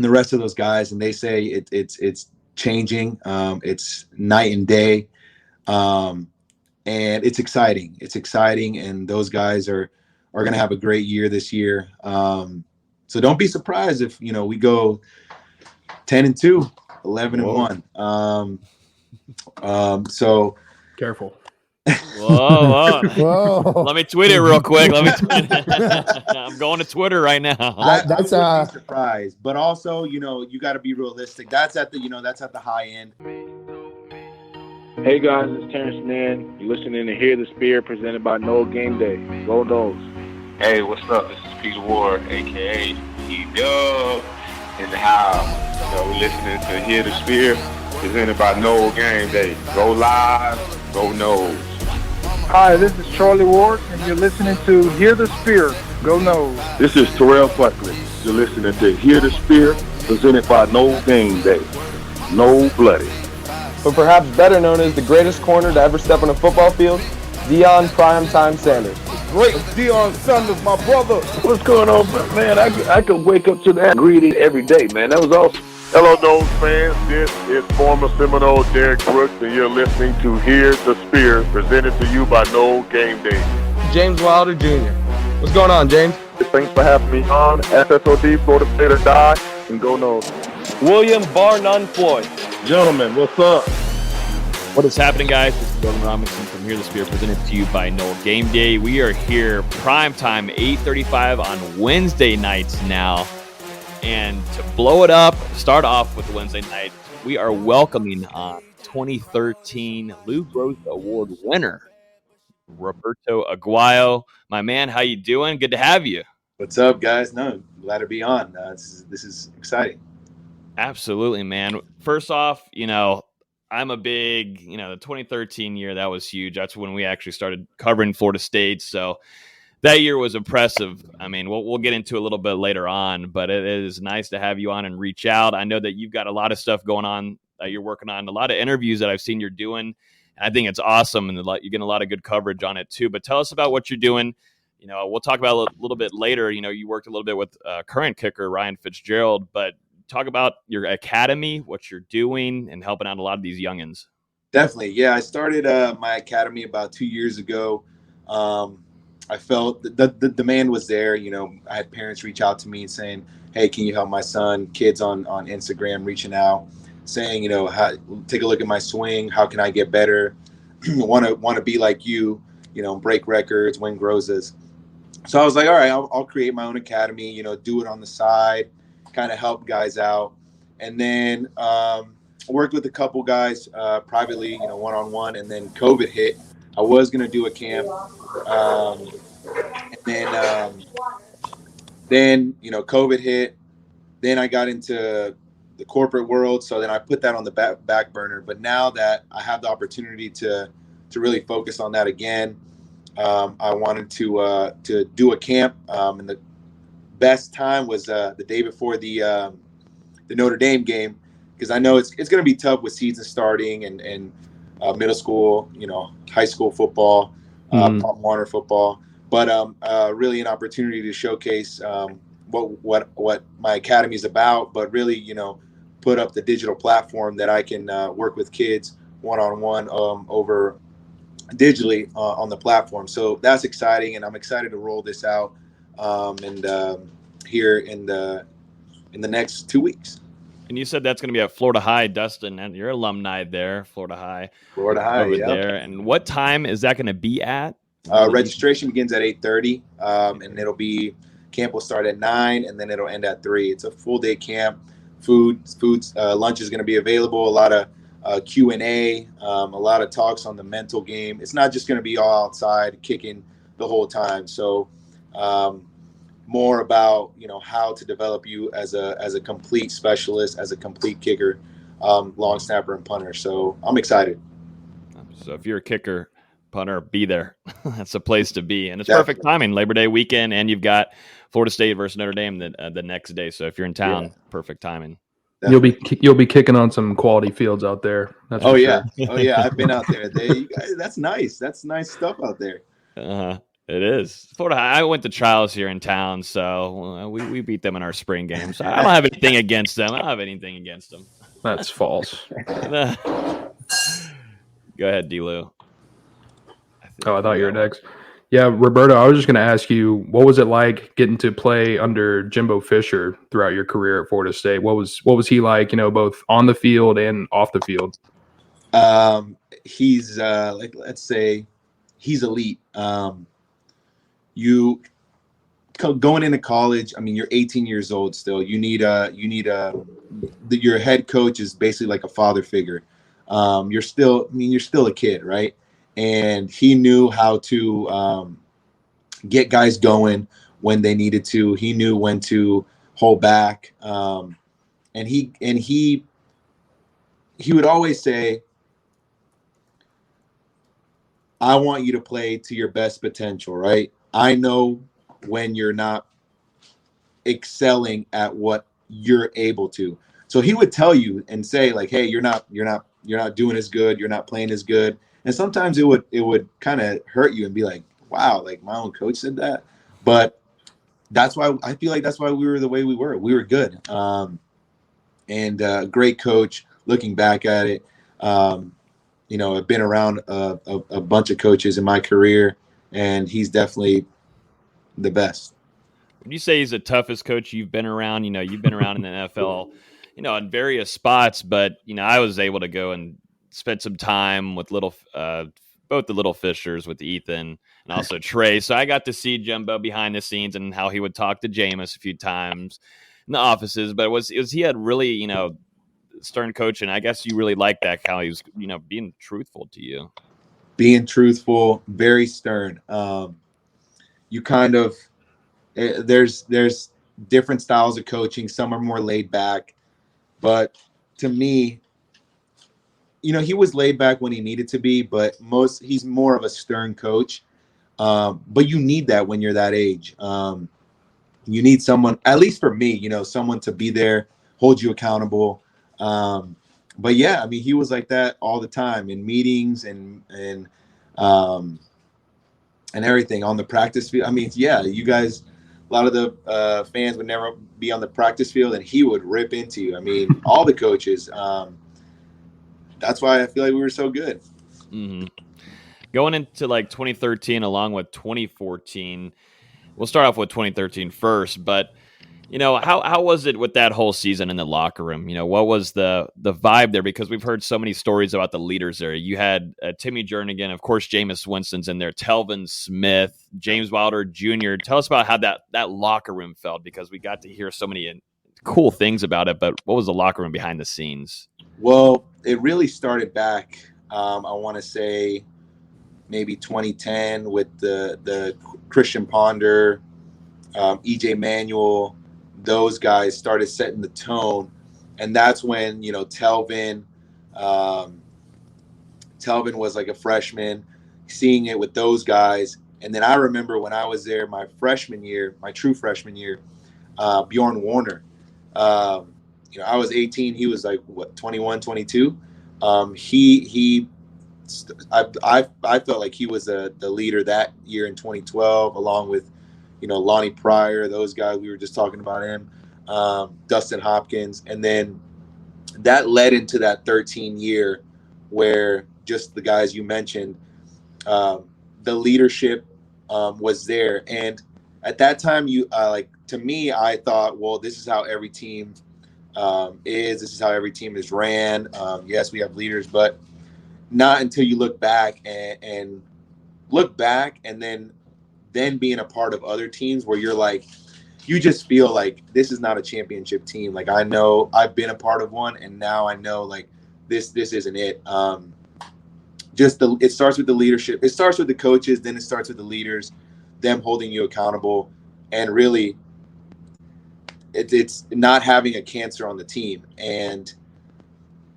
the rest of those guys, and they say it's changing. It's night and day, and it's exciting. It's exciting, and those guys are going to have a great year this year. So don't be surprised if we go 10-2, 11-1. So careful. Whoa. Whoa. Let me tweet it real quick. I'm going to Twitter right now. That's a surprise, but also, you got to be realistic. That's at the high end. Hey guys, it's Terrence Mann. You're listening to Hear the Spear, presented by Noel Game Day. Go Noles. Hey, what's up? This is Peter Ward, aka E-Dub, in the house. We're listening to Hear the Spear, presented by Noel Game Day. Go live, go Noles. Hi, this is Charlie Ward, and you're listening to Hear the Spear. Go Noles. This is Terrell Buckley. You're listening to Hear the Spear, presented by Noel Game Day. No Bloody. But perhaps better known as the greatest corner to ever step on a football field, Deion Primetime Sanders. Great Deion Sanders, my brother. What's going on, man? I could wake up to that greeting every day, man. That was awesome. Hello, Noles fans. This is former Seminole Derek Brooks, and you're listening to Hear the Spear, presented to you by Noel Game Day. James Wilder Jr. What's going on, James? Thanks for having me on. SSOD, Florida State or Die, and go Noles. William Bar None Floyd. Gentlemen, what's up? What is happening, guys? This is Logan Robinson from Hear the Spear, presented to you by Noel Game Day. We are here prime time, 8:35 on Wednesday nights now. And to blow it up, start off with the Wednesday night, we are welcoming on 2013 Lou Groza Award winner, Roberto Aguayo. My man, how you doing? Good to have you. What's up, guys? No, glad to be on. This is exciting. Absolutely, man. First off, I'm a big, the 2013 year, that was huge. That's when we actually started covering Florida State. So that year was impressive. I mean, we'll get into a little bit later on, but it is nice to have you on and reach out. I know that you've got a lot of stuff going on that you're working on, a lot of interviews that I've seen you're doing. And I think it's awesome, and you're getting a lot of good coverage on it too. But tell us about what you're doing. We'll talk about it a little bit later. You worked a little bit with current kicker Ryan Fitzgerald, but talk about your academy, what you're doing, and helping out a lot of these youngins. Definitely. Yeah, I started my academy about 2 years ago. I felt the demand was there. I had parents reach out to me saying, hey, can you help my son? Kids on Instagram reaching out saying, take a look at my swing. How can I get better? want to be like you, break records, win Grozas. So I was like, all right, I'll create my own academy, do it on the side, kind of help guys out. And then worked with a couple guys privately, one-on-one, and then COVID hit. I was going to do a camp. And then COVID hit. Then I got into the corporate world. So then I put that on the back burner. But now that I have the opportunity to really focus on that again, I wanted to do a camp. And the best time was the day before the Notre Dame game, because I know it's going to be tough with season starting and middle school, high school football, Pop Warner football, but really an opportunity to showcase what my academy is about, but really, put up the digital platform that I can work with kids one-on-one over digitally on the platform. So that's exciting, and I'm excited to roll this out here in the next 2 weeks. And you said that's going to be at Florida High, Dustin, and your alumni there, Florida High, over there. And what time is that going to be at? Registration begins at 8:30, and camp will start at 9, and then it'll end at 3. It's a full day camp. Lunch is going to be available. A lot of Q&A, a lot of talks on the mental game. It's not just going to be all outside kicking the whole time. So more about how to develop you as a complete specialist, as a complete kicker, long snapper and punter. So I'm excited. So if you're a kicker, punter, be there. That's a place to be, and it's perfect timing. Labor Day weekend, and you've got Florida State versus Notre Dame the next day. So if you're in town, perfect timing. Definitely. You'll be kicking on some quality fields out there. Sure. Oh yeah, I've been out there. You guys, that's nice. That's nice stuff out there. It is. Florida High. I went to trials here in town, so we beat them in our spring game. So I don't have anything against them. That's false. Go ahead, D-Lou. Oh, I thought you were next. Yeah, Roberto, I was just going to ask you, what was it like getting to play under Jimbo Fisher throughout your career at Florida State? What was he like, both on the field and off the field? He's let's say he's elite. You going into college, I mean, you're 18 years old still. You need your head coach is basically like a father figure. You're still a kid, right? And he knew how to get guys going when they needed to. He knew when to hold back. And he would always say, I want you to play to your best potential, right? I know when you're not excelling at what you're able to. So he would tell you and say, like, hey, you're not doing as good, you're not playing as good. And sometimes it would kind of hurt you and be like, wow, like my own coach said that. But that's why I feel like that's why we were the way we were. We were good. And great coach. Looking back at it, I've been around a bunch of coaches in my career, and he's definitely the best. Would you say he's the toughest coach you've been around? You've been around in the NFL, in various spots, but, I was able to go and spend some time with both the little Fishers, with Ethan and also Trey. So I got to see Jimbo behind the scenes and how he would talk to Jameis a few times in the offices. But he had really, stern coach, and I guess you really liked that, how he was, being truthful to you. Being truthful, very stern. You kind of there's different styles of coaching. Some are more laid back, but to me, he was laid back when he needed to be, but he's more of a stern coach. But you need that when you're that age. You need someone, at least for me, someone to be there, hold you accountable. But yeah, I mean, he was like that all the time in meetings and everything on the practice field. I mean, yeah, you guys, a lot of the fans would never be on the practice field, and he would rip into you. I mean, all the coaches. That's why I feel like we were so good. Mm-hmm. Going into 2013 along with 2014, we'll start off with 2013 first, but how was it with that whole season in the locker room? What was the vibe there? Because we've heard so many stories about the leaders there. You had Timmy Jernigan, of course, Jameis Winston's in there, Telvin Smith, James Wilder Jr. Tell us about how that locker room felt, because we got to hear so many cool things about it, but what was the locker room behind the scenes? Well, it really started back, I want to say maybe 2010 with the Christian Ponder, EJ Manuel. Those guys started setting the tone, and that's when Telvin was like a freshman, seeing it with those guys. And then I remember when I was there my true freshman year, Bjorn Warner. I was 18, he was like 21, 22. I felt like he was the leader that year in 2012, along with Lonnie Pryor, those guys, we were just talking about him, Dustin Hopkins. And then that led into that 13 year where just the guys you mentioned, the leadership was there. And at that time, to me, I thought, well, this is how every team this is how every team is ran. Yes, we have leaders, but not until you look back and then being a part of other teams where you're like, you just feel like this is not a championship team. Like, I know I've been a part of one, and now I know like this isn't it. It starts with the leadership. It starts with the coaches, then it starts with the leaders, them holding you accountable, and really it's not having a cancer on the team. And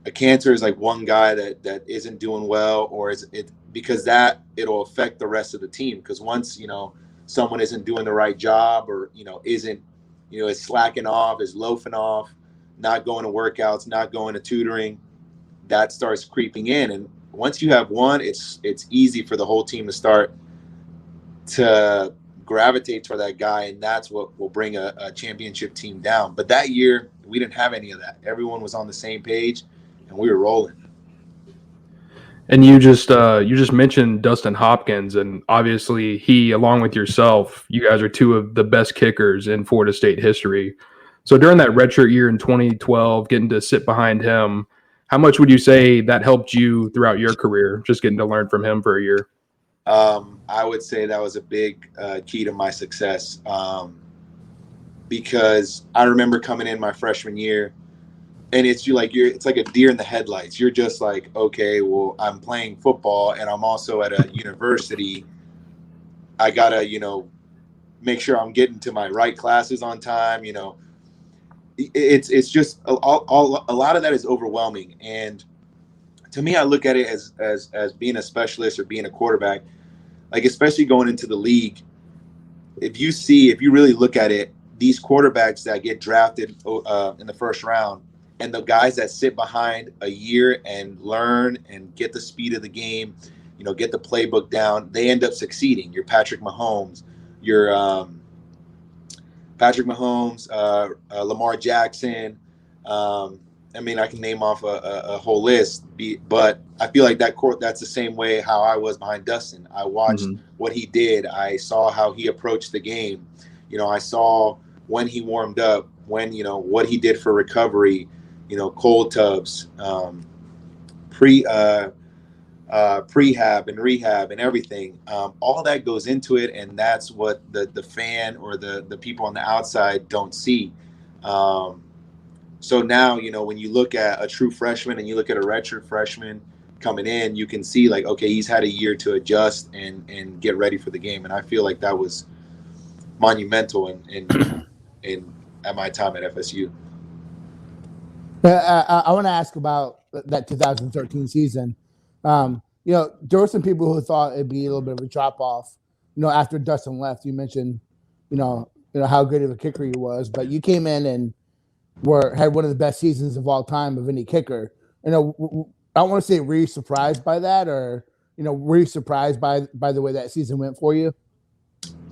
a cancer is like one guy that isn't doing well, or because it'll affect the rest of the team. Because once someone isn't doing the right job, or isn't is slacking off, is loafing off, not going to workouts, not going to tutoring, that starts creeping in. And once you have one, it's easy for the whole team to start to gravitate toward that guy, and that's what will bring a championship team down. But that year, we didn't have any of that. Everyone was on the same page, and we were rolling. And you just mentioned Dustin Hopkins, and obviously he, along with yourself, you guys are two of the best kickers in Florida State history. So during that redshirt year in 2012, getting to sit behind him, how much would you say that helped you throughout your career, just getting to learn from him for a year? I would say that was a big key to my success, because I remember coming in my freshman year, and it's like a deer in the headlights. You're just like, okay, well, I'm playing football and I'm also at a university. I gotta, make sure I'm getting to my right classes on time. It's just a lot of that is overwhelming. And to me, I look at it as being a specialist or being a quarterback, like especially going into the league. If you really look at it, these quarterbacks that get drafted in the first round, and the guys that sit behind a year and learn and get the speed of the game, get the playbook down, they end up succeeding. You're Patrick Mahomes, Lamar Jackson. I can name off a whole list, but I feel like that's the same way how I was behind Dustin. I watched what he did. I saw how he approached the game. I saw when he warmed up, what he did for recovery, cold tubs, prehab and rehab and everything. All that goes into it, and that's what the fan or the people on the outside don't see. So now, when you look at a true freshman and you look at a redshirt freshman coming in, you can see like, okay, he's had a year to adjust and get ready for the game. And I feel like that was monumental in at my time at FSU. I want to ask about that 2013 season. There were some people who thought it'd be a little bit of a drop off, after Dustin left. You mentioned, how good of a kicker he was, but you came in and had one of the best seasons of all time of any kicker. I don't want to say were you surprised by that, or were you surprised by the way that season went for you?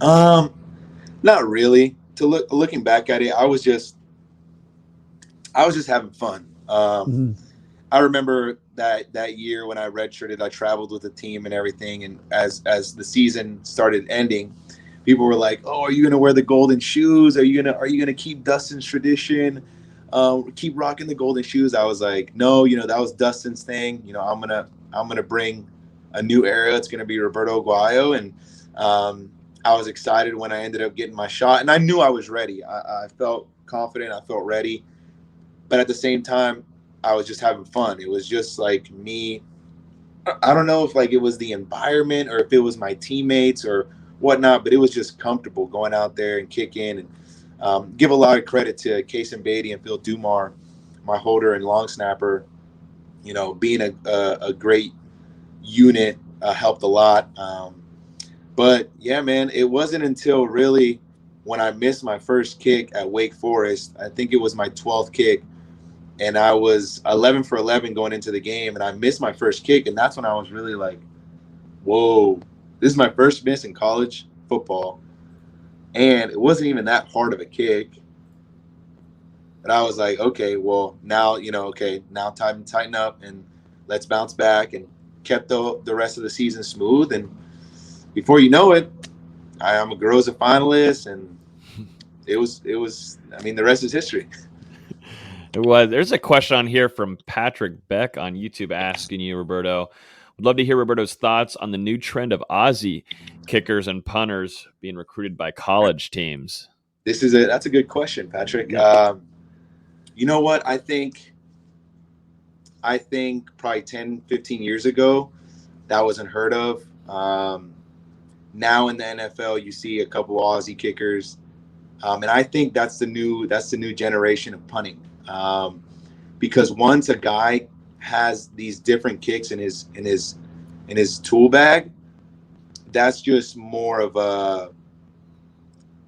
Not really. Looking back at it, I was just having fun. I remember that year when I redshirted, I traveled with the team and everything. And as the season started ending, people were like, "Oh, are you gonna wear the golden shoes? Are you gonna keep Dustin's tradition? Keep rocking the golden shoes?" I was like, "No, that was Dustin's thing. I'm gonna bring a new era. It's gonna be Roberto Aguayo." And I was excited when I ended up getting my shot, and I knew I was ready. I felt confident. I felt ready. But at the same time, I was just having fun. It was just like me. I don't know if like it was the environment or if it was my teammates or whatnot, but it was just comfortable going out there and kicking. And give a lot of credit to Case and Beatty and Phil Dumar, my holder and long snapper. Being a great unit helped a lot. But yeah, man, it wasn't until really when I missed my first kick at Wake Forest. I think it was my 12th kick. And I was 11 for 11 going into the game, and I missed my first kick. And that's when I was really like, whoa, this is my first miss in college football. And it wasn't even that hard of a kick. But I was like, okay, well, now, now time to tighten up and let's bounce back, and kept the rest of the season smooth. And before you know it, I'm a Groza finalist, and it was, the rest is history. Well, there's a question on here from Patrick Beck on YouTube asking you, Roberto. Would love to hear Roberto's thoughts on the new trend of Aussie kickers and punters being recruited by college teams. That's a good question, Patrick. Yeah. You know what? I think probably 10, 15 years ago, that was unheard of. Now in the NFL, you see a couple Aussie kickers, and I think that's the new generation of punting. Because once a guy has these different kicks in his tool bag, that's just more of a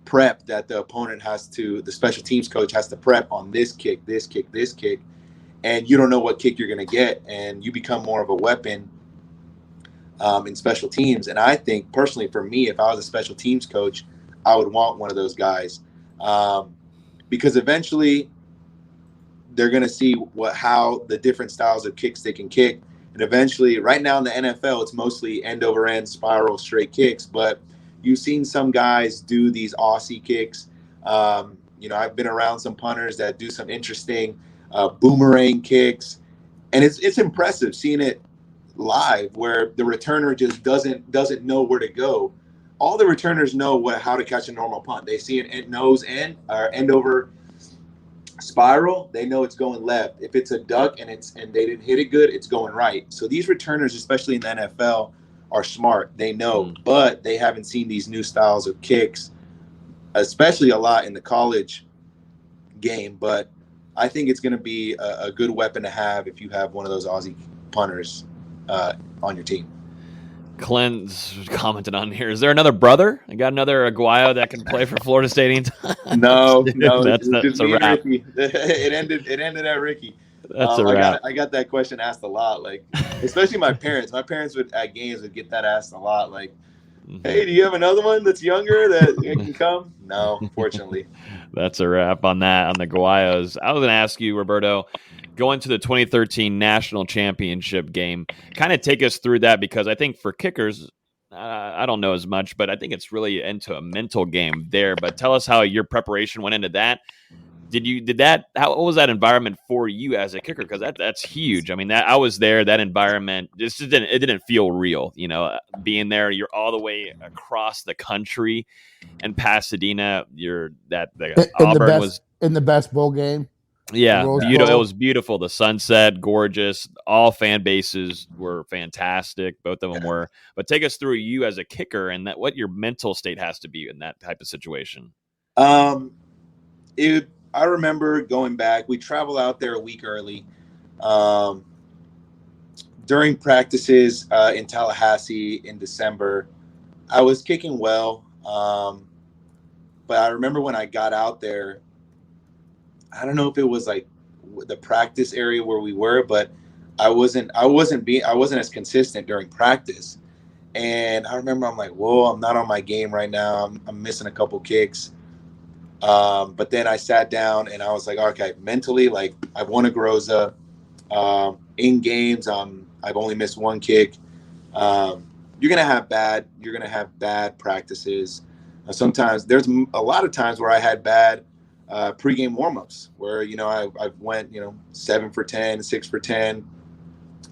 prep that the opponent the special teams coach has to prep on this kick, and you don't know what kick you're going to get, and you become more of a weapon in special teams. And I think personally, for me, if I was a special teams coach, I would want one of those guys, because eventually they're going to see how the different styles of kicks they can kick. And eventually, right now in the NFL, it's mostly end over end, spiral, straight kicks. But you've seen some guys do these Aussie kicks. I've been around some punters that do some interesting boomerang kicks, and it's impressive seeing it live, where the returner just doesn't know where to go. All the returners know how to catch a normal punt. They see an nose end or end over spiral, they know it's going left. If it's a duck and they didn't hit it good, it's going right. So these returners, especially in the NFL, are smart. They know, but they haven't seen these new styles of kicks, especially a lot in the college game. But I think it's going to be a good weapon to have if you have one of those Aussie punters on your team. Clint's commented on here. Is there another brother? I got another Aguayo that can play for Florida State anytime. No, that's a wrap. It ended at Ricky. That's a wrap. I got that question asked a lot, like especially my parents. My parents at games would get that asked a lot, like, "Hey, do you have another one that's younger that can come?" No, unfortunately. That's a wrap on that, on the Aguayos. I was going to ask you, Roberto, going to the 2013 national championship game, kind of take us through that, because I think for kickers, I don't know as much, but I think it's really into a mental game there. But tell us how your preparation went into that. How was that environment for you as a kicker? Because that's huge. I mean, I was there. That environment it didn't feel real. Being there, you're all the way across the country, and Pasadena. Auburn was in the best bowl game. Yeah, beautiful. It was beautiful. The sunset, gorgeous. All fan bases were fantastic. Both of them were. But take us through you as a kicker and what your mental state has to be in that type of situation. I remember going back. We traveled out there a week early. During practices in Tallahassee in December, I was kicking well. But I remember when I got out there, I don't know if it was like the practice area where we were, but I wasn't as consistent during practice. And I remember I'm like, whoa, I'm not on my game right now. I'm missing a couple kicks. But then I sat down and I was like, okay, mentally, like, I've won a Groza. In games, I've only missed one kick. You're gonna have bad practices. Sometimes there's a lot of times where I had bad pregame warmups where I went 7 for 10, 6 for 10.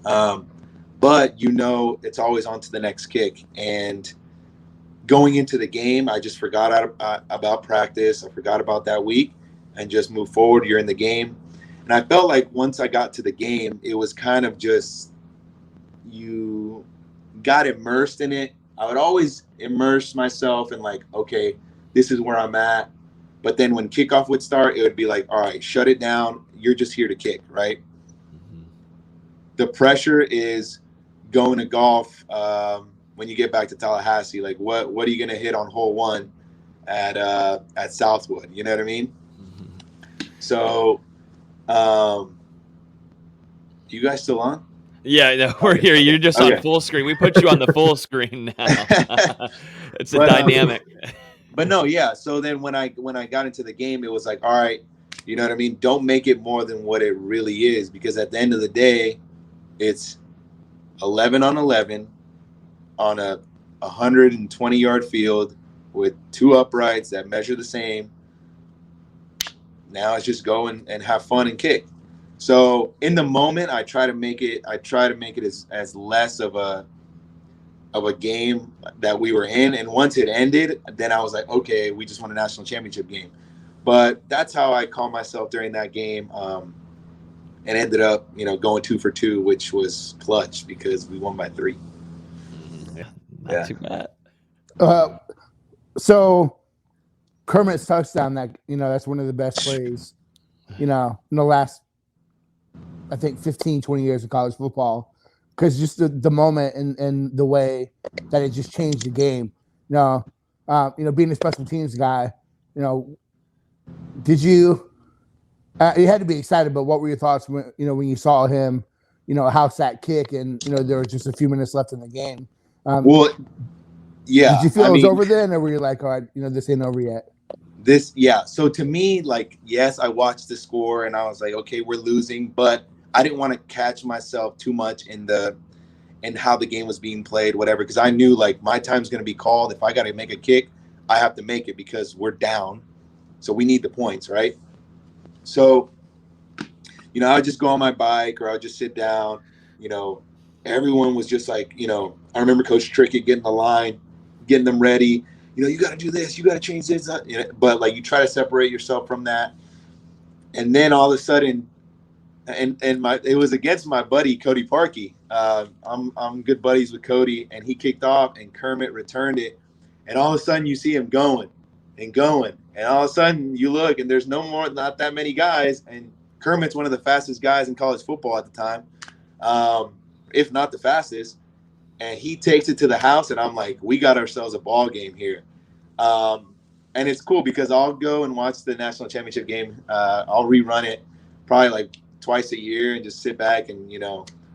But it's always on to the next kick. And going into the game, I just forgot about practice. I forgot about that week and just moved forward. You're in the game. And I felt like once I got to the game, it was kind of just, you got immersed in it. I would always immerse myself in like, okay, this is where I'm at. But then when kickoff would start, it would be like, all right, shut it down. You're just here to kick, right? Mm-hmm. The pressure is going to golf when you get back to Tallahassee. Like, what are you going to hit on hole 1 at Southwood? You know what I mean? Mm-hmm. So, you guys still on? Yeah, no, we're here. You're just on full screen. We put you on the full screen now. It's a dynamic. But no, yeah. So then when I got into the game, it was like, all right, you know what I mean? Don't make it more than what it really is, because at the end of the day, it's 11 on 11 on a 120-yard field with 2 uprights that measure the same. Now it's just go and have fun and kick. So in the moment, I try to make it as less of a game that we were in. And once it ended, then I was like, okay, we just won a national championship game. But that's how I called myself during that game, and ended up, going 2 for 2, which was clutch because we won by 3. Not too bad. So Kermit's touchdown, that's one of the best plays, in the last, I think, 15, 20 years of college football. Because just the moment and the way that it just changed the game. Being a special teams guy, did you? You had to be excited, but what were your thoughts when you saw him, house that kick, and there was just a few minutes left in the game, Well, yeah. Did you feel I it was mean, over then, or were you like, all right, this ain't over yet? So to me, like, yes, I watched the score and I was like, okay, we're losing, but I didn't want to catch myself too much in how the game was being played, whatever, because I knew like my time's going to be called. If I got to make a kick, I have to make it because we're down. So we need the points, right? So, I would just go on my bike or I would just sit down. Everyone was just like, I remember Coach Trickett getting the line, getting them ready. You got to do this, you got to change this. But like you try to separate yourself from that. And then all of a sudden, it was against my buddy Cody Parkey. I'm good buddies with Cody, and he kicked off, and Kermit returned it, and all of a sudden you see him going, and all of a sudden you look, and there's not that many guys, and Kermit's one of the fastest guys in college football at the time, if not the fastest, and he takes it to the house, and I'm like, we got ourselves a ball game here. And it's cool because I'll go and watch the national championship game. I'll rerun it probably like twice a year and just sit back and,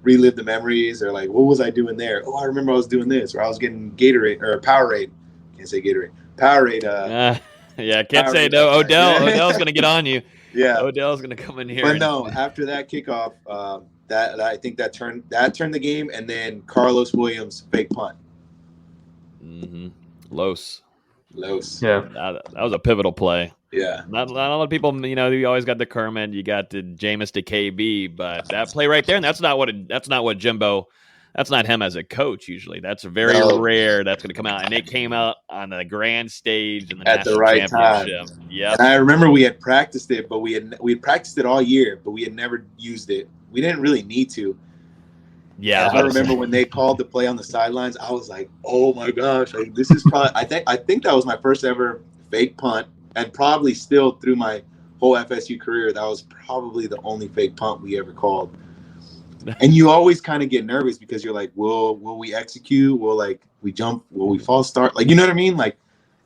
relive the memories, or like, what was I doing there? Oh, I remember I was doing this, or I was getting Gatorade or Powerade. Can't say Gatorade. Powerade. Yeah, can't Powerade. say no. Odell's going to get on you. Yeah. Odell's going to come in here. But no, after that kickoff, I think that turned the game, and then Carlos Williams fake punt. Mm-hmm. Los. Yeah. That was a pivotal play. Yeah. Not a lot of people, you always got the Kermit, you got the Jameis to KB, but that play right there, and that's not what Jimbo, that's not him as a coach usually. That's very rare that's going to come out, and it came out on the grand stage in the at the national right championship. time. Yeah. And I remember we had practiced it, but we had practiced it all year, but we had never used it. We didn't really need to. Yeah, I remember when they called the play on the sidelines, I was like, "Oh my gosh! Like, this is probably." I think that was my first ever fake punt, and probably still through my whole FSU career, that was probably the only fake punt we ever called. And you always kind of get nervous because you're like, "Will we execute? Will we jump? Will we false start? Like, you know what I mean? Like,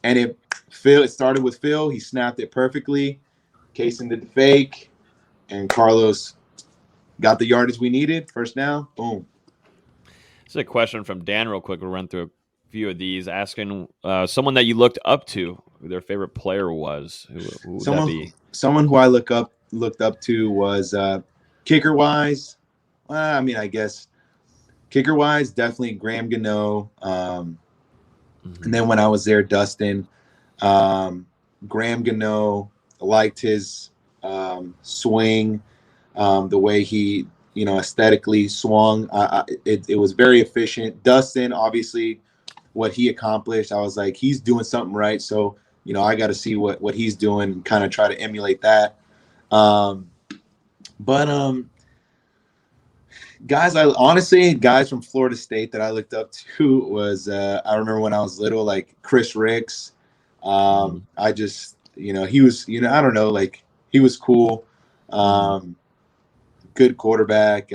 and it started with Phil. He snapped it perfectly. Kaysen did the fake, and Carlos got the yardage we needed. First down, boom. This is a question from Dan real quick. We'll run through a few of these, asking someone that you looked up to, who their favorite player was. Who would that be? Someone who I looked up to was kicker-wise. I guess kicker-wise, definitely Graham Gano. And then when I was there, Dustin. Graham Gano, liked his swing. The way he, aesthetically swung, it was very efficient. Dustin, obviously, what he accomplished, I was like, he's doing something right. So, I got to see what he's doing and kind of try to emulate that. Guys from Florida State that I looked up to was, I remember when I was little, like Chris Ricks. I just, he was, I don't know, like he was cool. Good quarterback.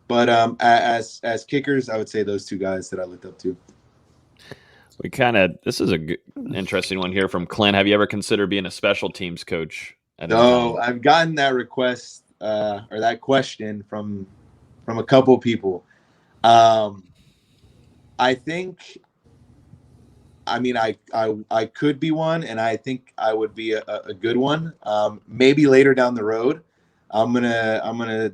But as kickers, I would say those two guys that I looked up to. This is an interesting one here from Clint. Have you ever considered being a special teams coach? No, I've gotten that request or that question from a couple people. I think, I could be one, and I think I would be a good one. Maybe later down the road. I'm gonna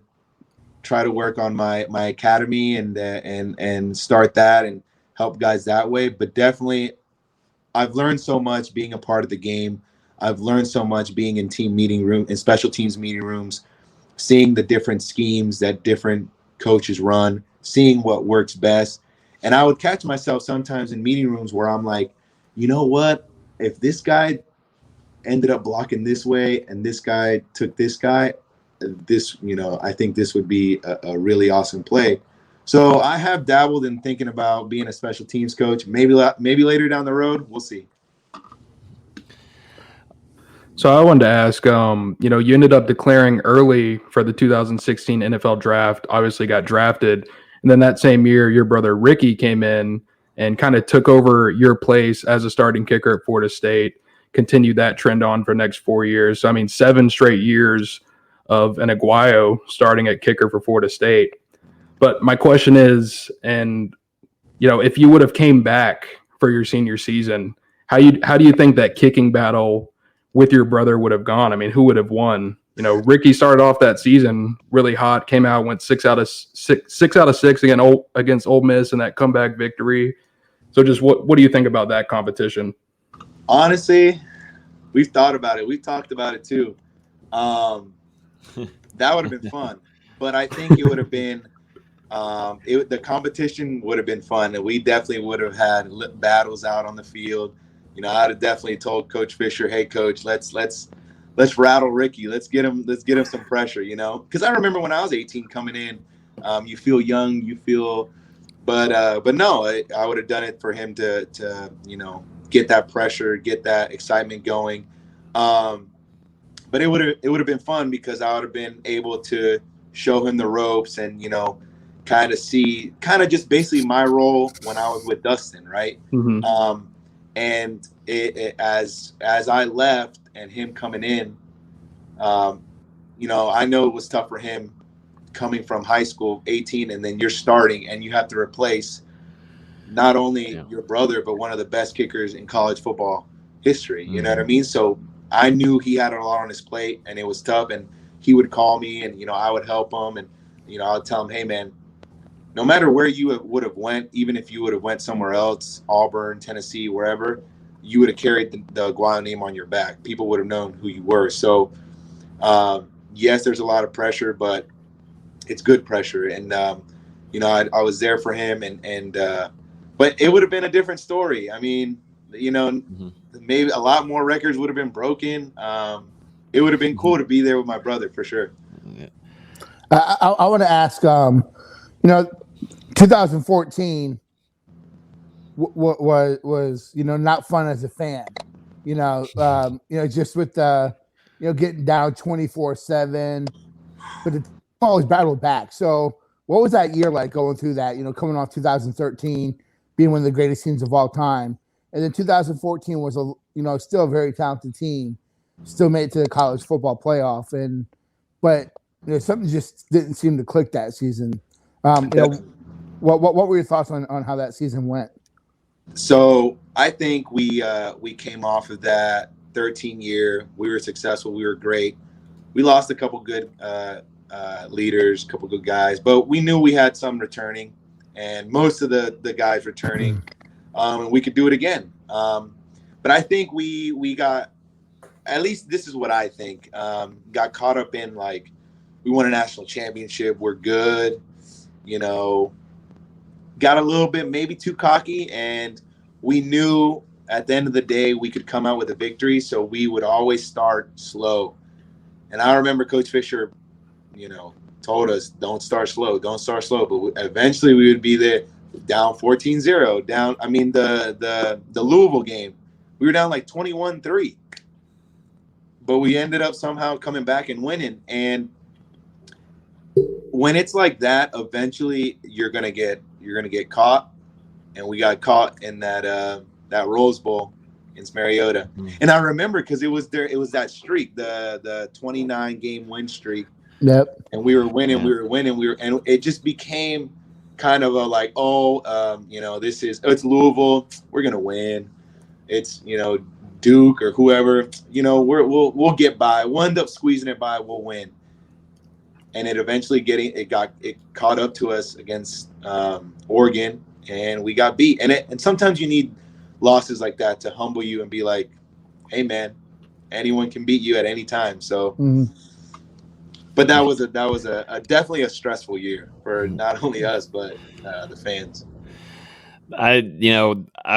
try to work on my academy and start that and help guys that way. But definitely, I've learned so much being a part of the game. I've learned so much being in special teams meeting rooms, seeing the different schemes that different coaches run, seeing what works best. And I would catch myself sometimes in meeting rooms where I'm like, you know what? If this guy ended up blocking this way and this guy took this guy, I think this would be a really awesome play. So I have dabbled in thinking about being a special teams coach. Maybe later down the road, we'll see. So I wanted to ask, you ended up declaring early for the 2016 NFL draft, obviously got drafted. And then that same year, your brother Ricky came in and kind of took over your place as a starting kicker at Florida State, continued that trend on for the next 4 years. So, 7 straight years of an Aguayo starting at kicker for Florida State. But my question is, and if you would have came back for your senior season, how do you think that kicking battle with your brother would have gone? I mean, who would have won? Ricky started off that season really hot, came out, went 6 out of 6 against Ole Miss in that comeback victory. So just what do you think about that competition? Honestly, we've thought about it. We've talked about it too. That would have been fun, but I think it would have been the competition would have been fun, and we definitely would have had battles out on the field. I'd have definitely told Coach Fisher, "Hey, Coach, let's rattle Ricky. Let's get him some pressure." Because I remember when I was 18 coming in, you feel young, but no, I would have done it for him to get that pressure, get that excitement going. But it would have been fun because I would have been able to show him the ropes and kind of just basically my role when I was with Dustin, right? Mm-hmm. And as I left and him coming in, I know it was tough for him coming from high school, 18, and then you're starting and you have to replace not only your brother but one of the best kickers in college football history. You know what I mean? So I knew he had a lot on his plate and it was tough, and he would call me and I would help him, and I would tell him, "Hey man, no matter where you would have went, even if you would have went somewhere else, Auburn, Tennessee, wherever, you would have carried the Aguayo name on your back. People would have known who you were." So yes, there's a lot of pressure, but it's good pressure, and I was there for him, and but it would have been a different story. I mean, maybe a lot more records would have been broken. It would have been cool to be there with my brother for sure. I want to ask, 2014 was not fun as a fan. Just with getting down 24-7, but the always battled back. So what was that year like going through that? Coming off 2013, being one of the greatest teams of all time, and then 2014 was still a very talented team, still made it to the college football playoff, but something just didn't seem to click that season. What were your thoughts on how that season went? So I think we came off of that 13 year. We were successful. We were great. We lost a couple good leaders, a couple good guys, but we knew we had some returning, and most of the guys returning, and we could do it again. But I think we got, at least this is what I think, got caught up in like, we won a national championship. We're good, got a little bit maybe too cocky, and we knew at the end of the day we could come out with a victory. So we would always start slow. And I remember Coach Fisher, told us, don't start slow. But eventually we would be there down 14-0, down. I mean, the Louisville game, we were down like 21-3. But we ended up somehow coming back and winning. And when it's like that, eventually you're gonna get caught, and we got caught in that Rose Bowl against Mariota. And I remember because it was that streak, the 29 game win streak. Yep. And we were winning, and it just became kind of a like, it's Louisville, we're gonna win. It's Duke or whoever, we'll get by. We'll end up squeezing it by, we'll win. And it eventually it caught up to us against Oregon, and we got beat. And sometimes you need losses like that to humble you and be like, hey man, anyone can beat you at any time. So, but that was a definitely a stressful year for not only us but the fans. I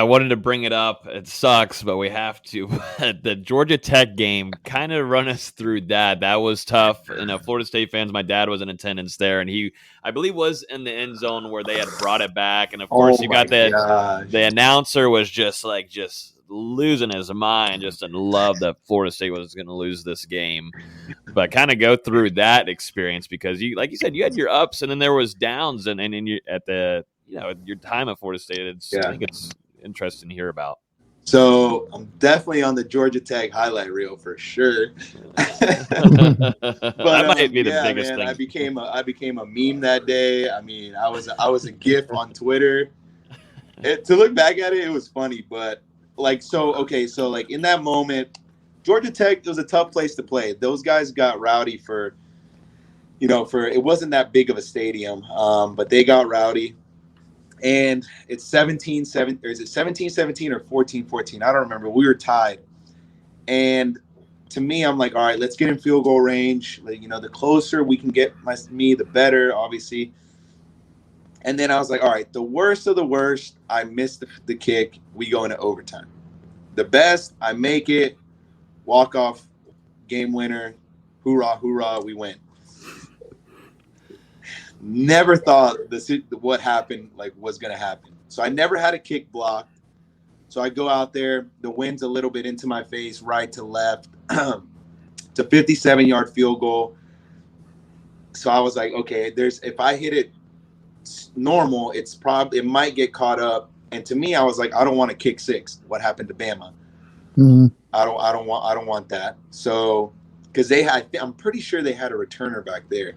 wanted to bring it up. It sucks, but we have to. The Georgia Tech game, kind of run us through that. That was tough. Florida State fans, my dad was in attendance there, and he, I believe, was in the end zone where they had brought it back. And of course, you got that. The announcer was just losing his mind, just in love that Florida State was going to lose this game. But kind of go through that experience, because you, like you said, you had your ups and then there was downs, and you at the your time at Florida State. I think it's interesting to hear about. So I'm definitely on the Georgia Tech highlight reel for sure. That might be the biggest thing. I became a meme that day. I mean, I was a GIF on Twitter. To look back at it, it was funny, but like so like in that moment, Georgia Tech was a tough place to play. Those guys got rowdy for it wasn't that big of a stadium, but they got rowdy. And it's 17-7, or is it 17-17 or 14-14? I don't remember. We were tied. And to me, I'm like, all right, let's get in field goal range. Like, the closer we can get me, the better, obviously. And then I was like, all right, the worst of the worst, I missed the kick. We go into overtime. The best, I make it, walk off, game winner, hoorah, hoorah, we win. Never thought what happened was going to happen. So I never had a kick blocked. So I go out there, the wind's a little bit into my face, right to left. It's a 57-yard field goal. So I was like, okay, if I hit it normal, it might get caught up. And to me, I was like, I don't want to kick six. What happened to Bama? Mm-hmm. I don't want that. So because I'm pretty sure they had a returner back there.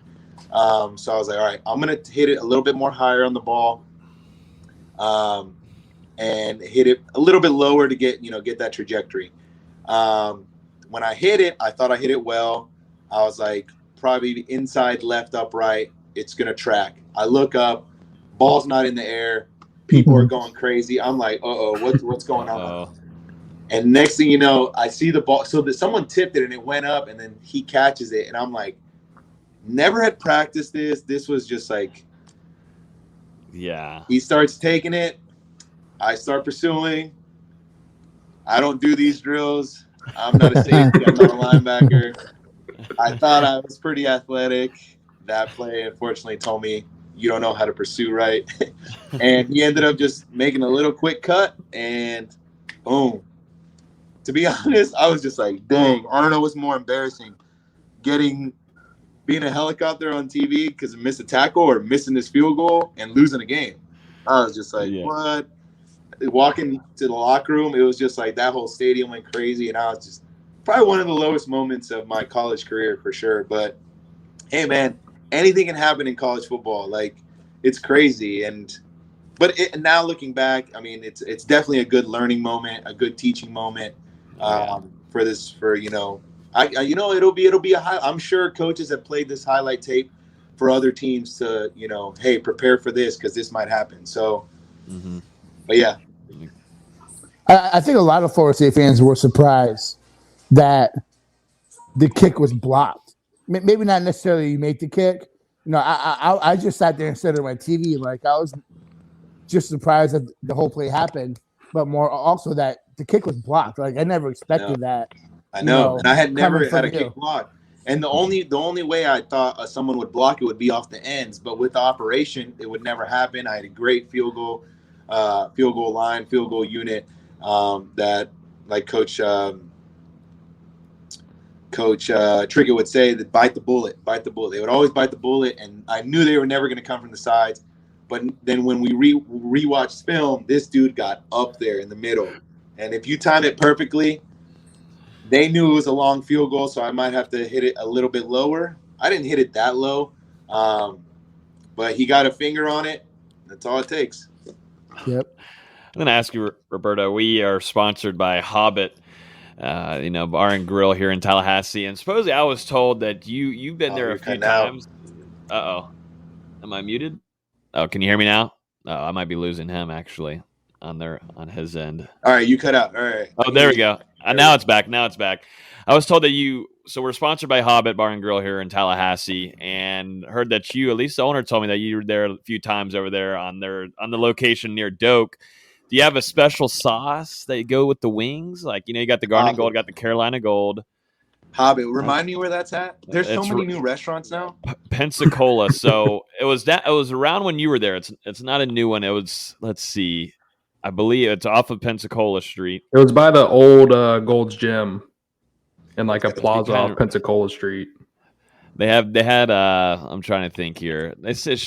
So I was like, all right, I'm going to hit it a little bit more higher on the ball, and hit it a little bit lower to get that trajectory. When I hit it, I thought I hit it well. I was like, probably inside, left, upright. It's going to track. I look up, ball's not in the air. People are going crazy. I'm like, what's going on? And next thing you know, I see the ball. So someone tipped it and it went up, and then he catches it. And I'm like, never had practiced this. This was just like, yeah. He starts taking it. I start pursuing. I don't do these drills. I'm not a safety. I'm not a linebacker. I thought I was pretty athletic. That play, unfortunately, told me you don't know how to pursue right. And he ended up just making a little quick cut, and boom. To be honest, I was just like, dang, I don't know what's more embarrassing, being a helicopter on TV because I missed a tackle, or missing this field goal and losing a game. I was just like, what? Walking to the locker room, it was just like that whole stadium went crazy, and I was just probably one of the lowest moments of my college career for sure. But hey, man, anything can happen in college football. Like, it's crazy. But now looking back, I mean, it's definitely a good learning moment, a good teaching moment it'll be a high. I'm sure coaches have played this highlight tape for other teams to, hey, prepare for this because this might happen. So, But yeah, I think a lot of Florida State fans were surprised that the kick was blocked. Maybe not necessarily you make the kick. I just sat there and stared at my TV. Like, I was just surprised that the whole play happened, but more also that the kick was blocked. Like, I never expected that. I know. And I had never had a kick blocked. And the only way I thought someone would block it would be off the ends. But with the operation, it would never happen. I had a great field goal line, field goal unit that, like Coach Trickett would say, that bite the bullet. They would always bite the bullet, and I knew they were never going to come from the sides. But then when we rewatched film, this dude got up there in the middle. And if you time it perfectly, they knew it was a long field goal, so I might have to hit it a little bit lower. I didn't hit it that low, but he got a finger on it. That's all it takes. Yep. I'm going to ask you, Roberto, we are sponsored by Hobbit, bar and grill here in Tallahassee. And supposedly I was told that you've been there a few times. Uh-oh. Am I muted? Oh, can you hear me now? Oh, I might be losing him, actually, on his end. All right, you cut out. All right. Oh, there we go. Now it's back. I was told that so we're sponsored by Hobbit Bar and Grill here in Tallahassee, and heard that at least the owner told me that you were there a few times over there on the location near Doak. Do you have a special sauce that you go with the wings? Like, you got the Garnet Gold, got the Carolina Gold. Hobbit, remind me where that's at. There's so many new restaurants now. Pensacola. So it was around when you were there. It's not a new one. It was, let's see, I believe it's off of Pensacola Street. It was by the old Gold's Gym in like a plaza off Pensacola Street. They had I'm trying to think here. They said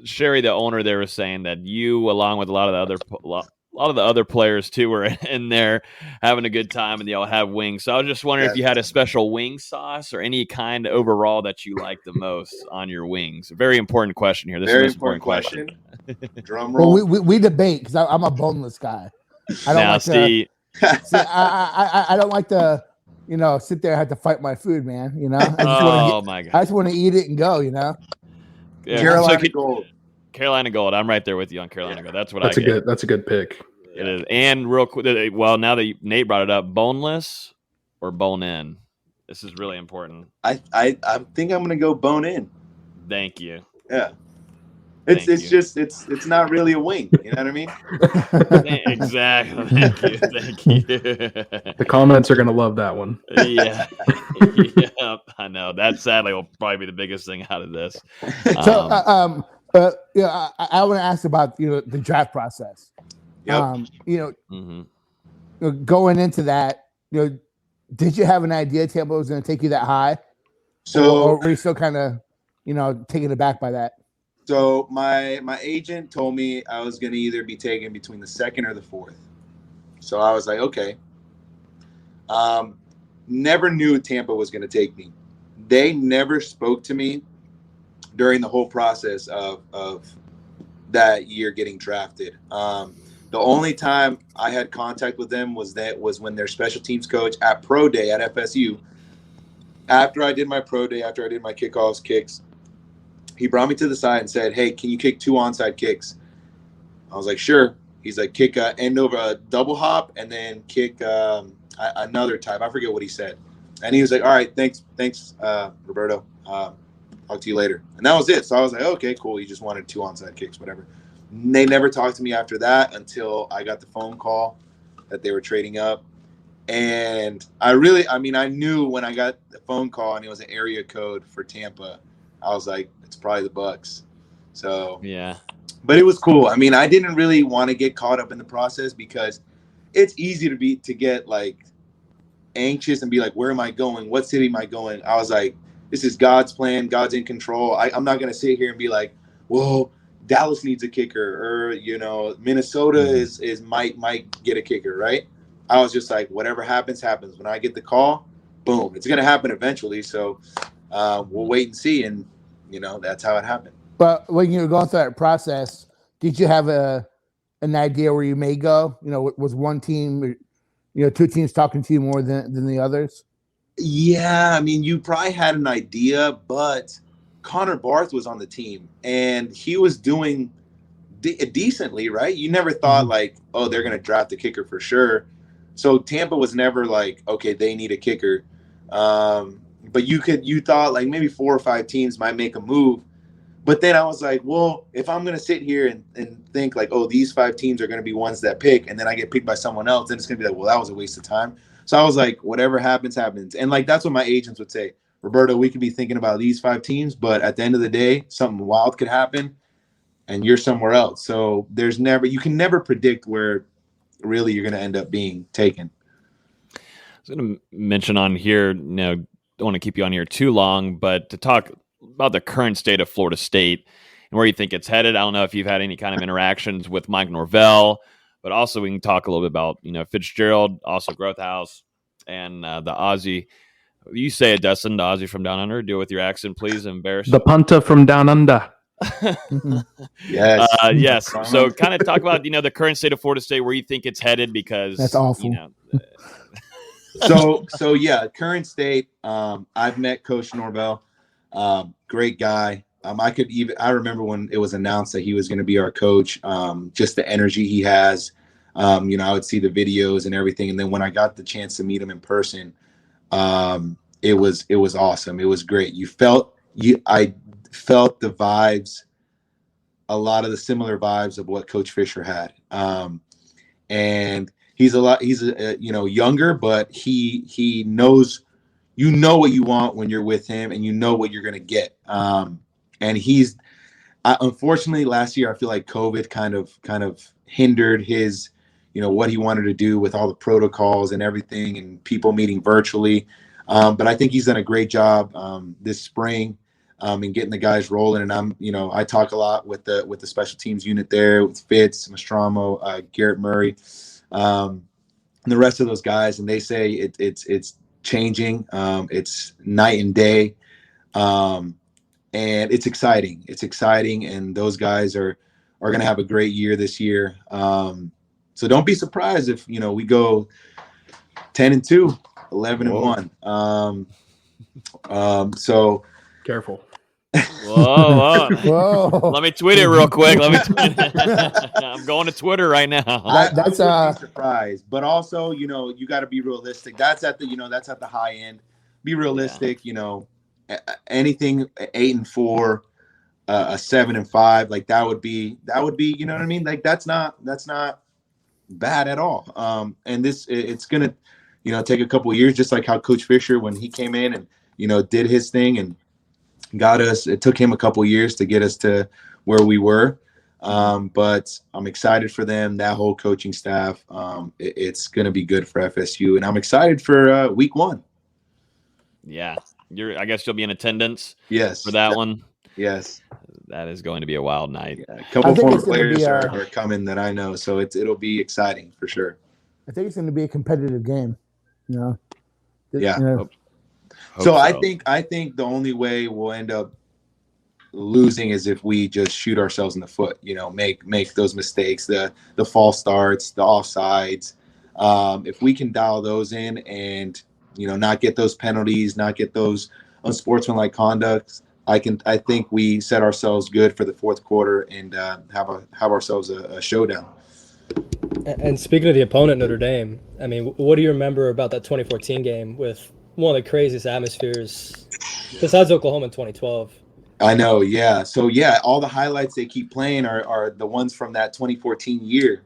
Sherry, the owner there, was saying that you, along with a lot of the lot of the other players too were in there having a good time, and they all have wings. So I was just wondering if you had a special wing sauce or any kind overall that you like the most on your wings. Very important question here. This is the most important question. Drum roll. Well, we debate because I'm a boneless guy. I don't like to. I don't like to, sit there and have to fight my food, man. I just want to eat it and go. Yeah. Carolina Gold. Carolina Gold. I'm right there with you on Carolina Gold. That's what that's I get. That's a good pick. It is. And real quick, well, now that Nate brought it up, boneless or bone in? This is really important. I think I'm gonna go bone in. Thank you. Yeah. It's not really a wing. You know what I mean? Exactly. Thank you. The comments are gonna love that one. Yeah. I know. That sadly will probably be the biggest thing out of this. So I want to ask about the draft process. Yep. Going into that, did you have an idea Tampa was going to take you that high? So or were you still kind of taken aback by that? So my agent told me I was going to either be taken between the 2nd or the 4th. So I was like, okay. Never knew Tampa was going to take me. They never spoke to me during the whole process of that year getting drafted. The only time I had contact with them was when their special teams coach at Pro Day at FSU. After I did my Pro Day, after I did my kickoffs, kicks, he brought me to the side and said, "Hey, can you kick 2 onside kicks?" I was like, "Sure." He's like, "Kick end over a double hop and then kick another type." I forget what he said. And he was like, "All right, thanks, Roberto. Talk to you later." And that was it. So I was like, "Okay, cool." He just wanted 2 onside kicks, whatever. And they never talked to me after that until I got the phone call that they were trading up. And I knew when I got the phone call and it was an area code for Tampa, I was like, it's probably the Bucks. So yeah. But it was cool. I mean, I didn't really want to get caught up in the process because it's easy to get like anxious and be like, where am I going? What city am I going? I was like, this is God's plan. God's in control. I'm not going to sit here and be like, well, Dallas needs a kicker, or Minnesota is might get a kicker, right? I was just like, whatever happens. When I get the call, boom, it's gonna happen eventually. So we'll wait and see, and that's how it happened. But when you were going through that process, did you have an idea where you may go? Was one team, 2 teams talking to you more than the others? Yeah, I mean, you probably had an idea, but Connor Barth was on the team, and he was doing decently, right? You never thought like, oh, they're going to draft a kicker for sure. So Tampa was never like, okay, they need a kicker. But you thought like maybe 4 or 5 teams might make a move. But then I was like, well, if I'm going to sit here and think like, oh, these 5 teams are going to be ones that pick, and then I get picked by someone else, then it's going to be like, well, that was a waste of time. So I was like, whatever happens. And like, that's what my agents would say. Roberto, we could be thinking about these 5 teams, but at the end of the day, something wild could happen and you're somewhere else. So you can never predict where really you're going to end up being taken. I was going to mention on here, don't want to keep you on here too long, but to talk about the current state of Florida State and where you think it's headed. I don't know if you've had any kind of interactions with Mike Norvell, but also we can talk a little bit about, Fitzgerald, also Growth House, and the Aussie. You say it, Dustin, the Aussie from down under. Do it with your accent, please. Embarrass the punter from down under. Yes. Yes. So kind of talk about, the current state of Florida State, where you think it's headed, because that's awful. So yeah, current state. I've met Coach Norvell. Great guy. I remember when it was announced that he was going to be our coach, just the energy he has. I would see the videos and everything. And then when I got the chance to meet him in person, it was awesome. It was great. I felt the vibes, a lot of the similar vibes of what Coach Fisher had. And he's younger, but he knows, what you want when you're with him, and you know what you're going to get. And unfortunately last year, I feel like COVID kind of hindered his, what he wanted to do with all the protocols and everything and people meeting virtually. But I think he's done a great job this spring. and getting the guys rolling. And I talk a lot with the special teams unit there with Fitz, Mastramo, Garrett Murray, and the rest of those guys. And they say it's changing. It's night and day. And it's exciting. It's exciting. And those guys are going to have a great year this year. So don't be surprised if, we go 10-2, 11-1. So careful. Whoa. Let me tweet it real quick. I'm going to Twitter right now. That's a surprise, but also, you got to be realistic. That's at the high end. Be realistic. Anything 8-4, 7-5, like that would be, you know what I mean? Like that's not bad at all. And it's gonna, take a couple of years, just like how Coach Fisher, when he came in and did his thing and got us. It took him a couple of years to get us to where we were. But I'm excited for them, that whole coaching staff. It's gonna be good for FSU, and I'm excited for week 1. Yeah, I guess you'll be in attendance. Yes, for that one. Yes, that is going to be a wild night. Yeah, a couple former players are coming that I know, so it'll be exciting for sure. I think it's going to be a competitive game. Yeah. Hope So so. I think the only way we'll end up losing is if we just shoot ourselves in the foot. Make those mistakes, the false starts, the offsides. If we can dial those in and not get those penalties, not get those unsportsmanlike conducts, I think we set ourselves good for the fourth quarter and have ourselves a showdown. And speaking of the opponent, Notre Dame, I mean, what do you remember about that 2014 game with one of the craziest atmospheres besides Oklahoma in 2012? I know, yeah. So, all the highlights they keep playing are the ones from that 2014 year.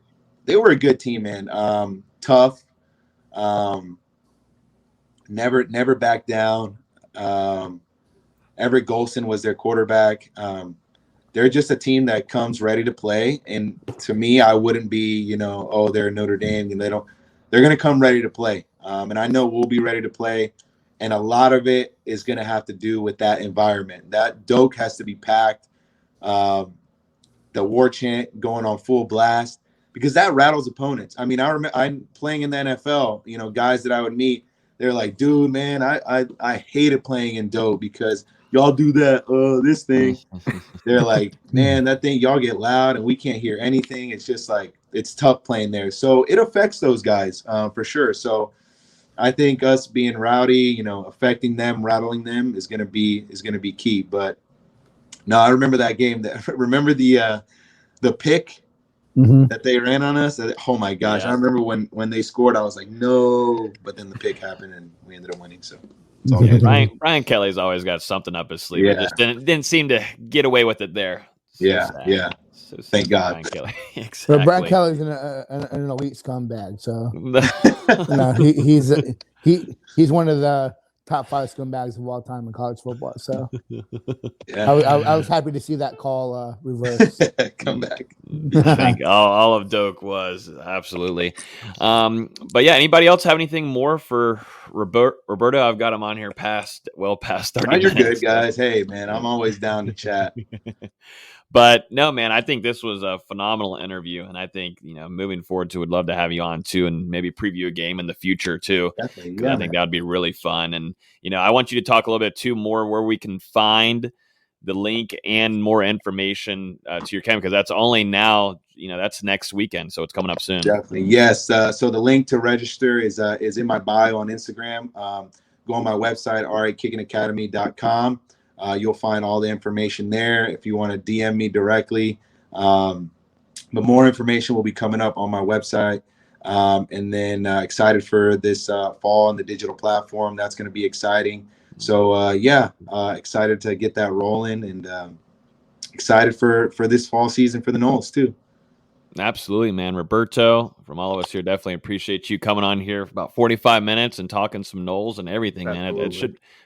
They were a good team, man. Tough. Never back down. Everett Golson was their quarterback. They're just a team that comes ready to play. And to me, I wouldn't be, they're Notre Dame and they're going to come ready to play. And I know we'll be ready to play. And a lot of it is going to have to do with that environment. That Doak has to be packed. The war chant going on full blast because that rattles opponents. I mean, I remember I'm playing in the NFL, guys that I would meet, they're like, dude, man, I hated playing in Doak because y'all do that, this thing. They're like, man, that thing, y'all get loud and we can't hear anything. It's just like, it's tough playing there. So it affects those guys for sure. So I think us being rowdy, affecting them, rattling them is going to be key. But no, I remember that game. Remember the pick that they ran on us? Oh my gosh. Yeah. I remember when they scored, I was like, no, but then the pick happened and we ended up winning. So it's all good. Brian Kelly's always got something up his sleeve. Yeah. It just didn't seem to get away with it there. So yeah. So thank God. Brian Kelly. Exactly. So Brian Kelly's an elite scumbag. So he's one of the top 5 scumbags of all time in college football. So I was happy to see that call reverse. Come back. I think all of Doak was absolutely. But yeah, anybody else have anything more for Roberto? I've got him on here past 30 minutes. You're good, guys. Hey, man, I'm always down to chat. But no, man, I think this was a phenomenal interview. And I think, moving forward would love to have you on too, and maybe preview a game in the future too. Definitely. Yeah, I think that would be really fun. And, I want you to talk a little bit too more where we can find the link and more information to your camp, because that's only now, that's next weekend. So it's coming up soon. Definitely. Yes. So the link to register is in my bio on Instagram. Go on my website, rakickingacademy.com. You'll find all the information there if you want to DM me directly. But more information will be coming up on my website. And then excited for this fall on the digital platform. That's going to be exciting. So, excited to get that rolling and excited for this fall season for the Noles too. Absolutely, man. Roberto, from all of us here, definitely appreciate you coming on here for about 45 minutes and talking some Noles and everything, man. It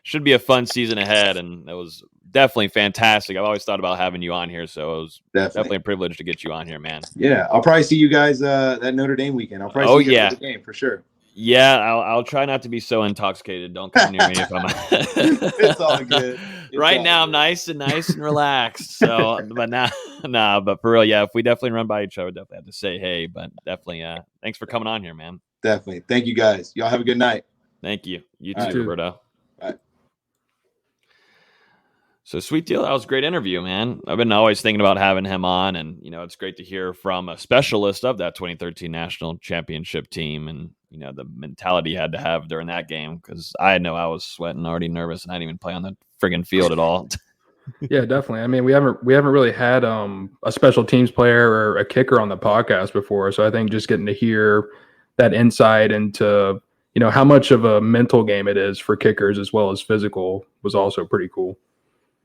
should be a fun season ahead, and it was definitely fantastic. I've always thought about having you on here, so it was definitely a privilege to get you on here, man. Yeah, I'll probably see you guys that Notre Dame weekend. I'll probably see you guys at the game for sure. Yeah, I'll try not to be so intoxicated. Don't come near me if I'm. It's all good. Right now, I'm nice and relaxed. So, but nah, but for real, yeah, if we definitely run by each other, definitely have to say hey. But definitely, thanks for coming on here, man. Definitely. Thank you, guys. Y'all have a good night. Thank you. You All too, right. Roberto. All right. So sweet deal. That was a great interview, man. I've been always thinking about having him on, and it's great to hear from a specialist of that 2013 national championship team, and the mentality he had to have during that game, because I know I was sweating, already nervous, and I didn't even play on the friggin' field at all. Yeah, definitely. I mean, we haven't really had a special teams player or a kicker on the podcast before, so I think just getting to hear that insight into how much of a mental game it is for kickers as well as physical was also pretty cool.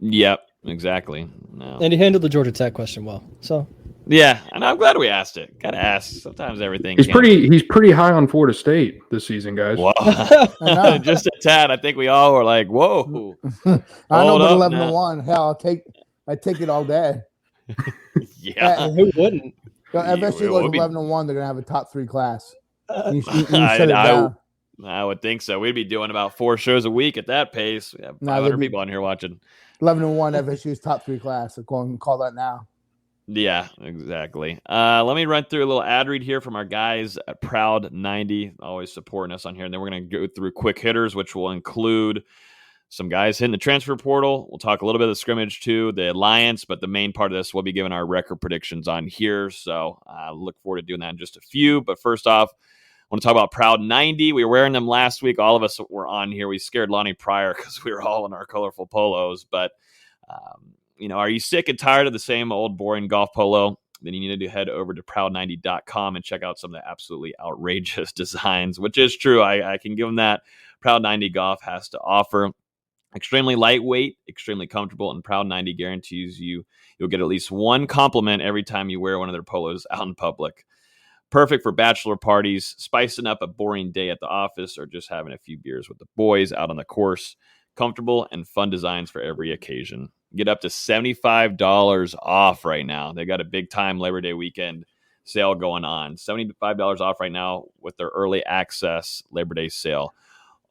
Yep, exactly. No. And he handled the Georgia Tech question well. So yeah, and I'm glad we asked it. Gotta ask. Sometimes everything. He's pretty high on Florida State this season, guys. Wow. Just a tad. I think we all were like, "Whoa!" I know, but 11-1. Hell, I take it all day. Yeah, who wouldn't? FSU goes 11-1. They're gonna have a top 3 class. You shut it I down. I would think so. We'd be doing about 4 shows a week at that pace. We have 500 people on here watching. 11-1 FSU's top 3 class. So go and call that now. Yeah, exactly. Let me run through a little ad read here from our guys at Proud 90, always supporting us on here. And then we're going to go through quick hitters, which will include some guys hitting the transfer portal. We'll talk a little bit of the scrimmage too, the alliance, but the main part of this, we'll be giving our record predictions on here. So look forward to doing that in just a few. But first off, I want to talk about Proud 90. We were wearing them last week. All of us were on here. We scared Lonnie Pryor because we were all in our colorful polos. But, are you sick and tired of the same old boring golf polo? Then you need to head over to proud90.com and check out some of the absolutely outrageous designs, which is true. I can give them that. Proud 90 Golf has to offer. Extremely lightweight, extremely comfortable, and Proud 90 guarantees you'll get at least one compliment every time you wear one of their polos out in public. Perfect for bachelor parties, spicing up a boring day at the office, or just having a few beers with the boys out on the course. Comfortable and fun designs for every occasion. Get up to $75 off right now. They got a big time Labor Day weekend sale going on. $75 off right now with their early access Labor Day sale.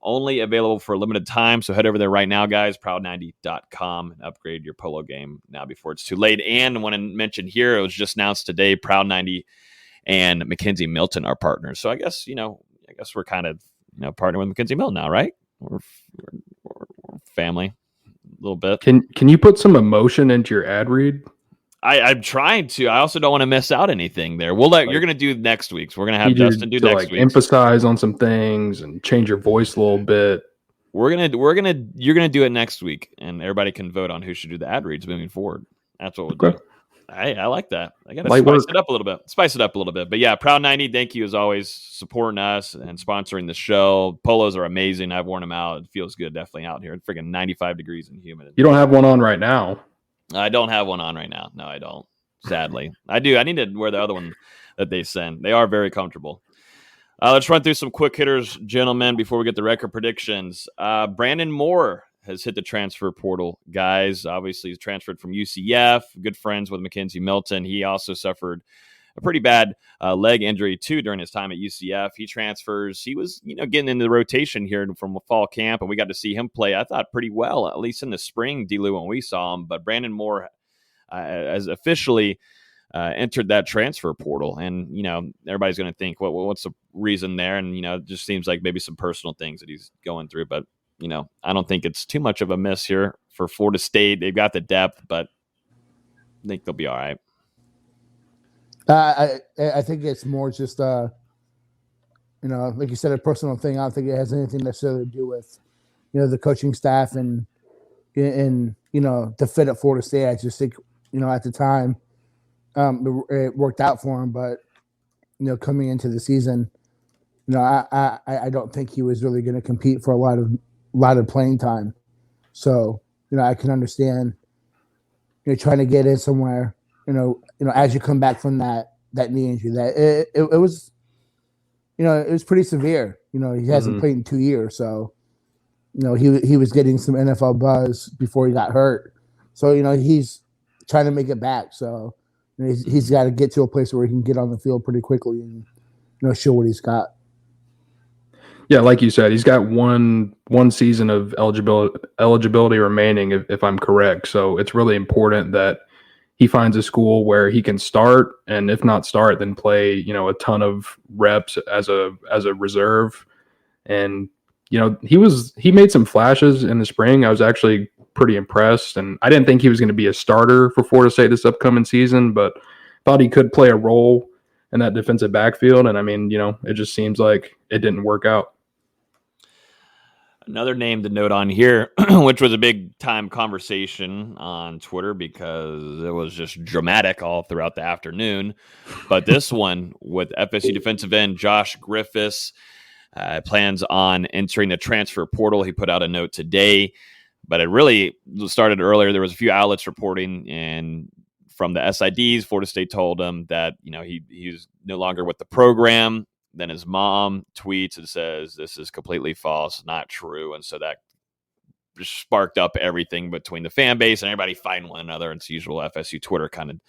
Only available for a limited time, so head over there right now, guys, proud90.com, and upgrade your polo game now before it's too late. And I want to mention here, it was just announced today, Proud 90 and Mackenzie Milton are partners. So I guess, we're kind of, partnering with Mackenzie Milton now, right? We're family a little bit. Can you put some emotion into your ad read? I'm trying to. I also don't want to miss out anything there. You're going to do next week. So we're going to have Dustin do next week. Emphasize on some things and change your voice a little bit. You're going to do it next week, and everybody can vote on who should do the ad reads moving forward. That's what we'll do. I like that. I got to spice it up a little bit. But yeah, Proud 90, thank you as always, supporting us and sponsoring the show. Polos are amazing. I've worn them out. It feels good definitely out here. It's freaking 95 degrees and humid. You don't have one on right now. I don't have one on right now. No, I don't. Sadly. I do. I need to wear the other one that they send. They are very comfortable. Let's run through some quick hitters, gentlemen, before we get the record predictions. Brandon Moore has hit the transfer portal, guys. Obviously, he's transferred from UCF. Good friends with Mackenzie Milton. He also suffered a pretty bad leg injury, too, during his time at UCF. He transfers. He was, getting into the rotation here from a fall camp, and we got to see him play, I thought, pretty well, at least in the spring, D-Lou, when we saw him. But Brandon Moore has officially entered that transfer portal. And, everybody's going to think, well, what's the reason there? And, it just seems like maybe some personal things that he's going through. But, I don't think it's too much of a miss here for Florida State. They've got the depth, but I think they'll be all right. I think it's more just, like you said, a personal thing. I don't think it has anything necessarily to do with, the coaching staff and the fit at Florida State. I just think, at the time, it worked out for him. But, coming into the season, I don't think he was really going to compete for a lot of playing time. So, I can understand, trying to get in somewhere, as you come back from that knee injury, that it was, it was pretty severe. He hasn't played in 2 years, so he was getting some NFL buzz before he got hurt. So he's trying to make it back. So he's got to get to a place where he can get on the field pretty quickly and show what he's got. Yeah, like you said, he's got one season of eligibility remaining, if I'm correct. So it's really important that he finds a school where he can start, and if not start, then play, a ton of reps as a reserve. And he made some flashes in the spring. I was actually pretty impressed, and I didn't think he was going to be a starter for Florida State this upcoming season, but thought he could play a role in that defensive backfield. And I mean, it just seems like it didn't work out. Another name to note on here, which was a big time conversation on Twitter because it was just dramatic all throughout the afternoon. But this one with FSU defensive end Josh Griffiths plans on entering the transfer portal. He put out a note today, but it really started earlier. There was a few outlets reporting, and from the SIDs, Florida State told him that he's no longer with the program. Then his mom tweets and says, "This is completely false, not true." And so that just sparked up everything between the fan base and everybody fighting one another. It's usual FSU Twitter kind of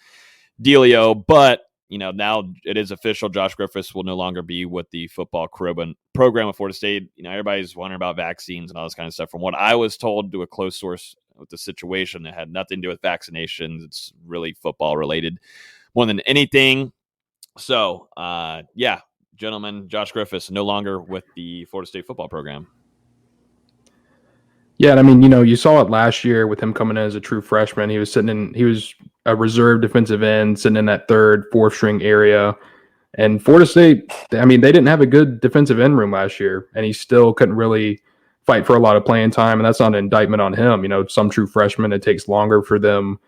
dealio. But, now it is official. Josh Griffiths will no longer be with the football program of Florida State. Everybody's wondering about vaccines and all this kind of stuff. From what I was told to a close source with the situation, it had nothing to do with vaccinations. It's really football related more than anything. So, yeah. Gentlemen, Josh Griffiths no longer with the Florida State football program. Yeah, and I mean, you saw it last year with him coming in as a true freshman. He was a reserve defensive end, sitting in that third, fourth string area. And Florida State, I mean, they didn't have a good defensive end room last year, and he still couldn't really fight for a lot of playing time. And that's not an indictment on him. Some true freshmen, it takes longer for them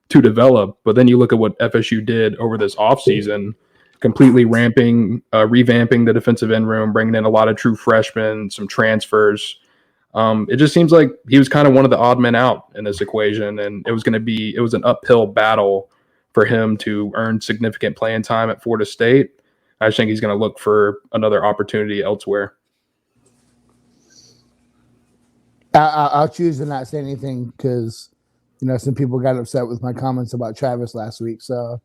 to develop. But then you look at what FSU did over this offseason, completely revamping the defensive end room, bringing in a lot of true freshmen, some transfers. It just seems like he was kind of one of the odd men out in this equation, and it was an uphill battle for him to earn significant playing time at Florida State. I just think he's going to look for another opportunity elsewhere. I'll choose to not say anything because, some people got upset with my comments about Travis last week. So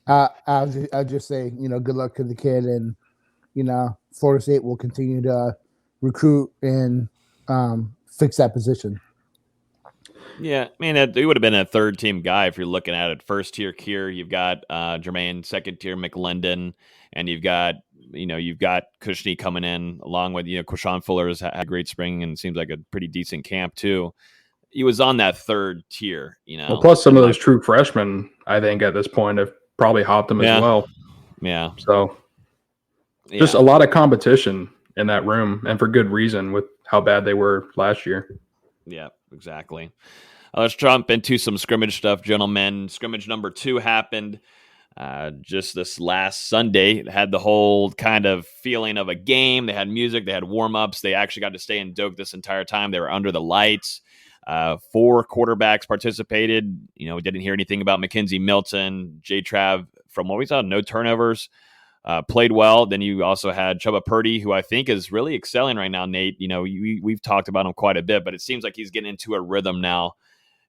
I'll just say, good luck to the kid, and, Florida State will continue to recruit and fix that position. Yeah, I mean, he would have been a third-team guy if you're looking at it. First-tier Kier, you've got Jermaine, second-tier McLendon, and you've got Kushney coming in, along with, Quashawn Fuller's had a great spring and seems like a pretty decent camp, too. He was on that third tier, Well, plus some of those true freshmen, I think, at this point have probably hopped him as well. Yeah. So just a lot of competition in that room, and for good reason with how bad they were last year. Yeah, exactly. Let's jump into some scrimmage stuff, gentlemen. Scrimmage number 2 happened just this last Sunday. It had the whole kind of feeling of a game. They had music. They had warm-ups. They actually got to stay in Doak this entire time. They were under the lights. 4 quarterbacks participated. We didn't hear anything about Mackenzie Milton. J-Trav, from what we saw, no turnovers. Played well. Then you also had Chubba Purdy, who I think is really excelling right now, Nate. We've talked about him quite a bit, but it seems like he's getting into a rhythm now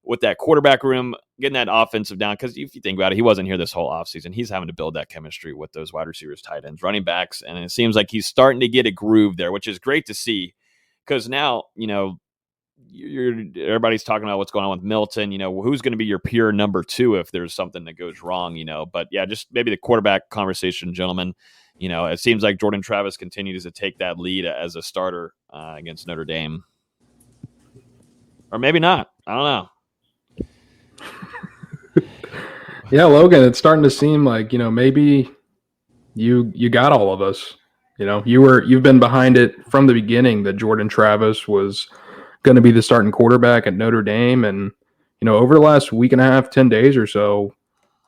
with that quarterback room, getting that offensive down. Because if you think about it, he wasn't here this whole offseason. He's having to build that chemistry with those wide receivers, tight ends, running backs. And it seems like he's starting to get a groove there, which is great to see. Because now, everybody's talking about what's going on with Milton. Who's going to be your pure number 2 if there's something that goes wrong, But yeah, just maybe the quarterback conversation, gentlemen. It seems like Jordan Travis continues to take that lead as a starter against Notre Dame. Or maybe not. I don't know. Yeah, Logan, it's starting to seem like, maybe you got all of us. You've been behind it from the beginning that Jordan Travis was going to be the starting quarterback at Notre Dame. And, over the last week and a half, 10 days or so,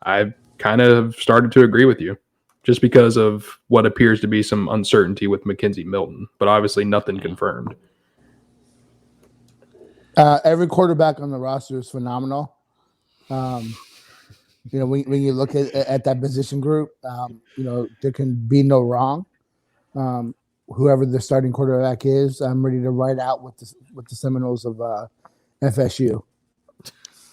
I've kind of started to agree with you just because of what appears to be some uncertainty with Mackenzie Milton, but obviously nothing confirmed. Every quarterback on the roster is phenomenal. When you look at that position group, there can be no wrong. Whoever the starting quarterback is, I'm ready to ride out with the Seminoles of FSU.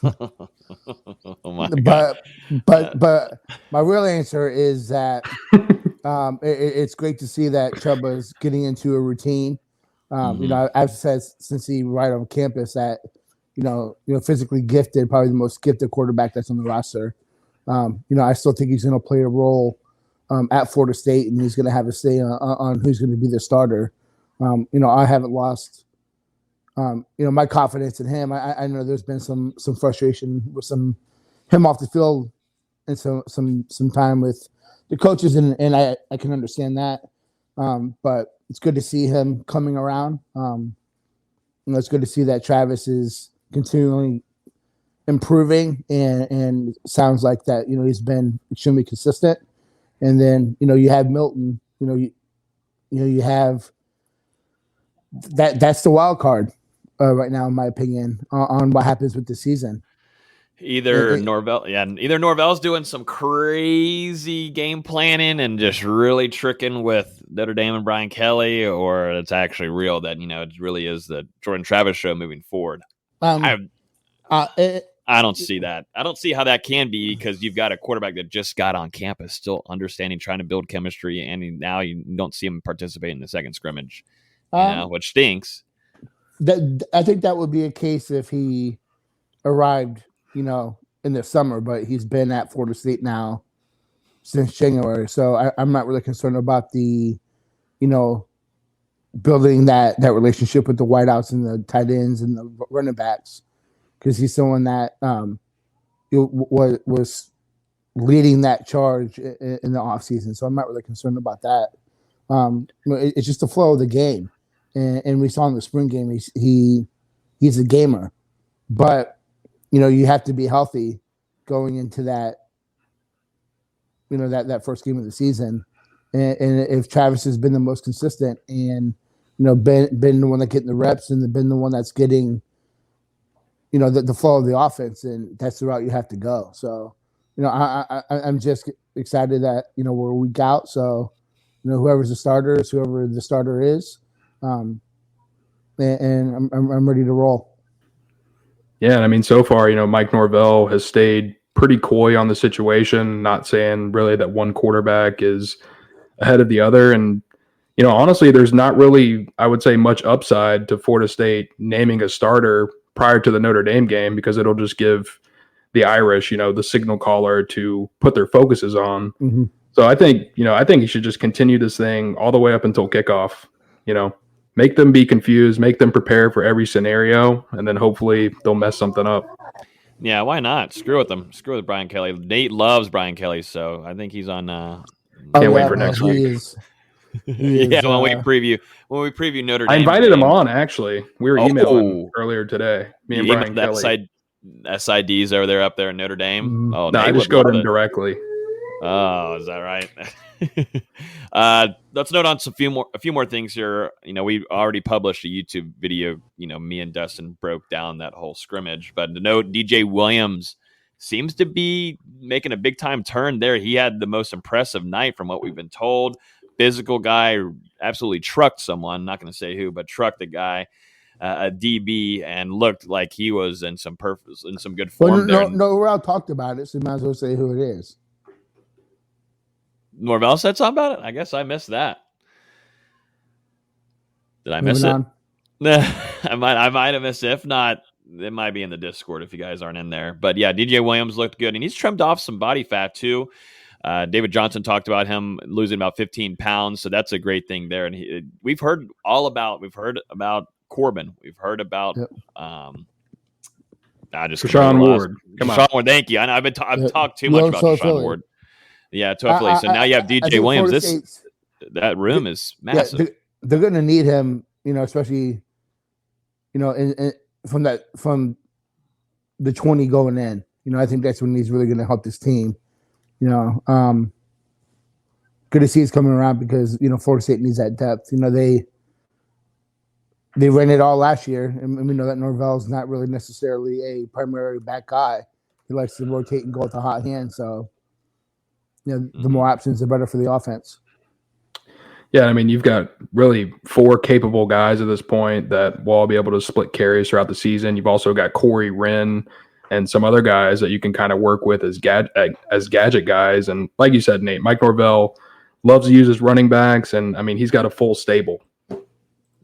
Oh my God. But my real answer is that it's great to see that Chubba's getting into a routine. You know, I've said since he right on campus that, physically gifted, probably the most gifted quarterback that's on the roster. I still think he's going to play a role at Florida State, and he's going to have a say on who's going to be the starter. I haven't lost, my confidence in him. I know there's been some frustration with him off the field and some time with the coaches, and I can understand that. But it's good to see him coming around. It's good to see that Travis is continually improving, and sounds like that. He's been extremely consistent. And then you have Milton. You have that's the wild card right now, in my opinion, on what happens with the season. Either Norvell's doing some crazy game planning and just really tricking with Notre Dame and Brian Kelly, or it's actually real that it really is the Jordan Travis show moving forward. I don't see that. I don't see how that can be, because you've got a quarterback that just got on campus, still understanding, trying to build chemistry, and now you don't see him participate in the second scrimmage, which stinks. I think that would be a case if he arrived, in the summer, but he's been at Florida State now since January. So I'm not really concerned about the, building that relationship with the wideouts and the tight ends and the running backs, because he's someone that was leading that charge in the offseason. So I'm not really concerned about that. It's just the flow of the game. And we saw in the spring game, he's a gamer. But, you have to be healthy going into that, that first game of the season. And if Travis has been the most consistent and, been the one that's getting the reps and been the one that's getting, the flow of the offense, and that's the route you have to go. So, I'm just excited that, we're a week out. So, whoever's the starter is whoever the starter is. And I'm ready to roll. Yeah, I mean, so far, Mike Norvell has stayed pretty coy on the situation, not saying really that one quarterback is ahead of the other. And, honestly, there's not really, I would say, much upside to Florida State naming a starter prior to the Notre Dame game, because it'll just give the Irish, the signal caller to put their focuses on. Mm-hmm. So I think you should just continue this thing all the way up until kickoff, make them be confused, make them prepare for every scenario, and then hopefully they'll mess something up. Yeah, why not? Screw with them. Screw with Brian Kelly. Nate loves Brian Kelly, so I think he's on. Can't wait for next week. When we preview Notre Dame. I invited him on, actually. We were emailing earlier today. Me and Brian Kelly. SIDs over there up there in Notre Dame. Mm-hmm. Oh, no, I just go to him directly. Oh, is that right? Let's note on a few more things here. We already published a YouTube video. Me and Dustin broke down that whole scrimmage. But to note, DJ Williams seems to be making a big time turn there. He had the most impressive night from what we've been told. Physical guy, absolutely trucked someone. Not going to say who, but trucked the guy, a DB, and looked like he was in some good form. Well, we're all talked about it, so you might as well say who it is. Norvell said something about it? I guess I missed that. Did I miss it? I might have missed it. If not, it might be in the Discord if you guys aren't in there. But yeah, DJ Williams looked good, and he's trimmed off some body fat too. David Johnson talked about him losing about 15 pounds, so that's a great thing there. And we've heard about Corbin. We've heard about Deshaun Ward. Deshaun Ward, thank you. I've talked too much about Deshaun Ward. Yeah, totally. So now you have DJ Williams. That room is massive. Yeah, they're going to need him, especially, from the 20 going in. I think that's when he's really going to help this team. Good to see he's coming around, because Florida State needs that depth. They ran it all last year, and we know that Norvell's not really necessarily a primary back guy. He likes to rotate and go with the hot hand. So, the more options, the better for the offense. Yeah, I mean, you've got really 4 capable guys at this point that will all be able to split carries throughout the season. You've also got Corey Wren and some other guys that you can kind of work with as gadget guys. And like you said, Nate, Mike Norvell loves to use his running backs, and I mean, he's got a full stable.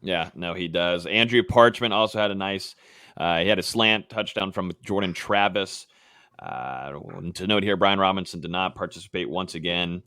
Yeah, no, he does. Andrew Parchment also had a nice he had a slant touchdown from Jordan Travis. To note here, Brian Robinson did not participate once again.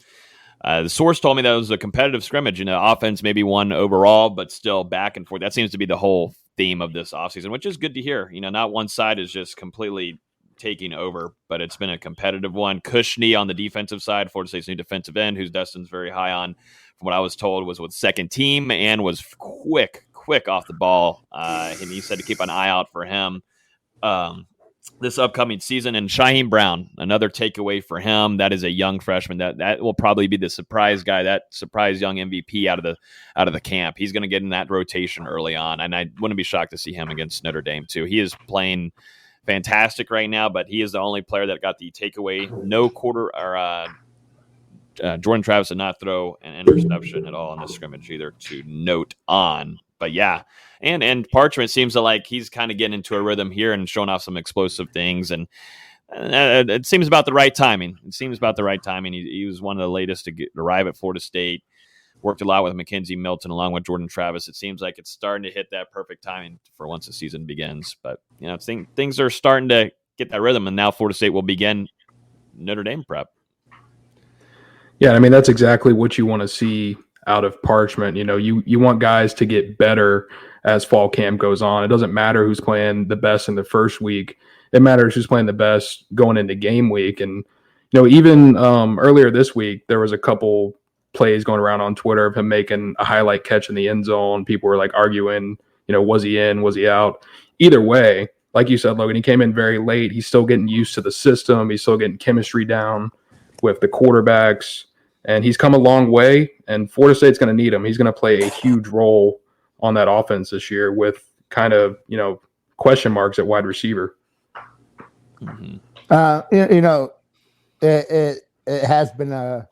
The source told me that it was a competitive scrimmage. Offense maybe won overall, but still back and forth. That seems to be the whole theme of this offseason, which is good to hear. Not one side is just completely taking over, but it's been a competitive one. Cushney on the defensive side, Florida State's new defensive end, who's Dustin's very high on, from what I was told, was with second team and was quick off the ball. And he said to keep an eye out for him this upcoming season. And Shaheem Brown, another takeaway for him. That is a young freshman. That will probably be the surprise guy, that surprise young MVP out of the camp. He's going to get in that rotation early on, and I wouldn't be shocked to see him against Notre Dame too. He is playing fantastic right now, but he is the only player that got the takeaway. No quarter or Jordan Travis did not throw an interception at all in the scrimmage either, to note on. But yeah, and Parchment seems to like he's kind of getting into a rhythm here and showing off some explosive things, and it seems about the right timing. He was one of the latest to arrive at Florida State. Worked a lot with Mackenzie Milton along with Jordan Travis. It seems like it's starting to hit that perfect timing for once the season begins. But things are starting to get that rhythm, and now Florida State will begin Notre Dame prep. Yeah, I mean, that's exactly what you want to see out of Parchment. You want guys to get better as fall camp goes on. It doesn't matter who's playing the best in the first week. It matters who's playing the best going into game week. And, even earlier this week, there was a couple plays going around on Twitter of him making a highlight catch in the end zone. People were like arguing, was he in, was he out? Either way, like you said, Logan, he came in very late. He's still getting used to the system. He's still getting chemistry down with the quarterbacks. And he's come a long way, and Florida State's going to need him. He's going to play a huge role on that offense this year with kind of, question marks at wide receiver. Mm-hmm. It has been a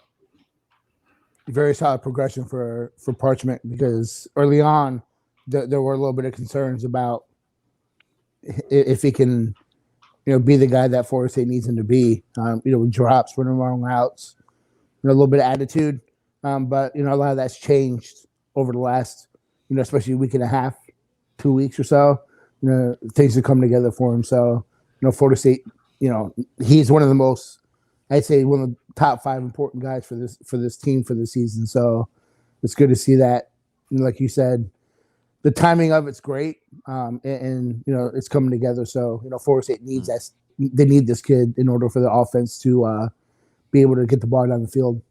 very solid progression for Parchment, because early on there were a little bit of concerns about if he can, be the guy that Florida State needs him to be. With drops, running wrong routes. A little bit of attitude, but a lot of that's changed over the last, especially a week and a half, 2 weeks or so. Things have come together for him. So, Florida State, he's one of the most, I'd say, one of the top 5 important guys for this team for this season. So it's good to see that. Like you said, the timing of it's great, and it's coming together. So Florida State needs that. They need this kid in order for the offense to be able to get the ball down the field.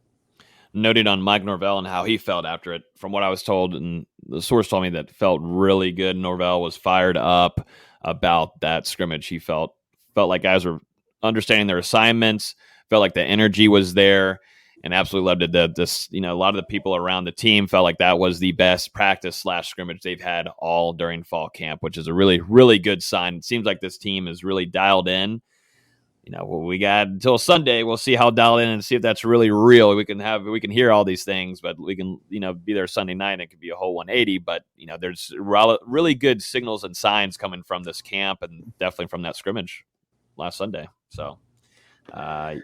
Noted on Mike Norvell and how he felt after it. From what I was told, and the source told me that felt really good. Norvell was fired up about that scrimmage. He felt like guys were understanding their assignments, felt like the energy was there, and absolutely loved it. A lot of the people around the team felt like that was the best practice/scrimmage they've had all during fall camp, which is a really, really good sign. It seems like this team is really dialed in. We got until Sunday. We'll see how dialed in and see if that's really real. We can hear all these things, but we can, be there Sunday night. It could be a whole 180, but there's really good signals and signs coming from this camp, and definitely from that scrimmage last Sunday. So, yeah.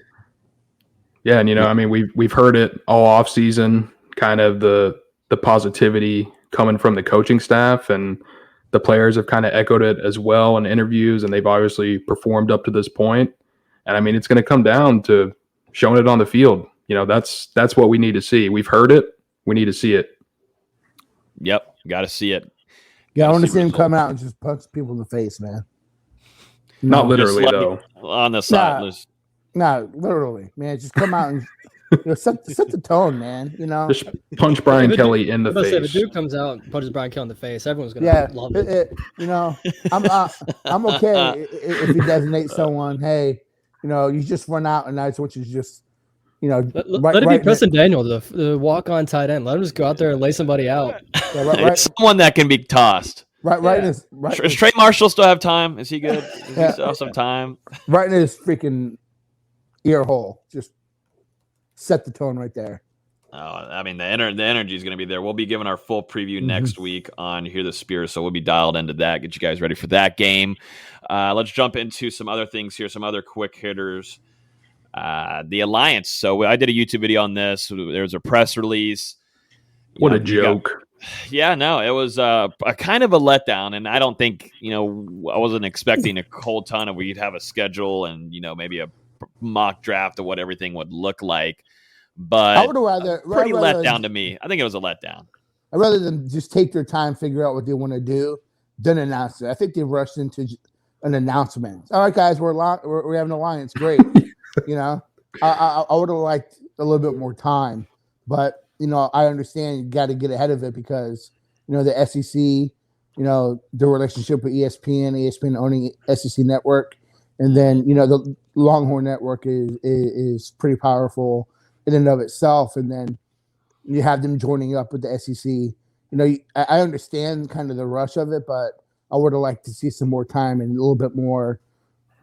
And, we've heard it all off season, kind of the positivity coming from the coaching staff, and the players have kind of echoed it as well in interviews, and they've obviously performed up to this point. And it's going to come down to showing it on the field. That's what we need to see. We've heard it. We need to see it. Yep. Got to see it. Yeah. I want to see him come out and just punch people in the face, man. Not literally, though. On the side. Nah, literally, man. Just come out and set the tone, man. Just punch Brian Kelly in the face. If a dude comes out and punches Brian Kelly in the face, everyone's gonna love it. I'm okay if he designates someone. Hey, you just run out, and that's what you just, let it be Preston Daniel, the walk-on tight end. Let him just go out there and lay somebody out. Yeah, it's someone that can be tossed. Does Trey Marshall still have time? Is he good? Does he still have some time? Right in his freaking ear hole. Just set the tone right there. The energy is going to be there. We'll be giving our full preview next week on Hear the Spear, so we'll be dialed into that. Get you guys ready for that game. Let's jump into some other things here, some other quick hitters. The Alliance. So I did a YouTube video on this. There was a press release. What a joke. Yeah, no, it was a kind of a letdown, and I don't think I wasn't expecting a whole ton of where you'd have a schedule and maybe a mock draft of what everything would look like. But I would rather pretty letdown to me. I think it was a letdown. I'd rather than just take their time, figure out what they want to do, than announce it. I think they rushed into an announcement. All right, guys, we're having an alliance. Great. I would have liked a little bit more time, but I understand you got to get ahead of it because the SEC, their relationship with ESPN owning SEC Network, and then the Longhorn Network is pretty powerful in and of itself, and then you have them joining up with the SEC. I understand kind of the rush of it, but I would have liked to see some more time and a little bit more.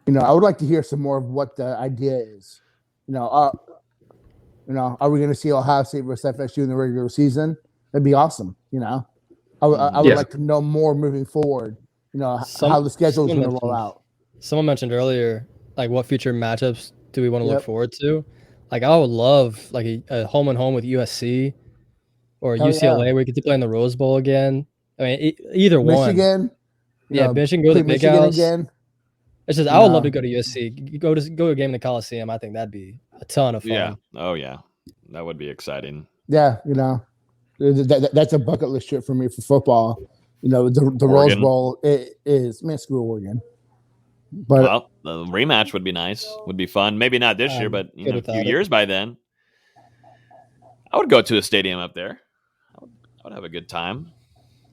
I would like to hear some more of what the idea is. Are we going to see Ohio State versus FSU in the regular season? That'd be awesome. I would like to know more moving forward. How the schedule is going to roll out. Someone mentioned earlier, like what future matchups do we want to look forward to? Like I would love like a home and home with USC or UCLA where we get to play in the Rose Bowl again. I mean, either Michigan, one. Yeah, Michigan go to the Big House again. It's just I would love to go to USC. Go to a game in the Coliseum. I think that'd be a ton of fun. Yeah. Oh yeah, that would be exciting. Yeah, that's a bucket list trip for me for football. The Rose Bowl is screw Oregon. But the rematch would be nice. Would be fun. Maybe not this year, but a few years by then. I would go to a stadium up there. I would have a good time.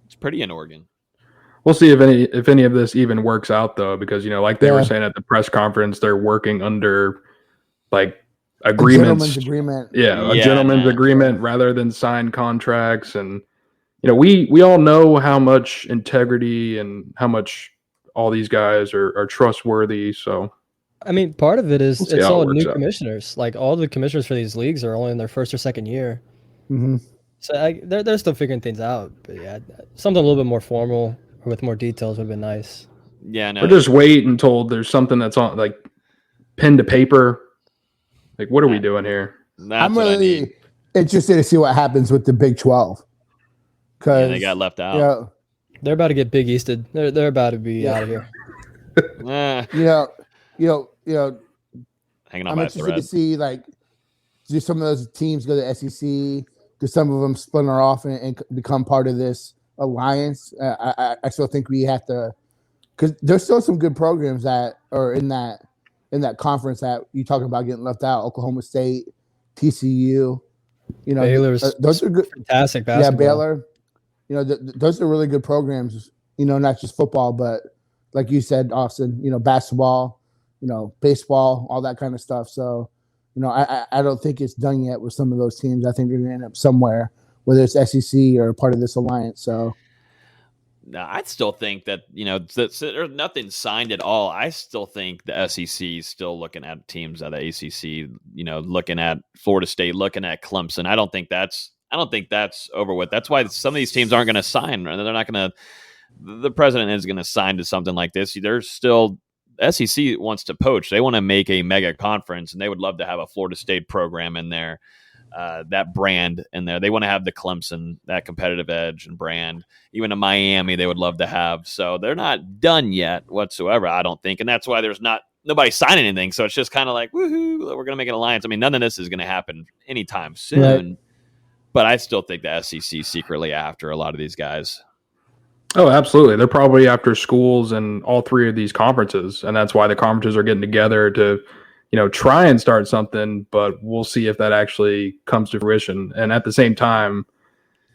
It's pretty in Oregon. We'll see if any of this even works out though, because like they were saying at the press conference, they're working under like agreements. A gentleman's agreement. Yeah, a gentleman's agreement rather than signed contracts, and we all know how much integrity and how much all these guys are trustworthy. So, I mean, part of it is it's all new commissioners. Like all the commissioners for these leagues are only in their first or second year. Mm-hmm. So they're still figuring things out. But yeah, something a little bit more formal or with more details would have been nice. Yeah, no. Or just wait until there's something that's on like pen to paper. Like, what are we doing here? I'm really interested to see what happens with the Big 12. Because they got left out. They're about to get Big Easted. They're about to be out of here. Hanging on I'm by a interested thread. to see do some of those teams go to the SEC? Do some of them splinter off and become part of this alliance? I still think we have to, because there's still some good programs that are in that conference that you talking about getting left out. Oklahoma State, TCU, Baylor's those are good, fantastic basketball. Yeah, Baylor. Those are really good programs. Not just football, but like you said, Austin. Basketball, baseball, all that kind of stuff. So, I don't think it's done yet with some of those teams. I think they're going to end up somewhere, whether it's SEC or part of this alliance. So, no, I'd still think that there's nothing signed at all. I still think the SEC is still looking at teams at the ACC. Looking at Florida State, looking at Clemson. I don't think that's over with. That's why some of these teams aren't going to sign. They're not going to. The president is going to sign to something like this. There's still SEC wants to poach. They want to make a mega conference, and they would love to have a Florida State program in there, that brand in there. They want to have the Clemson, that competitive edge and brand. Even a Miami, they would love to have. So they're not done yet whatsoever, I don't think, and that's why there's nobody signing anything. So it's just kind of like, woohoo, we're going to make an alliance. I mean, none of this is going to happen anytime soon. Right. But I still think the SEC secretly after a lot of these guys. Oh, absolutely. They're probably after schools in all three of these conferences, and that's why the conferences are getting together to, try and start something, but we'll see if that actually comes to fruition. And at the same time,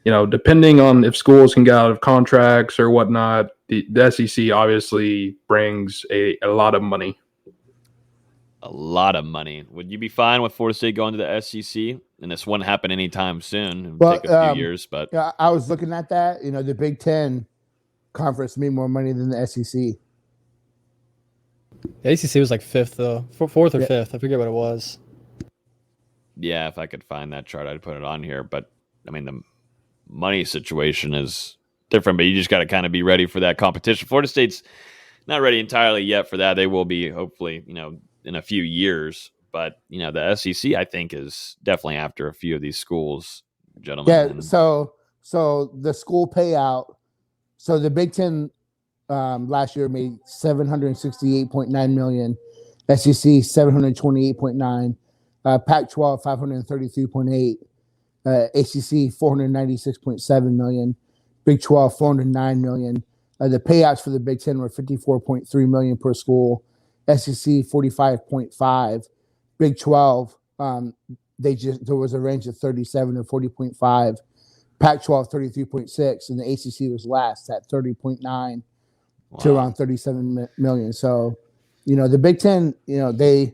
depending on if schools can get out of contracts or whatnot, the SEC obviously brings a lot of money. A lot of money. Would you be fine with Florida State going to the SEC? And this wouldn't happen anytime soon. It would take a few years, but yeah, I was looking at that. The Big Ten conference made more money than the SEC. The ACC was like fifth, though. Fourth or fifth. I forget what it was. Yeah, if I could find that chart, I'd put it on here. But, I mean, the money situation is different, but you just got to kind of be ready for that competition. Florida State's not ready entirely yet for that. They will be, hopefully, in a few years. But, the SEC, I think, is definitely after a few of these schools, gentlemen. Yeah, so So the school payout. So the Big Ten last year made $768.9 million, SEC $728.9, Pac-12 $533.8, ACC $496.7 million, Big 12 $409 million. The payouts for the Big Ten were $54.3 million per school, SEC $45.5, Big 12 there was a range of 37 to 40.5. Pac-12 33.6, and the ACC was last at 30.9 to around 37 million. So, the Big Ten, they,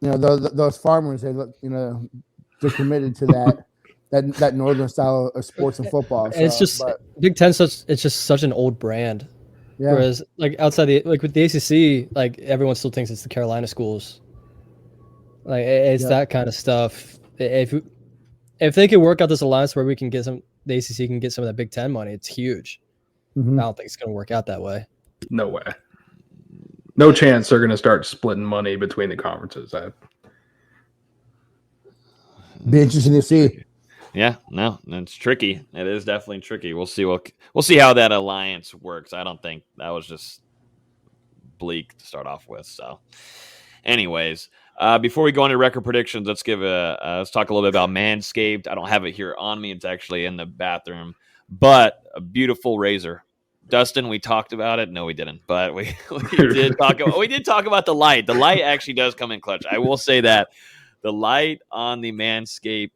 those farmers, they look, they're committed to that northern style of sports and football. And it's just Big Ten. It's just such an old brand. Yeah. Whereas outside with the ACC, everyone still thinks it's the Carolina schools. It's that kind of stuff. If they could work out this alliance where we can get the ACC can get some of that Big Ten money, it's huge. Mm-hmm. I don't think it's going to work out that way. No way. No chance they're going to start splitting money between the conferences. Be interesting to see. Yeah, no, it's tricky. It is definitely tricky. We'll see. We'll see how that alliance works. I don't think that was just bleak to start off with. So, anyways. Before we go into record predictions, let's talk a little bit about Manscaped. I don't have it here on me; it's actually in the bathroom. But a beautiful razor, Dustin. We talked about it. No, we didn't. But we did talk about the light. The light actually does come in clutch. I will say that the light on the Manscaped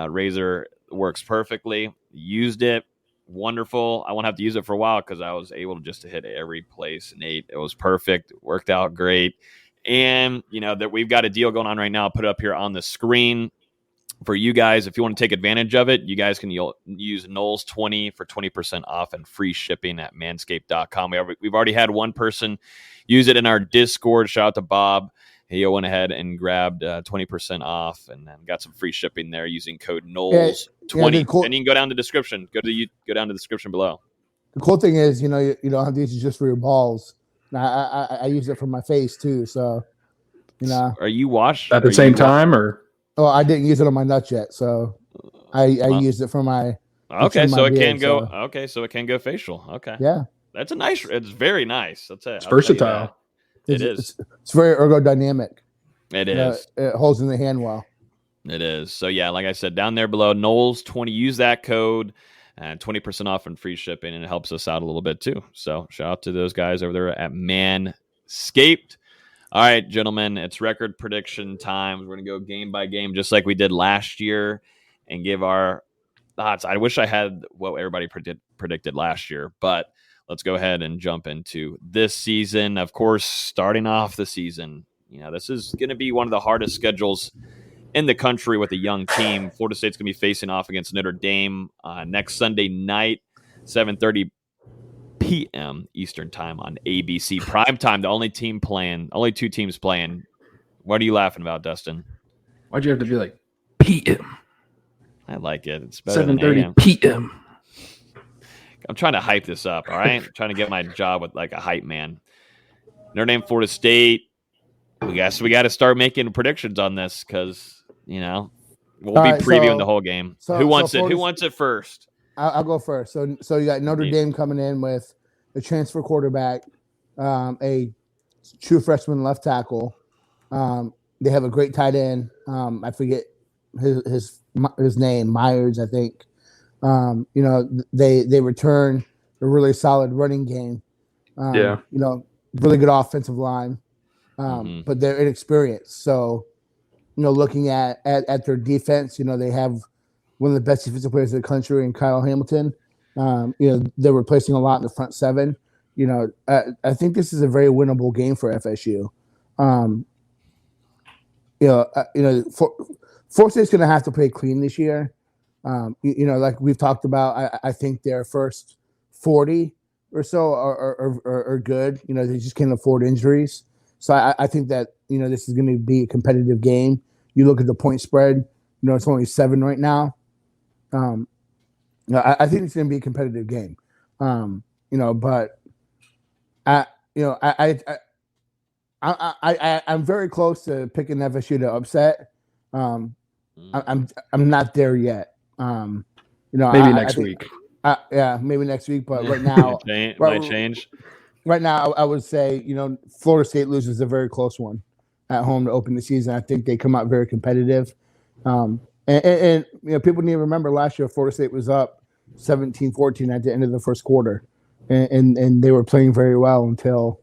razor works perfectly. Used it, wonderful. I won't have to use it for a while because I was able to hit every place. Nate, it was perfect. Worked out great. And, that we've got a deal going on right now. I'll put it up here on the screen for you guys. If you want to take advantage of it, you guys can use Knowles20 for 20% off and free shipping at manscaped.com. We've already had one person use it in our Discord. Shout out to Bob. He went ahead and grabbed 20% off and then got some free shipping there using code Knowles20. Cool. And you can go down to the description. Go down to the description below. The cool thing is, you don't have to use it just for your balls. I use it for my face too, so Are you washed at the same time, or? Oh, I didn't use it on my nuts yet, so I used it for my. Okay, so it can go. Okay, so it can go facial. Okay, yeah, that's a nice. It's very nice. It's versatile. It's very ergodynamic. It is. It holds in the hand well. It is. So yeah, like I said, down there below, Knowles20. Use that code. And 20% off and free shipping, and it helps us out a little bit too. So shout out to those guys over there at Manscaped. All right, gentlemen, it's record prediction time. We're going to go game by game just like we did last year and give our thoughts. I wish I had what everybody predicted last year, but let's go ahead and jump into this season. Of course, starting off the season, this is going to be one of the hardest schedules in the country with a young team. Florida State's going to be facing off against Notre Dame next Sunday night, 7:30 p.m. Eastern time on ABC primetime. The only two teams playing. What are you laughing about, Dustin? Why'd you have to be like p.m.? I like it. It's better 7:30 p.m. I'm trying to hype this up, all right? I'm trying to get my job with like a hype man. Notre Dame, Florida State. We got to start making predictions on this because, we'll be previewing the whole game. Who wants it? Who wants it first? I'll go first. So you got Notre Dame coming in with a transfer quarterback, a true freshman left tackle. They have a great tight end. I forget his name, Myers, I think. They return a really solid running game. Really good offensive line. But they're inexperienced. So, looking at their defense, they have one of the best defensive players in the country in Kyle Hamilton. They're replacing a lot in the front seven. I think this is a very winnable game for FSU. Florida State's going to have to play clean this year. Like we've talked about, I think their first 40 or so are good. They just can't afford injuries. So I think that, this is going to be a competitive game. You look at the point spread, it's only 7 right now. I think it's going to be a competitive game. But I'm very close to picking FSU to upset. I'm not there yet. maybe next week. Yeah, maybe next week. But right now, might change. Right now, I would say Florida State loses a very close one at home to open the season. I think they come out very competitive. And people need to remember last year Florida State was up 17-14 at the end of the first quarter, and they were playing very well until,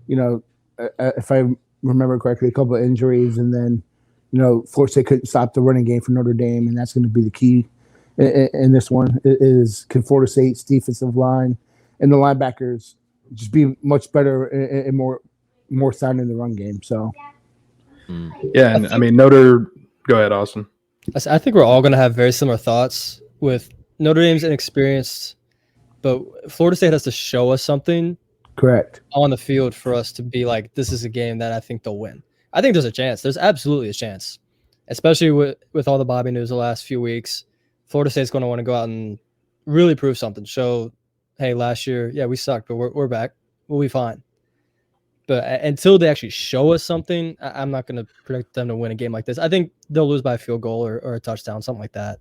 if I remember correctly, a couple of injuries, and then Florida State couldn't stop the running game for Notre Dame, and that's going to be the key in this one. Is can Florida State's defensive line and the linebackers just be much better and more sound in the run game? So, yeah, and I mean Go ahead, Austin. I think we're all going to have very similar thoughts with Notre Dame's inexperienced, but Florida State has to show us something. Correct. On the field for us to be like, this is a game that I think they'll win. I think there's a chance. There's absolutely a chance, especially with all the Bobby news the last few weeks. Florida State's going to want to go out and really prove something. Show, hey, last year, yeah, we sucked, but we're back. We'll be fine. But until they actually show us something, I'm not going to predict them to win a game like this. I think they'll lose by a field goal or a touchdown, something like that.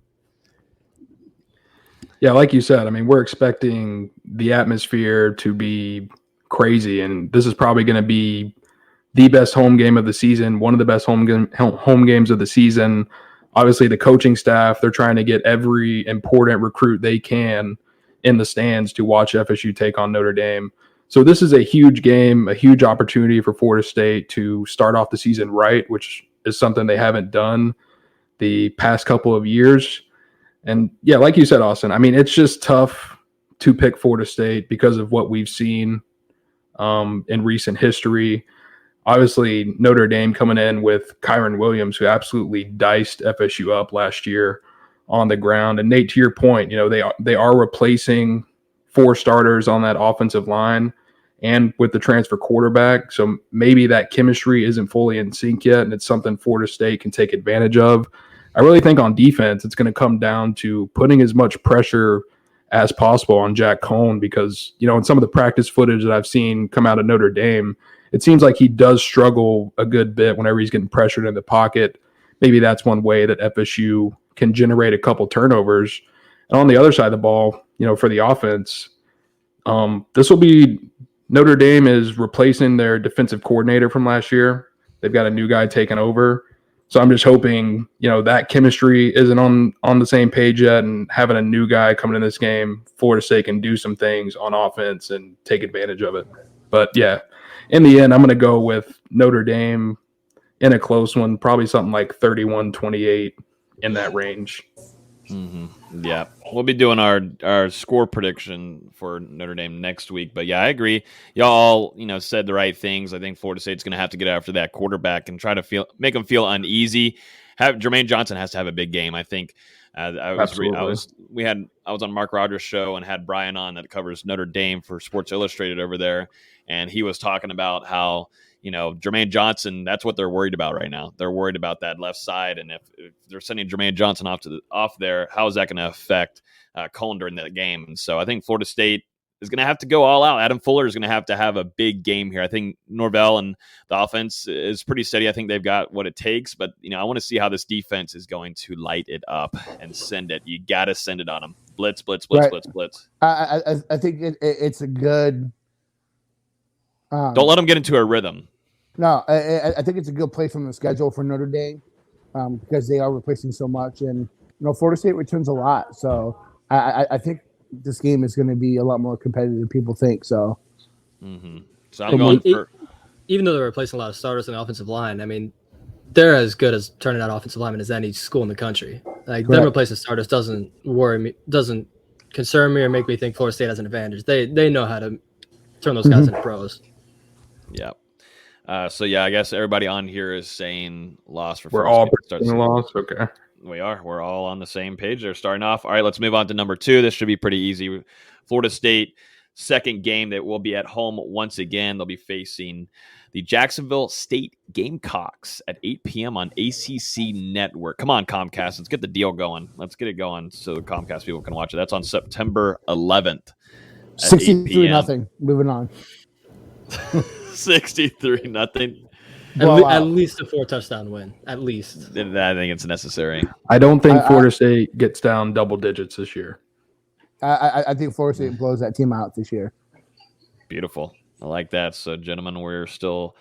Yeah, like you said, I mean, we're expecting the atmosphere to be crazy, and this is probably going to be the best home game of the season, one of the best home games of the season. Obviously, the coaching staff, they're trying to get every important recruit they can in the stands to watch FSU take on Notre Dame. So this is a huge game, a huge opportunity for Florida State to start off the season right, which is something they haven't done the past couple of years. And yeah, like you said, Austin, I mean, it's just tough to pick Florida State because of what we've seen in recent history. Obviously, Notre Dame coming in with Kyron Williams, who absolutely diced FSU up last year on the ground. And Nate, to your point, they are replacing 4 starters on that offensive line and with the transfer quarterback. So maybe that chemistry isn't fully in sync yet, and it's something Florida State can take advantage of. I really think on defense, it's going to come down to putting as much pressure as possible on Jack Cohn because, in some of the practice footage that I've seen come out of Notre Dame, it seems like he does struggle a good bit whenever he's getting pressured in the pocket. Maybe that's one way that FSU can generate a couple turnovers. And on the other side of the ball, for the offense, this will be Notre Dame is replacing their defensive coordinator from last year. They've got a new guy taking over. So I'm just hoping, that chemistry isn't on the same page yet, and having a new guy coming in this game, Florida State can do some things on offense and take advantage of it. But yeah, in the end, I'm going to go with Notre Dame in a close one, probably something like 31-28 in that range. Mm-hmm. Yeah, we'll be doing our score prediction for Notre Dame next week. But yeah, I agree. Y'all, said the right things. I think Florida State's going to have to get after that quarterback and try to make them feel uneasy. Jermaine Johnson has to have a big game. I think. I was on Mark Rogers' show and had Brian on that covers Notre Dame for Sports Illustrated over there, and he was talking about how Jermaine Johnson, that's what they're worried about right now. They're worried about that left side, and if they're sending Jermaine Johnson off there, how is that going to affect Cohn during that game? And so I think Florida State is going to have to go all out. Adam Fuller is going to have a big game here. I think Norvell and the offense is pretty steady. I think they've got what it takes, but I want to see how this defense is going to light it up and send it. You got to send it on them. Blitz, blitz, blitz, right. Blitz. I think it's a good. Don't let them get into a rhythm. No, I think it's a good place on the schedule for Notre Dame because they are replacing so much, and Florida State returns a lot. So I think this game is going to be a lot more competitive than people think. So, so I'm going for. Even though they're replacing a lot of starters on the offensive line, I mean, they're as good as turning out offensive linemen as any school in the country. Like them replacing starters doesn't worry me, doesn't concern me or make me think Florida State has an advantage. They know how to turn those guys into pros. Yeah. So yeah, I guess everybody on here is saying loss for. We're all predicting loss. Okay. We are. We're all on the same page. They're starting off. All right, let's move on to number 2. This should be pretty easy. Florida State, second game that will be at home once again. They'll be facing the Jacksonville State Gamecocks at 8 p.m. on ACC Network. Come on, Comcast. Let's get the deal going. Let's get it going so the Comcast people can watch it. That's on September 11th. 63-0. Moving on. 63-0. At least a 4-touchdown win. At least. I think it's necessary. I don't think Florida State gets down double digits this year. I think Florida State blows that team out this year. Beautiful. I like that. So, gentlemen, we're still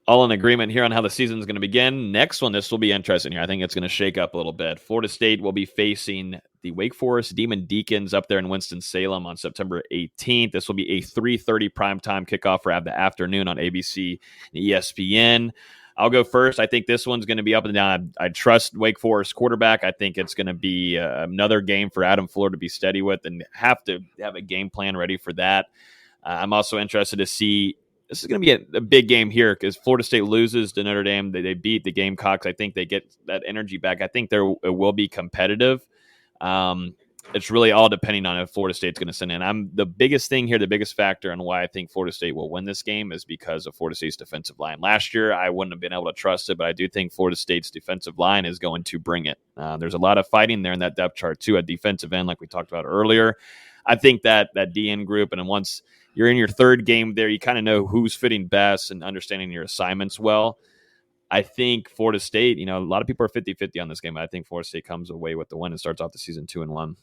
all in agreement here on how the season is going to begin. Next one, this will be interesting here. I think it's going to shake up a little bit. Florida State will be facing the Wake Forest Demon Deacons up there in Winston-Salem on September 18th. This will be a 3:30 primetime kickoff for the afternoon on ABC and ESPN. I'll go first. I think this one's going to be up and down. I trust Wake Forest quarterback. I think it's going to be another game for Adam Fuller to be steady with and have to have a game plan ready for that. I'm also interested to see. This is going to be a big game here because Florida State loses to Notre Dame. They beat the Gamecocks. I think they get that energy back. I think it will be competitive. It's really all depending on if Florida State's going to send in. The biggest thing here, the biggest factor on why I think Florida State will win this game is because of Florida State's defensive line. Last year, I wouldn't have been able to trust it, but I do think Florida State's defensive line is going to bring it. There's a lot of fighting there in that depth chart, too, at defensive end, like we talked about earlier. I think that DN group, and then once you're in your third game there, you kind of know who's fitting best and understanding your assignments well. I think Florida State, a lot of people are 50-50 on this game, but I think Florida State comes away with the win and starts off the season 2-1.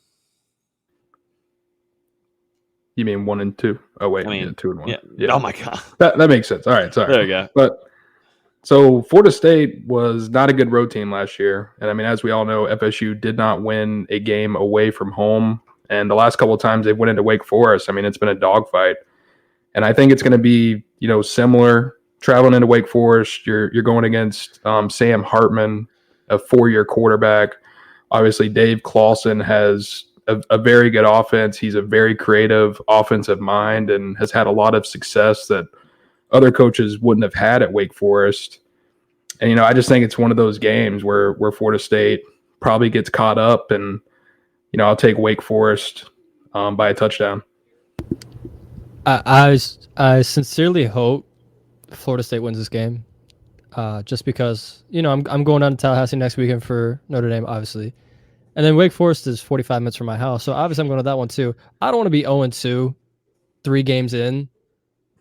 You mean 1-2? Oh wait, 2-1. Yeah. Oh my God, that makes sense. All right, sorry. There you go. But so Florida State was not a good road team last year, and I mean, as we all know, FSU did not win a game away from home. And the last couple of times they went into Wake Forest, I mean, it's been a dogfight. And I think it's going to be, similar. Traveling into Wake Forest, you're going against Sam Hartman, a 4-year quarterback. Obviously, Dave Clawson has a very good offense. He's a very creative offensive mind and has had a lot of success that other coaches wouldn't have had at Wake Forest. And, I just think it's one of those games where Florida State probably gets caught up and, I'll take Wake Forest by a touchdown. I sincerely hope Florida State wins this game, just because I'm going down to Tallahassee next weekend for Notre Dame, obviously, and then Wake Forest is 45 minutes from my house, so obviously I'm going to that one too. I don't want to be 0-2, 3 games in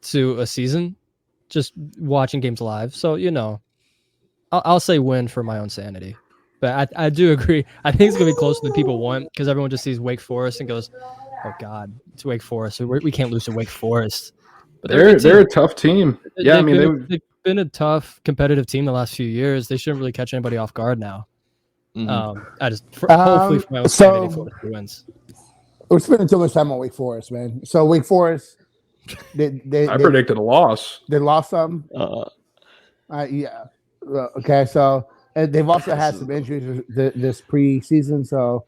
to a season, just watching games live. So I'll say win for my own sanity. But I do agree. I think it's going to be closer than people want because everyone just sees Wake Forest and goes, oh, God, it's Wake Forest. We can't lose to Wake Forest. But they're a tough team. Yeah, they've been a tough, competitive team the last few years. They shouldn't really catch anybody off guard now. Mm-hmm. Hopefully for my own sanity, Florida wins. We're spending too much time on Wake Forest, man. So Wake Forest, I predicted a loss. They lost some. Yeah. Okay, so. And they've also had some injuries this preseason, so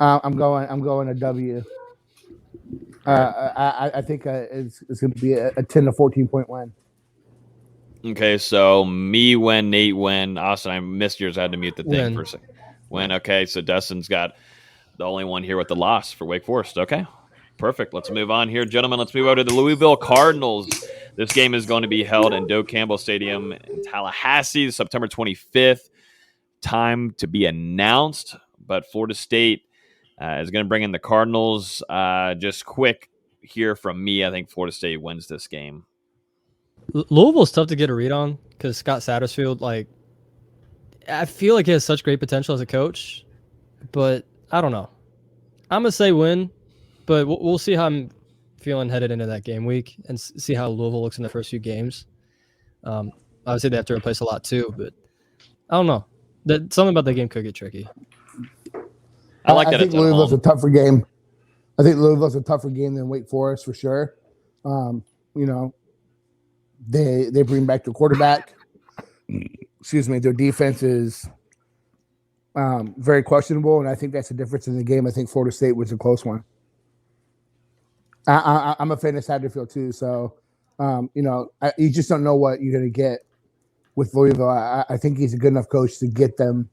I'm going a W. I think it's going to be a 10 to 14 point win. Okay, so me win, Nate win. Austin, I missed yours. I had to mute the thing for a second. Win. Okay, so Dustin's got the only one here with the loss for Wake Forest. Okay, perfect. Let's move on here, gentlemen. Let's move over to the Louisville Cardinals. This game is going to be held in Doak Campbell Stadium in Tallahassee, September 25th. Time to be announced, but Florida State is going to bring in the Cardinals. Just quick here from me, I think Florida State wins this game. Louisville's tough to get a read on because Scott Satterfield, I feel like he has such great potential as a coach, but I don't know. I'm going to say win, but we'll see how I'm feeling headed into that game week and see how Louisville looks in the first few games. Obviously, they have to replace a lot too, but I don't know. Something about that game could get tricky. I like that. I think Louisville's a tougher game. I think Louisville's a tougher game than Wake Forest for sure. They bring back their quarterback. Excuse me. Their defense is very questionable, and I think that's the difference in the game. I think Florida State was a close one. I'm a fan of Satterfield too, so you just don't know what you're going to get with Louisville. I think he's a good enough coach to get them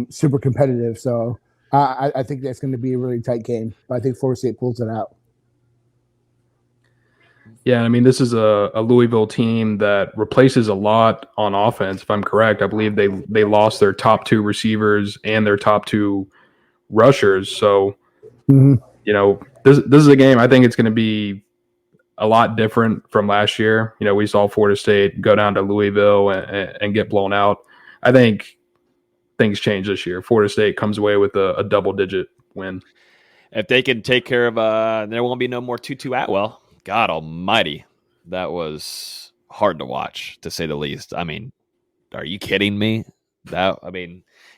super competitive. So I think that's going to be a really tight game. But I think Florida State pulls it out. Yeah, I mean, this is a Louisville team that replaces a lot on offense, if I'm correct. I believe they lost their top 2 receivers and their top 2 rushers. So, this is a game I think it's going to be a lot different from last year. You know, we saw Florida State go down to Louisville and get blown out. I think things change this year. Florida State comes away with a double-digit win. If they can take care of there won't be no more Tutu Atwell. God almighty. That was hard to watch, to say the least. I mean, are you kidding me?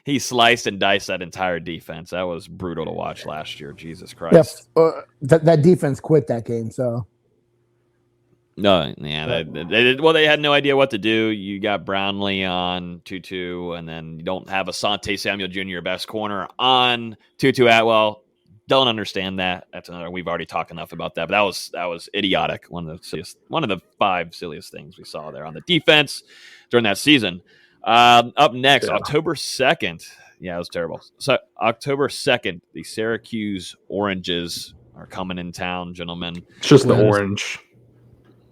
He sliced and diced that entire defense. That was brutal to watch last year. Jesus Christ. Yeah, that defense quit that game, so. No, yeah. They had no idea what to do. You got Brownlee on Tutu, and then you don't have Asante Samuel Jr., your best corner, on Tutu Atwell. Don't understand that. That's another. We've already talked enough about that, but that was idiotic. One of the 5 silliest things we saw there on the defense during that season. Up next, October 2nd. Yeah, it was terrible. So October 2nd, the Syracuse Oranges are coming in town, gentlemen. It's just the orange.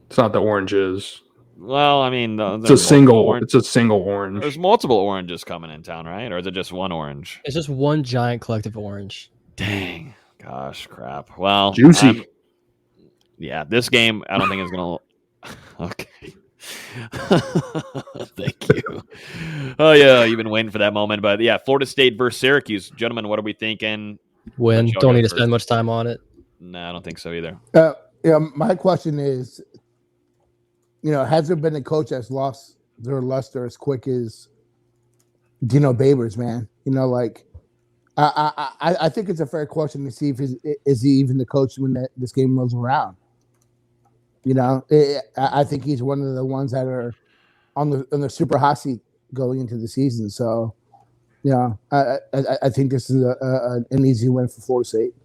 It's not the oranges. Well, I mean, it's a single orange. There's multiple oranges coming in town, right? Or is it just one orange? It's just one giant collective orange. Dang. Gosh, crap. Well, juicy. Yeah, this game, I don't think it's going to. Okay. Thank you. Oh, yeah, you've been waiting for that moment. But, yeah, Florida State versus Syracuse. Gentlemen, what are we thinking? Win. Don't need to spend much time on it. No, I don't think so either. My question is, has there been a coach that's lost their luster as quick as Dino Babers, man? I think it's a fair question to see if is he even the coach when this game rolls around. I think he's one of the ones that are on the super hot seat going into the season. So, I think this is an easy win for Florida State.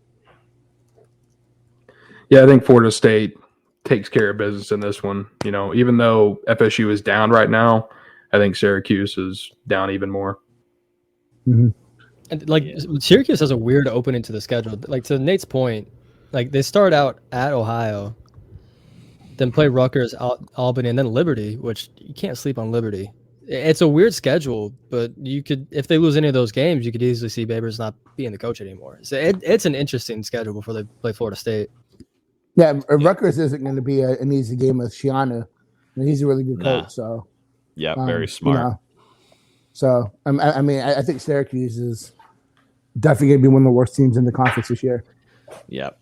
Yeah, I think Florida State takes care of business in this one. Even though FSU is down right now, I think Syracuse is down even more. Mm-hmm. And Syracuse has a weird opening to the schedule. To Nate's point, they start out at Ohio, then play Rutgers, Albany, and then Liberty, which you can't sleep on Liberty. It's a weird schedule, but you could, if they lose any of those games, you could easily see Babers not being the coach anymore. So it's an interesting schedule before they play Florida State. Yeah, Rutgers isn't going to be an easy game with Shiana. He's a really good coach. So, yeah, very smart. So, I think Syracuse is definitely going to be one of the worst teams in the conference this year. Yep.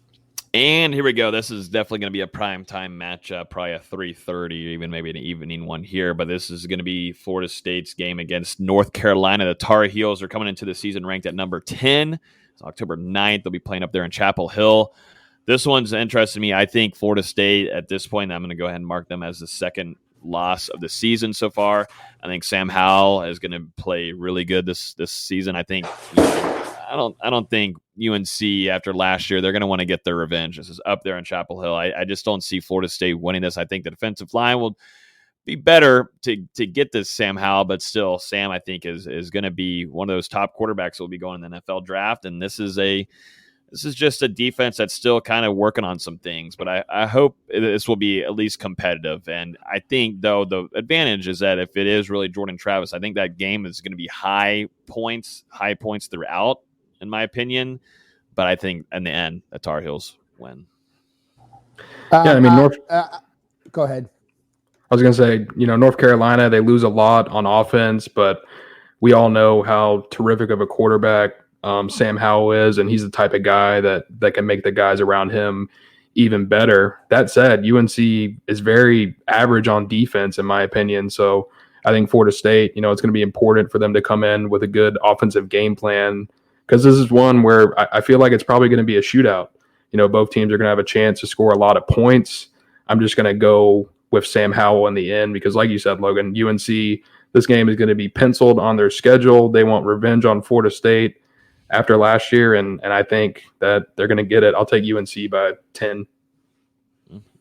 And here we go. This is definitely going to be a primetime matchup, probably a 3:30, even maybe an evening one here. But this is going to be Florida State's game against North Carolina. The Tar Heels are coming into the season ranked at number 10. It's October 9th. They'll be playing up there in Chapel Hill. This one's interesting to me. I think Florida State at this point, I'm going to go ahead and mark them as the second loss of the season so far. I think Sam Howell is going to play really good this season. I think I don't think UNC after last year they're going to want to get their revenge. This is up there in Chapel Hill. I just don't see Florida State winning this. I think the defensive line will be better to get this Sam Howell, but still Sam I think is going to be one of those top quarterbacks that will be going in the NFL draft. And this is just a defense that's still kind of working on some things, but I hope this will be at least competitive. And I think, though, the advantage is that if it is really Jordan Travis, I think that game is going to be high points throughout, in my opinion. But I think in the end, the Tar Heels win. Go ahead. I was going to say, North Carolina, they lose a lot on offense, but we all know how terrific of a quarterback Sam Howell is, and he's the type of guy that can make the guys around him even better. That said, UNC is very average on defense, in my opinion. So I think Florida State, it's going to be important for them to come in with a good offensive game plan, because this is one where I feel like it's probably going to be a shootout. Both teams are going to have a chance to score a lot of points. I'm just going to go with Sam Howell in the end because, like you said, Logan, UNC, this game is going to be penciled on their schedule. They want revenge on Florida State after last year, and I think that they're going to get it. I'll take UNC by 10.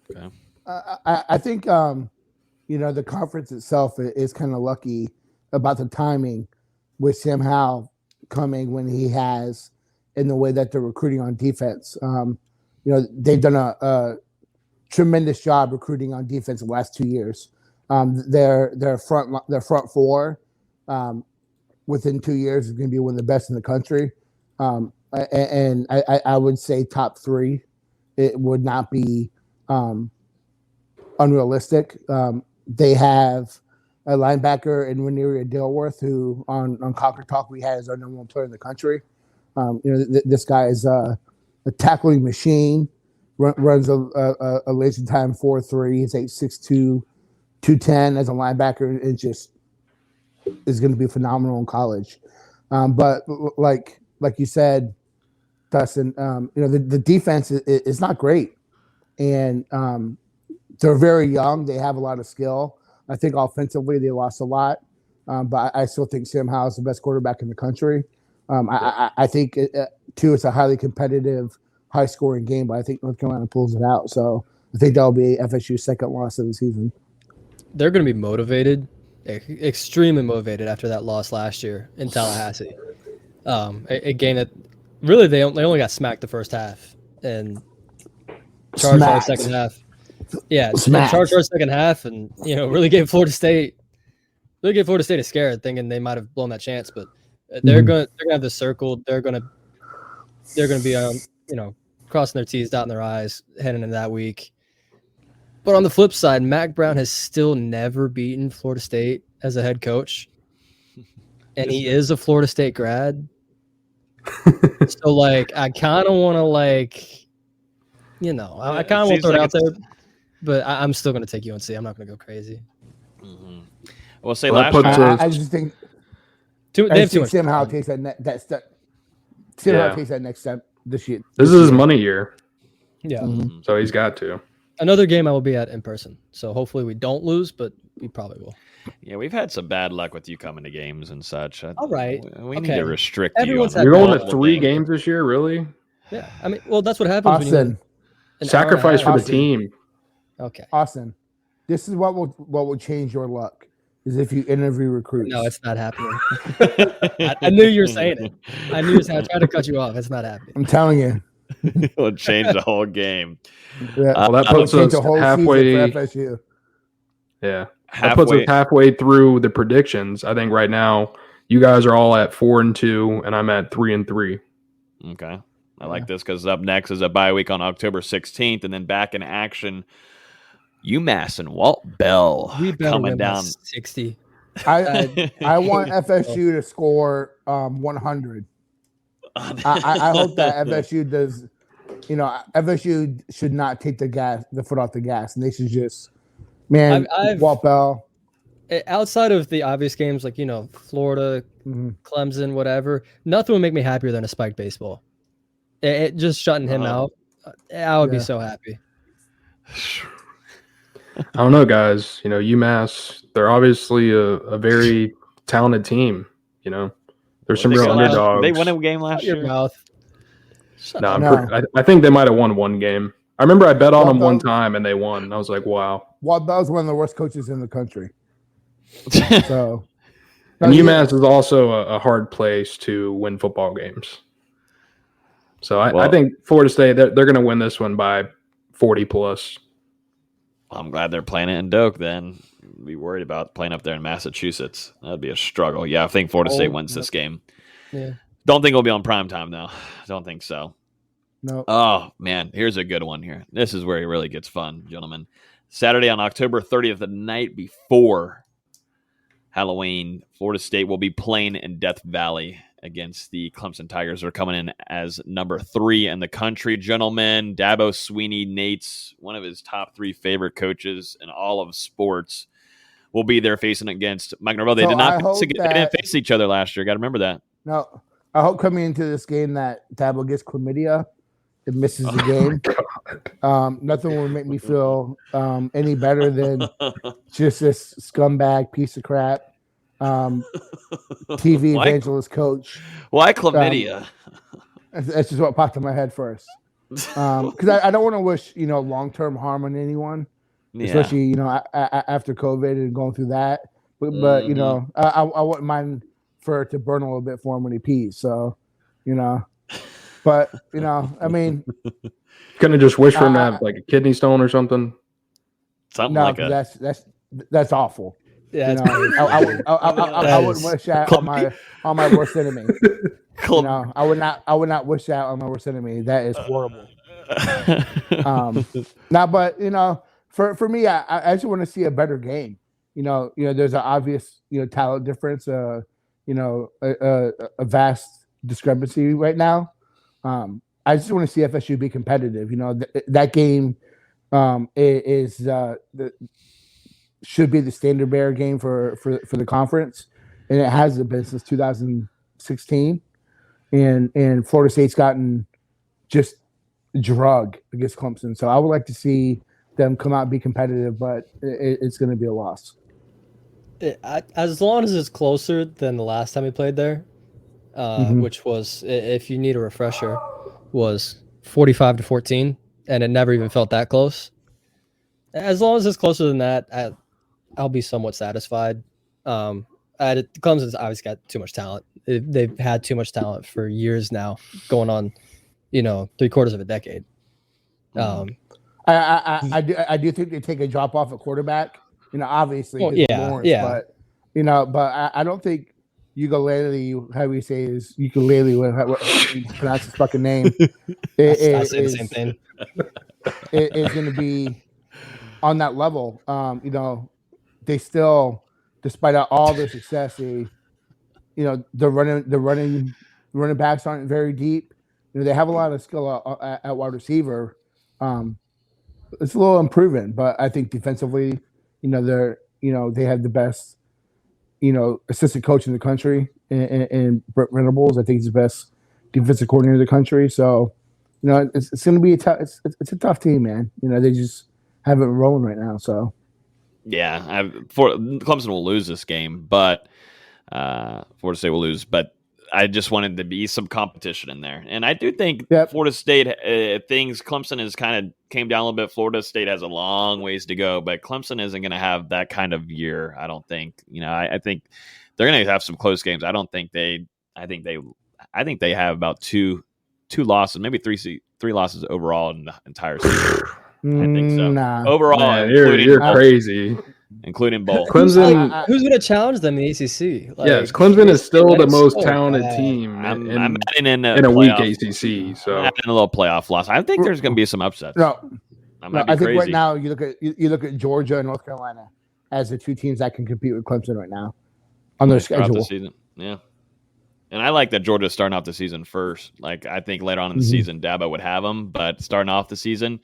Okay. I think, the conference itself is kind of lucky about the timing with Sam Howell coming when he has, in the way that they're recruiting on defense. They've done a tremendous job recruiting on defense the last 2 years. Their front four, within 2 years is going to be one of the best in the country. And I would say top three. It would not be unrealistic. They have a linebacker in Reneria Dilworth, who on Conquer Talk we had as our number one player in the country. This guy is a tackling machine. Runs a lazy time 4.3. He's 8'6", 210 as a linebacker. It just is going to be phenomenal in college. But like you said, Dustin, the defense is not great, and they're very young. They have a lot of skill. I think offensively they lost a lot, but I still think Sam Howell is the best quarterback in the country. I think too it's a highly competitive, high-scoring game, but I think North Carolina pulls it out. So I think that'll be FSU's second loss of the season. They're going to be motivated, extremely motivated after that loss last year in Tallahassee. A game that really they only got smacked the first half and charged our second half. Yeah, charged our second half, and really gave Florida State a scare, thinking they might have blown that chance. But they're going to have this circle. They're going to be crossing their T's, dotting their I's, heading into that week. But on the flip side, Mac Brown has still never beaten Florida State as a head coach, and he is a Florida State grad. So, I kind of want to, I kind of want to throw it out there, but I'm still going to take UNC. I'm not going to go crazy. Mm-hmm. Well, say last year. I just think Sam Howell takes that step. Sam Howell takes that next step this year. This is his money year. Yeah. Mm-hmm. So he's got to. Another game I will be at in person. So hopefully we don't lose, but we probably will. Yeah, we've had some bad luck with you coming to games and such. All right. We need to restrict Everyone's you. You're going to 3 games this year, really? Yeah. I mean, well, that's what happens Austin, when sacrifice for the team. Okay. Austin, this is what will change your luck is if you interview recruits. No, it's not happening. I knew you were saying it. I tried to cut you off. It's not happening. I'm telling you. It'll change the whole game. Yeah. Well, that puts us halfway. FSU. Yeah, that puts us halfway through the predictions. I think right now you guys are all at 4-2, and I'm at 3-3. Okay, I like this because up next is a bye week on October 16th, and then back in action, UMass and Walt Bell coming down 60. I want FSU to score 100. I hope that FSU does. FSU should not take the foot off the gas, and they should just, Walt Bell. Outside of the obvious games like Florida, Clemson, whatever, nothing would make me happier than a spiked baseball. It just shutting him out. I would be so happy. I don't know, guys. UMass, they're obviously a very talented team. There's some real underdogs. They won a game last year. I think they might have won one game. I remember I bet on them one time and they won. And I was like, wow. Walt Bell's one of the worst coaches in the country. So, and UMass is also a hard place to win football games. So I think Florida State, they're going to win this one by 40 plus. I'm glad they're playing it in Doak then. Be worried about playing up there in Massachusetts. That'd be a struggle. Yeah, I think Florida State wins this game. Yeah. Don't think it'll be on prime time though. Don't think so. No. Oh man, here's a good one here. This is where it really gets fun, gentlemen. Saturday on October 30th, the night before Halloween, Florida State will be playing in Death Valley against the Clemson Tigers. They're coming in as number 3 in the country, gentlemen. Dabo Swinney, Nate's one of his top 3 favorite coaches in all of sports, will be there facing against Mike Norvell. They didn't face each other last year. Got to remember that. No, I hope coming into this game that Dabo gets chlamydia and misses the game. Nothing will make me feel any better than just this scumbag piece of crap. TV evangelist coach. Why chlamydia? That's just what popped in my head first. Because I don't want to wish long-term harm on anyone, especially after COVID and going through that. But I wouldn't mind for it to burn a little bit for him when he pees. So, but I mean, couldn't just wish for him to have like a kidney stone or something. Something like that. That's awful. Yeah, I wouldn't wish that on my worst enemy. I would not wish that on my worst enemy. That is horrible. But for me, I just want to see a better game. There's an obvious talent difference. A vast discrepancy right now. I just want to see FSU be competitive. That game should be the standard bearer game for the conference, and it has been since 2016. And Florida State's gotten just drug against Clemson, so I would like to see them come out and be competitive, but it's going to be a loss. As long as it's closer than the last time we played there, which was, if you need a refresher, was 45-14, and it never even felt that close. As long as it's closer than that, I'll be somewhat satisfied. Clemson's obviously got too much talent. They've had too much talent for years now, going on, 3/4 of a decade. I do think they take a drop off at quarterback. Obviously, Lawrence, but I don't think ukulele, how we say is ukulele, what pronounce his fucking name. I say the same thing. It is going to be on that level. They still, despite all their success, the running backs aren't very deep. They have a lot of skill at wide receiver. It's a little improving, but I think defensively, they have the best, assistant coach in the country, and Brent Venables. I think he's the best defensive coordinator in the country. So, it's going to be it's a tough team, man. They just have it rolling right now. So, yeah, Clemson will lose this game, but Florida State will lose. But I just wanted to be some competition in there, and I do think Florida State Clemson has kind of came down a little bit. Florida State has a long ways to go, but Clemson isn't going to have that kind of year. I don't think. I think they're going to have some close games. I think they have about two losses, maybe three losses overall in the entire season. I think so. Nah. Overall, man, you're crazy. Including bowl. Clemson. Who's going to challenge them in the ACC? Yes, Clemson is still the most talented team I'm in in a weak ACC. So I'm adding a little playoff loss. I think there's going to be some upsets. I think crazy. right now you look at Georgia and North Carolina as the two teams that can compete with Clemson right now on their schedule. The season. Yeah. And I like that Georgia's starting off the season first. Like, I think later on in the season, Dabo would have them, but starting off the season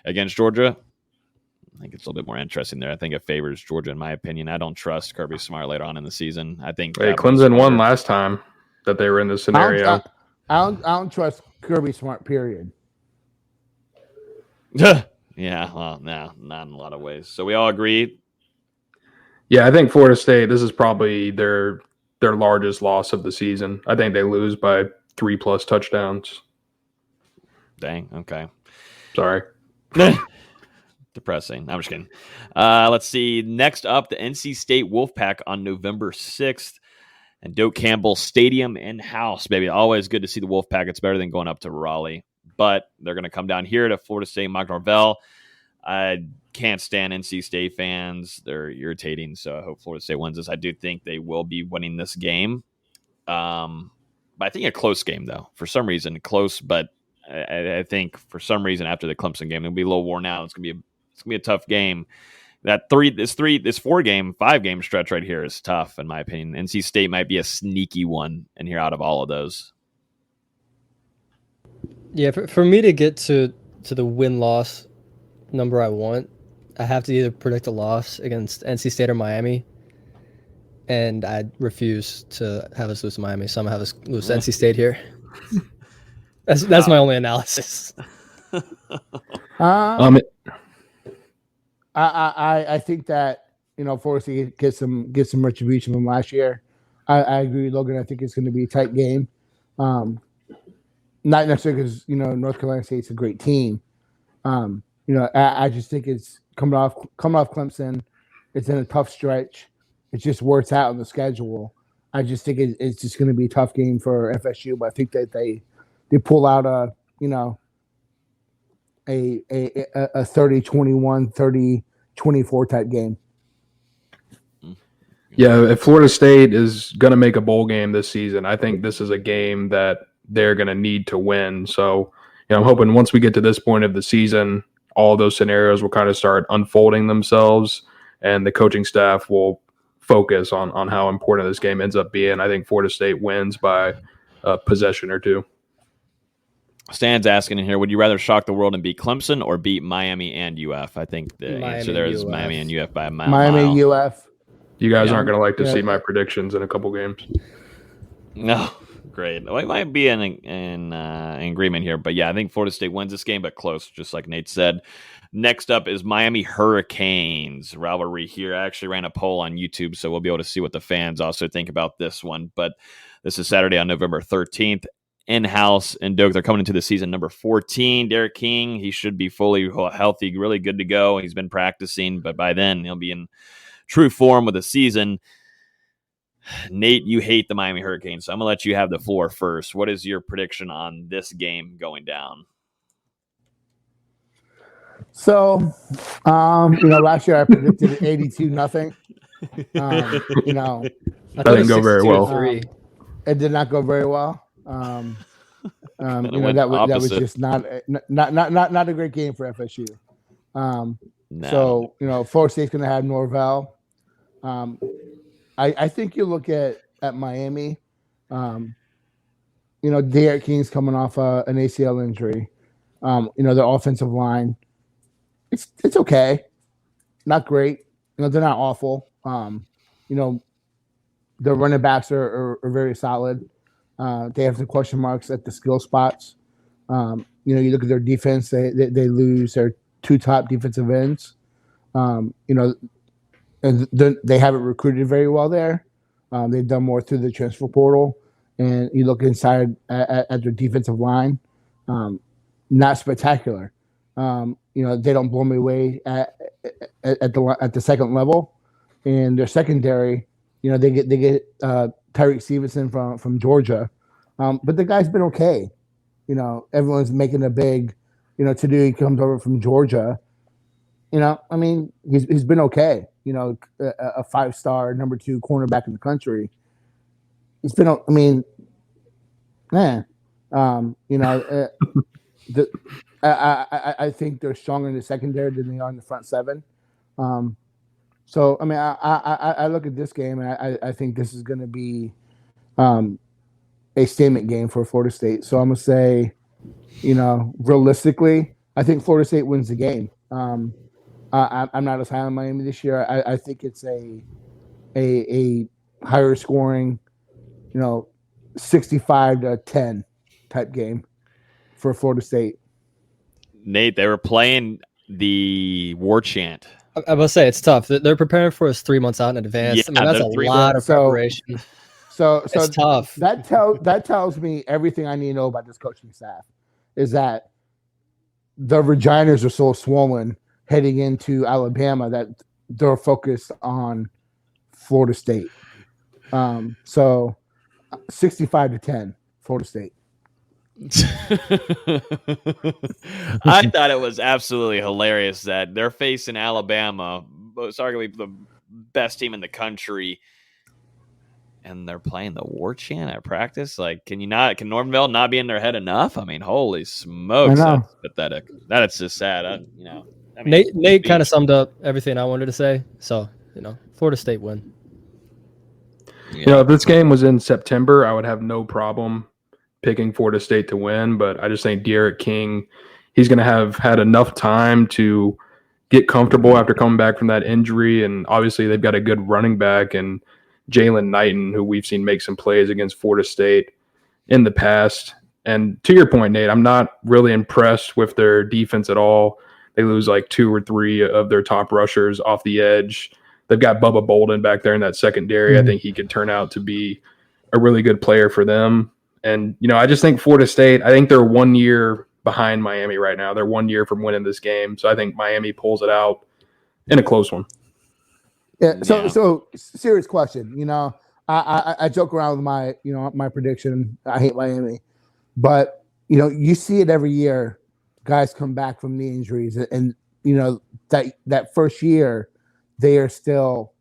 against Georgia, I think it's a little bit more interesting there. I think it favors Georgia, in my opinion. I don't trust Kirby Smart later on in the season. I think Clemson won last time that they were in this scenario. I don't trust Kirby Smart, period. Yeah, well, no, not in a lot of ways. So we all agree. Yeah, I think Florida State, this is probably their largest loss of the season. I think they lose by 3+ touchdowns. Dang, okay. Sorry. Depressing. I'm just kidding. Let's see. Next up, the NC State Wolfpack on November 6th and Doak Campbell Stadium in-house, baby. Always good to see the Wolfpack. It's better than going up to Raleigh. But they're going to come down here to Florida State Mike Norvell. I can't stand NC State fans. They're irritating, so I hope Florida State wins this. I do think they will be winning this game. But I think a close game, though. For some reason, close, but I think for some reason after the Clemson game, they'll be a little worn out. It's gonna be a tough game. This 5-game stretch right here is tough, in my opinion. NC State might be a sneaky one in here out of all of those. Yeah, for me to get to the win-loss number I want, I have to either predict a loss against NC State or Miami, and I refuse to have us lose to Miami, so I'm gonna have us lose to NC State here. That's my only analysis. I think that Florida State get some retribution from last year. I agree with Logan. I think it's going to be a tight game. Not necessarily because North Carolina State's a great team. I just think it's coming off Clemson. It's in a tough stretch. It just works out on the schedule. I just think it's just going to be a tough game for FSU. But I think that they pull out a 30-21, 30-24 type game. Yeah, if Florida State is going to make a bowl game this season, I think this is a game that they're going to need to win. So, I'm hoping once we get to this point of the season, all those scenarios will kind of start unfolding themselves, and the coaching staff will focus on how important this game ends up being. I think Florida State wins by a possession or two. Stan's asking in here, would you rather shock the world and beat Clemson or beat Miami and UF? I think the answer there is Miami and UF by a mile. Miami, UF. You guys aren't going to like to see my predictions in a couple games. No. Great. We might be in agreement here, but yeah, I think Florida State wins this game, but close, just like Nate said. Next up is Miami Hurricanes rivalry here. I actually ran a poll on YouTube, so we'll be able to see what the fans also think about this one. But this is Saturday on November 13th. In-house in Doak. They're coming into the season number 14. Derek King, he should be fully healthy, really good to go. He's been practicing, but by then he'll be in true form with the season. Nate, you hate the Miami Hurricanes, so I'm going to let you have the floor first. What is your prediction on this game going down? So, last year I predicted 82-0. That didn't go very well. It did not go very well. That was just not a great game for FSU. So, Florida State's going to have Norvell. I think you look at Miami. Derek King's coming off an ACL injury. Their offensive line, it's okay, not great. They're not awful. Their running backs are very solid. They have some question marks at the skill spots. You look at their defense; they lose their two top defensive ends. And they haven't recruited very well there. They've done more through the transfer portal. And you look inside at their defensive line, not spectacular. They don't blow me away at the second level. And their secondary, they get Tyreek Stevenson from Georgia, but the guy's been okay. Everyone's making a big, to do. He comes over from Georgia. He's been okay. A 5-star number 2 cornerback in the country. It's been, I think they're stronger in the secondary than they are in the front seven. So I look at this game and I think this is going to be a statement game for Florida State. So I'm going to say, realistically, I think Florida State wins the game. I'm not as high on Miami this year. I think it's a higher scoring, 65-10 type game for Florida State. Nate, they were playing the war chant. I must say it's tough. They're preparing for us 3 months out in advance. Yeah, that's a lot of preparation. So it's tough. That tells me everything I need to know about this coaching staff is that the vaginas are so swollen heading into Alabama that they're focused on Florida State. So 65-10, Florida State. I thought it was absolutely hilarious that they're facing Alabama, it's arguably the best team in the country, and they're playing the war chant at practice. Like, can Norvell not be in their head enough? Holy smokes, that's pathetic. That is just sad. Nate kind of summed up everything I wanted to say. So, Florida State win. If this game was in September, I would have no problem picking Florida State to win, but I just think Derek King, he's going to have had enough time to get comfortable after coming back from that injury, and obviously they've got a good running back and Jalen Knighton, who we've seen make some plays against Florida State in the past. And to your point, Nate, I'm not really impressed with their defense at all. They lose like 2 or 3 of their top rushers off the edge. They've got Bubba Bolden back there in that secondary. I think he could turn out to be a really good player for them. And, I just think Florida State, I think they're 1 year behind Miami right now. They're 1 year from winning this game. So I think Miami pulls it out in a close one. Yeah. So serious question. I joke around with my prediction. I hate Miami, but you see it every year. Guys come back from knee injuries, and that first year they are still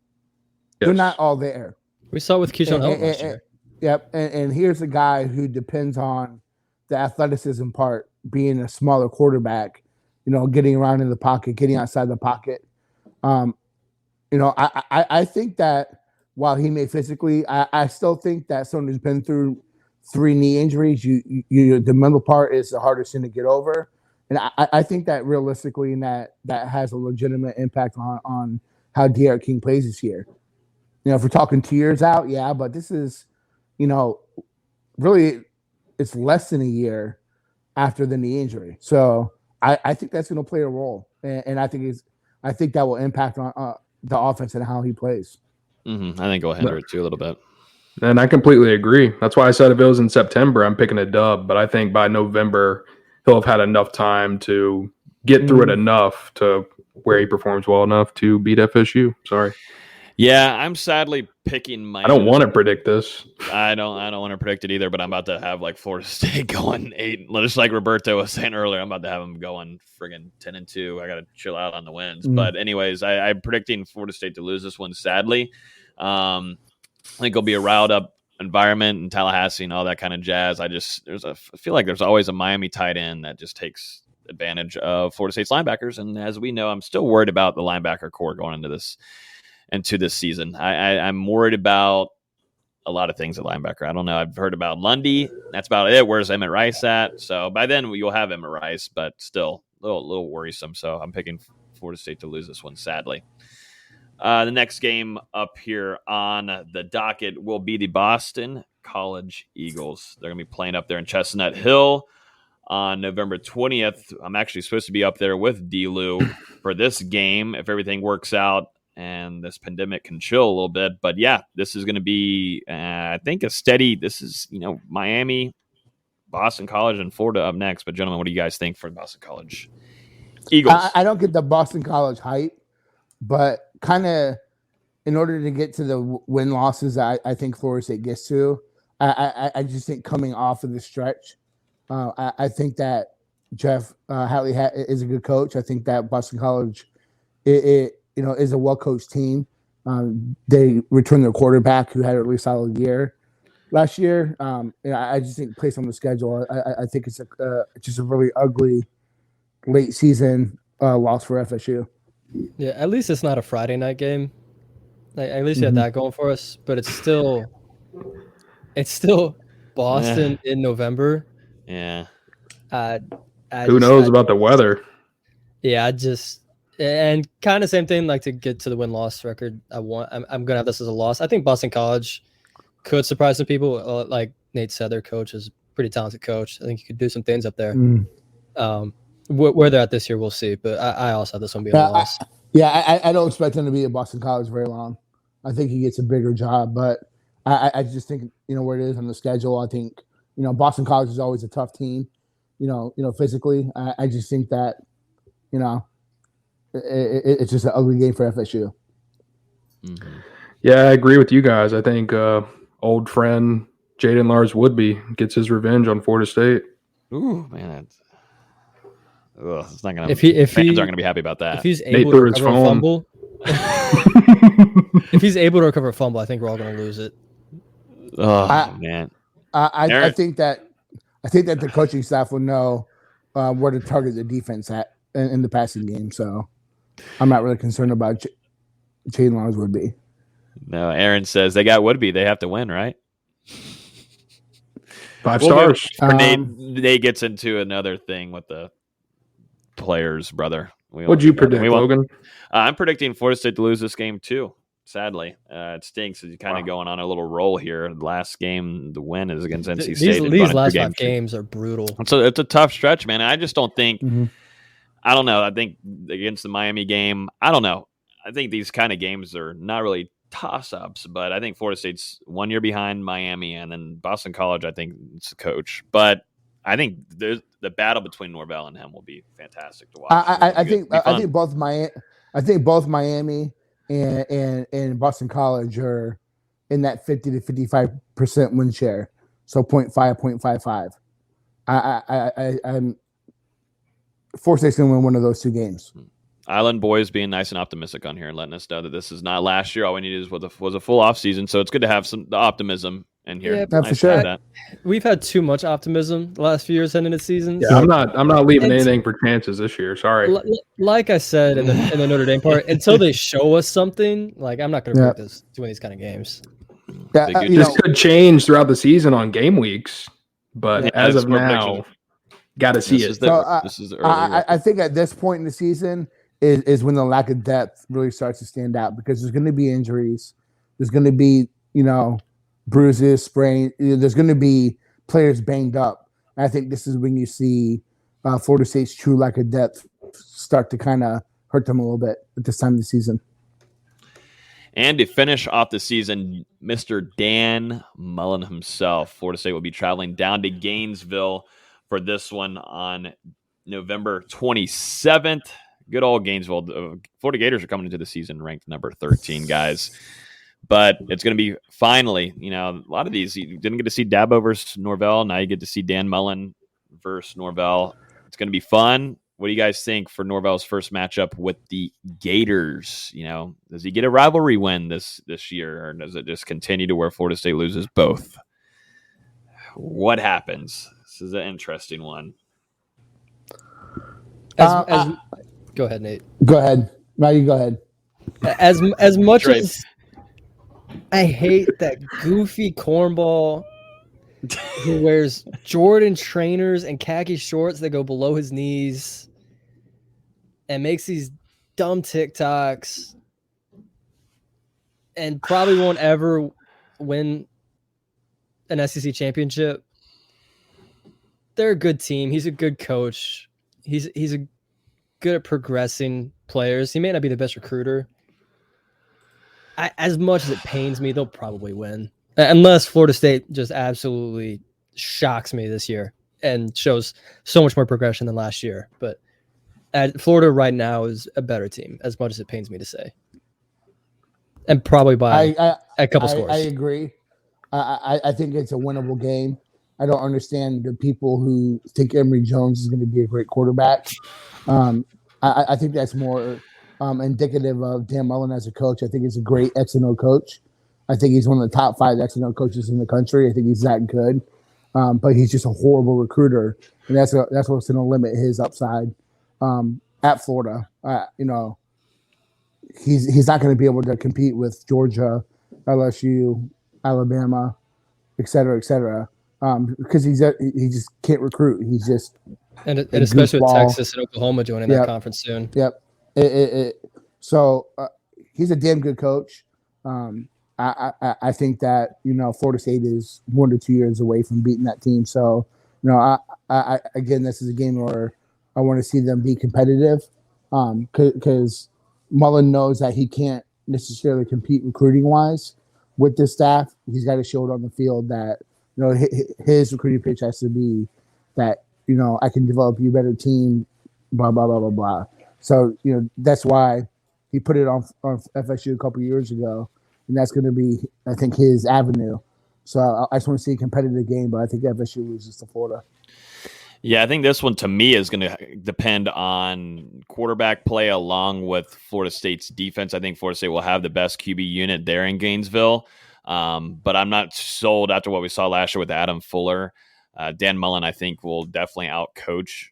they're not all there. We saw it with Keyshawn Hill last year. Yep, and here's a guy who depends on the athleticism part, being a smaller quarterback, getting around in the pocket, getting outside the pocket. I think that while he may physically, I still think that someone who's been through 3 knee injuries, the mental part is the hardest thing to get over. And I think that realistically, that has a legitimate impact on how D'Eriq King plays this year. If we're talking 2 years out, yeah, but this is, really it's less than a year after the knee injury. So I think that's going to play a role, and I think that will impact on the offense and how he plays. I think it'll hinder it too a little bit. And I completely agree. That's why I said if it was in September, I'm picking a dub. But I think by November, he'll have had enough time to get through it enough to where he performs well enough to beat FSU. Sorry. Yeah, I'm sadly picking Miami. I don't want to predict this. I don't want to predict it either, but I'm about to have like Florida State going 8. Just like Roberto was saying earlier, I'm about to have them going friggin' 10-2. I got to chill out on the wins. But anyways, I'm predicting Florida State to lose this one, sadly. I think it'll be a riled up environment in Tallahassee and all that kind of jazz. I feel like there's always a Miami tight end that just takes advantage of Florida State's linebackers. And as we know, I'm still worried about the linebacker core going into this season. I'm worried about a lot of things at linebacker. I don't know. I've heard about Lundy. That's about it. Where's Emmett Rice at? So by then you'll have Emmett Rice, but still a little worrisome. So I'm picking Florida State to lose this one, sadly. The next game up here on the docket will be the Boston College Eagles. They're going to be playing up there in Chestnut Hill on November 20th. I'm actually supposed to be up there with D-Lou for this game if everything works out and this pandemic can chill a little bit. But yeah, this is going to be, I think, a steady. This is, Miami, Boston College, and Florida up next. But gentlemen, what do you guys think for Boston College Eagles? I don't get the Boston College hype, but kind of in order to get to the win losses, I think Florida State gets to. I just think coming off of the stretch, I think that Jeff Hatley is a good coach. I think that Boston College, is a well-coached team. They returned their quarterback who had a really solid year last year. I just think placed on the schedule, I think it's just a really ugly late season loss for FSU. Yeah, at least it's not a Friday night game. Like, at least you had that going for us, but it's still Boston in November. Yeah. Who knows about the weather? Yeah, and kind of same thing. Like, to get to the win-loss record, I'm gonna have this as a loss. I think Boston College could surprise some people. Like Nate said, their coach is a pretty talented coach. I think he could do some things up there. Where they're at this year, we'll see. But I also have this one being a loss. I don't expect him to be at Boston College very long. I think he gets a bigger job, but I just think where it is on the schedule. I think Boston College is always a tough team. Physically, I just think that it's just an ugly game for FSU. Yeah, I agree with you guys. I think old friend Jaden Lars Woodby gets his revenge on Florida State. Ooh, man, it's not gonna. Fans aren't gonna be happy about that. If he's able to recover a fumble, if he's able to recover a fumble, I think we're all gonna lose it. Oh man, I think that the coaching staff will know where to target the defense at in the passing game. So I'm not really concerned about Jaden Lars Woodby. No, Aaron says they got Woodby. They have to win, right? 5 stars. Nate gets into another thing with the players, brother. What'd you predict, Logan? I'm predicting Florida State to lose this game too. Sadly, it stinks. He's kind of going on a little roll here. The last game, the win is against NC State. These last 5 games are brutal. So it's a tough stretch, man. I just don't think. I don't know. I think against the Miami game, I don't know. I think these kind of games are not really toss-ups, but I think Florida State's 1 year behind Miami, and then Boston College, I think it's the coach. But I think the battle between Norvell and him will be fantastic to watch. I think both Miami and Boston College are in that 50 to 55% win share, so 0.5. I'm Florida State's going to win one of those 2 games. Island Boys being nice and optimistic on here and letting us know that this is not last year. All we needed was a full off season, so it's good to have the optimism. in here. Yeah, that's for sure. That. We've had too much optimism the last few years heading into seasons. Yeah, I'm not leaving anything for chances this year. Sorry. Like I said in the Notre Dame part, until they show us something, like I'm not going to predict this to win these kind of games. This could change throughout the season on game weeks, but as of now, got to see it. This is the early I think at this point in the season is when the lack of depth really starts to stand out, because there's going to be injuries. There's going to be, bruises, sprain. There's going to be players banged up. And I think this is when you see Florida State's true lack of depth start to kind of hurt them a little bit at this time of the season. And to finish off the season, Mr. Dan Mullen himself, Florida State will be traveling down to Gainesville for this one on November 27th. Good old Gainesville. The Florida Gators are coming into the season ranked number 13, guys. But it's going to be finally, a lot of these, you didn't get to see Dabo versus Norvell. Now you get to see Dan Mullen versus Norvell. It's going to be fun. What do you guys think for Norvell's first matchup with the Gators? Does he get a rivalry win this year, or does it just continue to where Florida State loses both? What happens? This is an interesting one. Go ahead, Nate. Go ahead. No, you go ahead. As much as I hate that goofy cornball who wears Jordan trainers and khaki shorts that go below his knees and makes these dumb TikToks and probably won't ever win an SEC championship. They're a good team. He's a good coach. He's good at progressing players. He may not be the best recruiter. As much as it pains me, they'll probably win. Unless Florida State just absolutely shocks me this year and shows so much more progression than last year. But Florida right now is a better team, as much as it pains me to say. And probably by a couple scores. I agree. I think it's a winnable game. I don't understand the people who think Emory Jones is going to be a great quarterback. I think that's more indicative of Dan Mullen as a coach. I think he's a great X&O coach. I think he's one of the top 5 X&O coaches in the country. I think he's that good. But he's just a horrible recruiter. And that's what's going to limit his upside at Florida. He's not going to be able to compete with Georgia, LSU, Alabama, et cetera, because he just can't recruit. He's just and especially with Texas and Oklahoma joining that conference soon. Yep. So he's a damn good coach. I think that Florida State is 1 to 2 years away from beating that team. So I again, this is a game where I want to see them be competitive because Mullen knows that he can't necessarily compete recruiting wise with this staff. He's got to show it on the field that his recruiting pitch has to be that I can develop you a better team, blah blah blah blah blah. So that's why he put it on FSU a couple of years ago, and that's going to be, I think, his avenue. So I just want to see a competitive game, but I think FSU loses to Florida. Yeah, I think this one to me is going to depend on quarterback play along with Florida State's defense. I think Florida State will have the best QB unit there in Gainesville, but I'm not sold after what we saw last year with Adam Fuller. Dan Mullen, I think, will definitely outcoach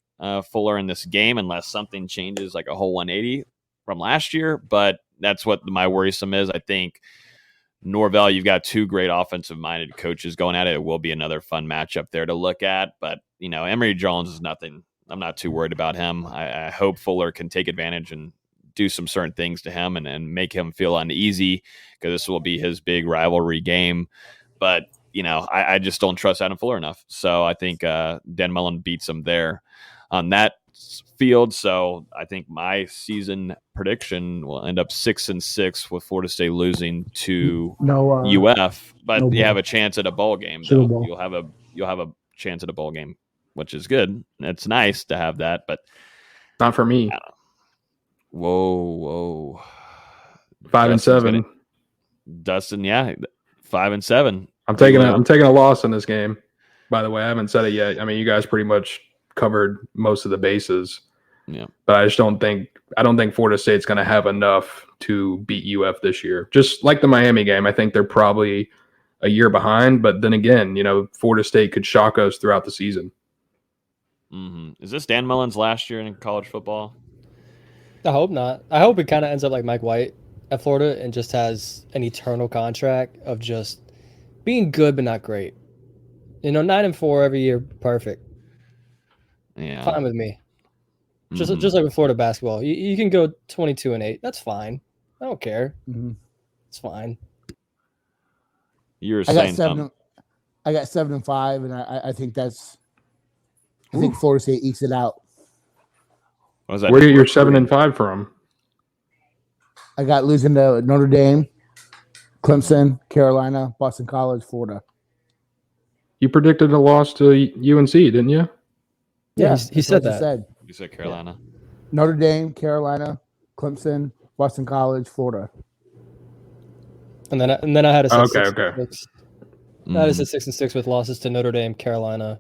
Fuller in this game unless something changes like a whole 180 from last year. But that's what my worrisome is. I think Norvell, you've got 2 great offensive-minded coaches going at it. It will be another fun matchup there to look at. But, Emory Jones is nothing. I'm not too worried about him. I hope Fuller can take advantage and do some certain things to him and make him feel uneasy because this will be his big rivalry game. But, I just don't trust Adam Fuller enough. So I think Dan Mullen beats him there on that field. So I think my season prediction will end up 6-6 with Florida State losing to UF, but you have a chance at a bowl game. Though. You'll have a chance at a bowl game, which is good. It's nice to have that, but not for me. Whoa. 5-7. Dustin, 5-7. I'm taking a loss in this game. By the way, I haven't said it yet. I mean, you guys pretty much covered most of the bases. Yeah. But I don't think Florida State's going to have enough to beat UF this year. Just like the Miami game, I think they're probably a year behind. But then again, Florida State could shock us throughout the season. Mm-hmm. Is this Dan Mullen's last year in college football? I hope not. I hope it kind of ends up like Mike White at Florida and just has an eternal contract of just being good but not great. 9-4 every year, perfect. Yeah, fine with me. Just like with Florida basketball, you can go 22-8. That's fine. I don't care. Mm-hmm. It's fine. You were saying something. I got 7-5, and I think that's. I think Florida State ekes it out. What was that? Where are your 7-5 from? I got losing to Notre Dame, Clemson, Carolina, Boston College, Florida. You predicted a loss to UNC, didn't you? Yeah, he said that. You said Carolina. Yeah. Notre Dame, Carolina, Clemson, Boston College, Florida. And then I had a 6 okay. 6. That is a 6-6 with losses to Notre Dame, Carolina,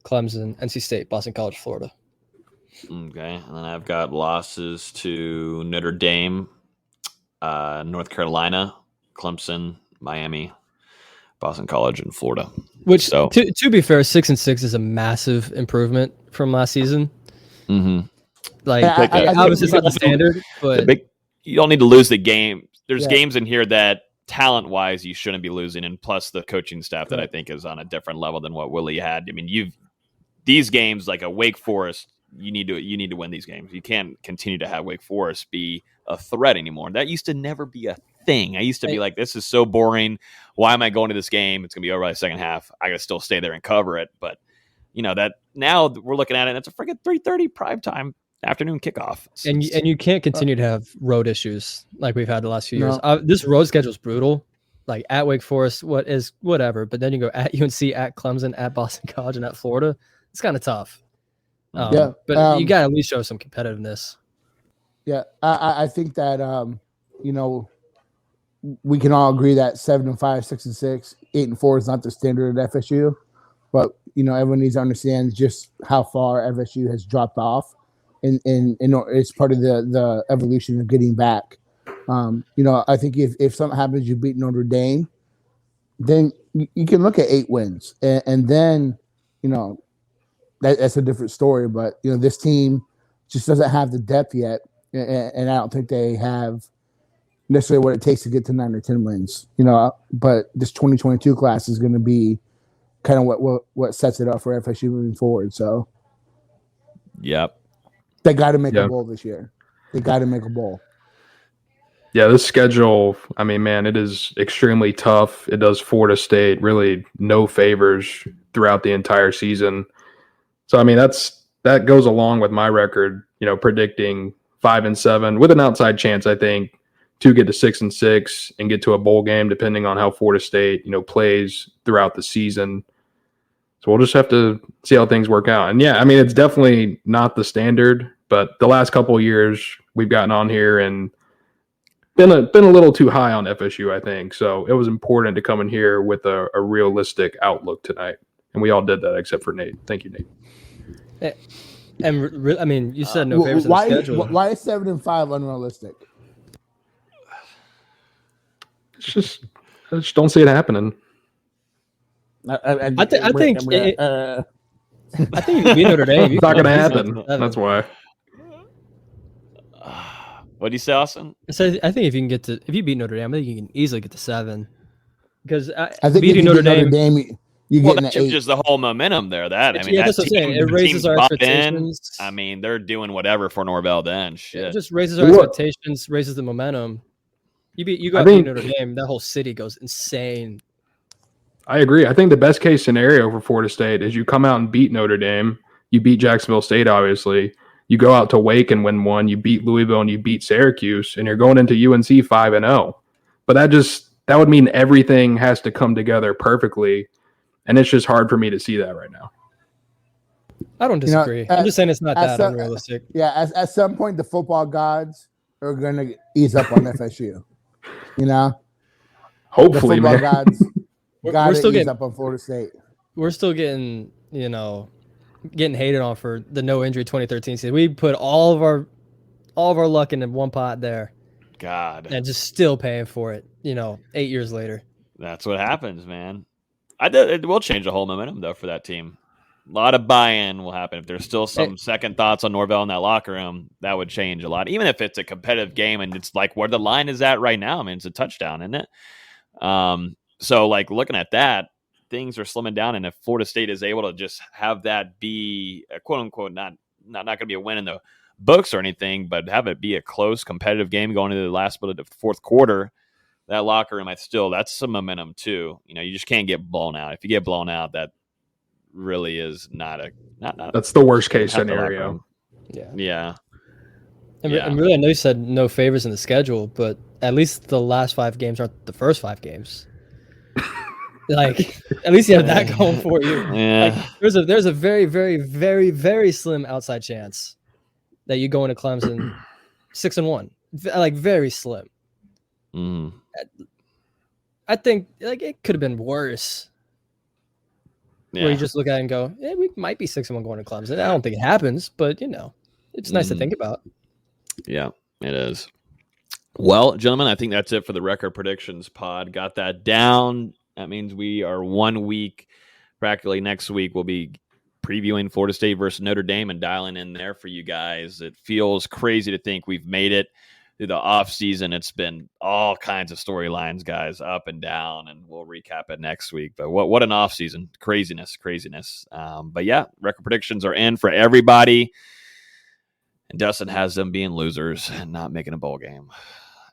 Clemson, NC State, Boston College, Florida. Okay, and then I've got losses to Notre Dame, North Carolina, Clemson, Miami, Boston College, and Florida. Which, to be fair, 6-6 is a massive improvement from last season. Mm-hmm. Obviously it's not the standard, but you don't need to lose the game. There's games in here that talent-wise you shouldn't be losing, and plus the coaching staff that I think is on a different level than what Willie had. I mean, these games like a Wake Forest. You need to win these games. You can't continue to have Wake Forest be a threat anymore. That used to never be a thing. I used to be like, this is so boring. Why am I going to this game? It's going to be over by the second half. I got to still stay there and cover it. But, that now we're looking at it, and it's a freaking 3:30 primetime afternoon kickoff. And you can't continue to have road issues like we've had the last few years. This road schedule is brutal. Like at Wake Forest, whatever. But then you go at UNC, at Clemson, at Boston College, and at Florida. It's kind of tough. But you got to at least show some competitiveness. Yeah, I think that we can all agree that 7-5, 6-6, 8-4 is not the standard at FSU, but everyone needs to understand just how far FSU has dropped off, and it's part of the evolution of getting back. I think if something happens, you beat Notre Dame, then you can look at 8 wins, and then that's a different story. But this team just doesn't have the depth yet, and I don't think they have necessarily what it takes to get to 9 or 10 wins. But this 2022 class is going to be kind of what sets it up for FSU moving forward. So, yep, they got to make a bowl this year. They got to make a bowl. Yeah, this schedule, I mean, man, it is extremely tough. It does Florida State really no favors throughout the entire season. So, I mean, that goes along with my record, predicting 5-7 with an outside chance, I think, to get to 6-6 and get to a bowl game, depending on how Florida State, plays throughout the season. So we'll just have to see how things work out. And yeah, I mean, it's definitely not the standard, but the last couple of years we've gotten on here and been a little too high on FSU, I think. So it was important to come in here with a realistic outlook tonight. And we all did that except for Nate. Thank you, Nate. And I mean, you said no favors in the schedule. Why is 7-5 unrealistic? I just don't see it happening. I think if you beat Notre Dame, it's not going to happen. That's why. What do you say, Austin? So I think if you beat Notre Dame, I think you can easily get to 7. Because I think beating Notre Dame, that changes the whole momentum there. That's what I'm saying. It raises our expectations. I mean, they're doing whatever for Norvell then. Shit. It just raises our expectations, raises the momentum. You go beat Notre Dame, that whole city goes insane. I agree. I think the best case scenario for Florida State is you come out and beat Notre Dame. You beat Jacksonville State, obviously. You go out to Wake and win one. You beat Louisville and you beat Syracuse, and you're going into UNC 5-0. But that would mean everything has to come together perfectly, and it's just hard for me to see that right now. I don't disagree. I'm just saying it's not that unrealistic. Yeah, at some point, the football gods are going to ease up on FSU. Hopefully, the football gods. We're still getting up on Florida State. We're still getting, getting hated on for the no injury 2013 season. We put all of our luck into one pot there. God. And just still paying for it, 8 years later. That's what happens, man. It will change the whole momentum, though, for that team. A lot of buy-in will happen. If there's still some second thoughts on Norvell in that locker room, that would change a lot. Even if it's a competitive game and it's like where the line is at right now. I mean, it's a touchdown, isn't it? So, like, looking at that, things are slimming down. And if Florida State is able to just have that be a quote-unquote not going to be a win in the books or anything, but have it be a close, competitive game going into the last bit of the fourth quarter, that locker room, that's some momentum too. You know, you just can't get blown out. If you get blown out, that really is not that's the worst case scenario. Yeah. And really, I know you said no favors in the schedule, but at least the last 5 games aren't the first 5 games. Like, at least you have that going for you. Yeah. Like, there's a very, very, very, very slim outside chance that you go into Clemson 6-1. Like, very slim. Mm. I think like it could have been worse. Yeah. Where you just look at it and go, "Yeah, we might be 6-1 going to Clemson." I don't think it happens, but it's nice to think about. Yeah, it is. Well, gentlemen, I think that's it for the record predictions pod. Got that down. That means we are 1 week. Practically next week, we'll be previewing Florida State versus Notre Dame and dialing in there for you guys. It feels crazy to think we've made it through the off season. It's been all kinds of storylines, guys, up and down, and we'll recap it next week. But what an off season. Craziness. But yeah, record predictions are in for everybody. And Dustin has them being losers and not making a bowl game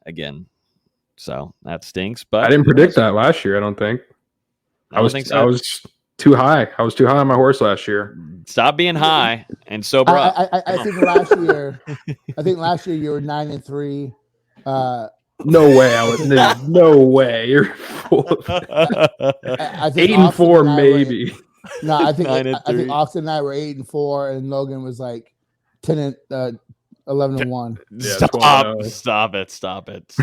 again. So that stinks. But I didn't predict that last year, I don't think. I was too high. I was too high on my horse last year. Stop being high and sober up. I think last year you were 9-3. No way. I was no way. You're full of 8-4 maybe. I think Austin and I were 8-4, and Logan was like 11-1. Stop it.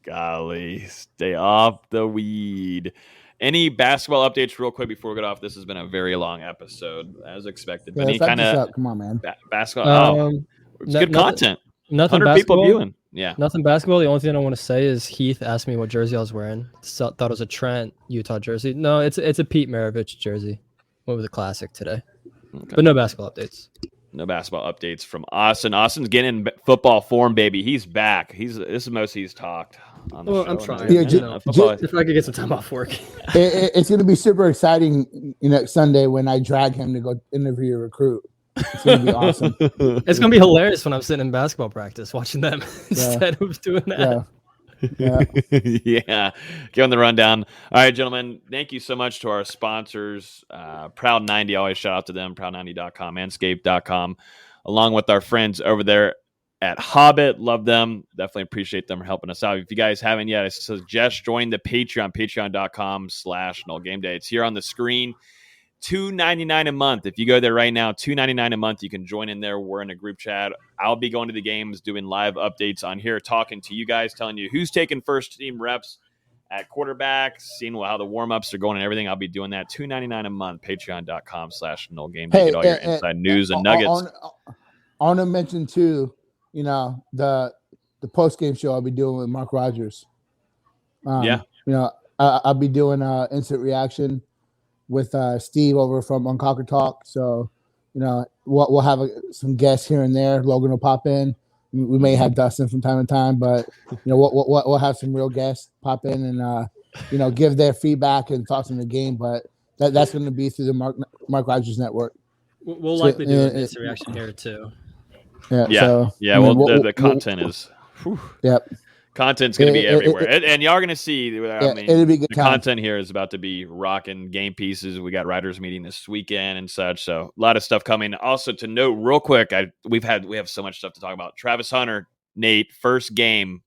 Golly, stay off the weed. Any basketball updates real quick before we get off? This has been a very long episode, as expected. But any kind of come on, man. Basketball? It's good content. Nothing 100 basketball. People viewing. Yeah. Nothing basketball. The only thing I want to say is Heath asked me what jersey I was wearing. Thought it was a Trent Utah jersey. No, it's a Pete Maravich jersey. Went with a classic today. Okay. But no basketball updates. No basketball updates from Austin. Austin's getting in football form, baby. He's back. This is the most he's talked on the show. I'm trying. If I could get some time off work. It's going to be super exciting next Sunday when I drag him to go interview a recruit. It's going to be awesome. It's going to be hilarious when I'm sitting in basketball practice watching them instead of doing that. Yeah. Give them the rundown. All right, gentlemen, thank you so much to our sponsors. Proud 90, always shout out to them. Proud90.com, Manscaped.com, along with our friends over there at Hobbit. Love them. Definitely appreciate them helping us out. If you guys haven't yet, I suggest join the Patreon, patreon.com/NoleGameDay. It's here on the screen. $2.99 a month. If you go there right now, $2.99 a month, you can join in there. We're in a group chat. I'll be going to the games, doing live updates on here, talking to you guys, telling you who's taking first team reps at quarterback, seeing how the warm-ups are going and everything. I'll be doing that. $2.99 a month, patreon.com/NoleGameDay. Get all your inside news and nuggets. I want to mention too, the post-game show I'll be doing with Mark Rogers. I'll be doing instant reaction with Steve over from Unconquered Talk. So, we'll have some guests here and there. Logan will pop in. We may have Dustin from time to time, but we'll have some real guests pop in and give their feedback and thoughts on the game. But that's going to be through the Mark Rogers Network. We'll likely do an instant reaction here too. The content is. Whew. Yep. Content's going to be everywhere. And y'all are going to see, it'll be good the content here is about to be rocking game pieces. We got writers meeting this weekend and such. So a lot of stuff coming. Also to note real quick, we have so much stuff to talk about. Travis Hunter, Nate, first game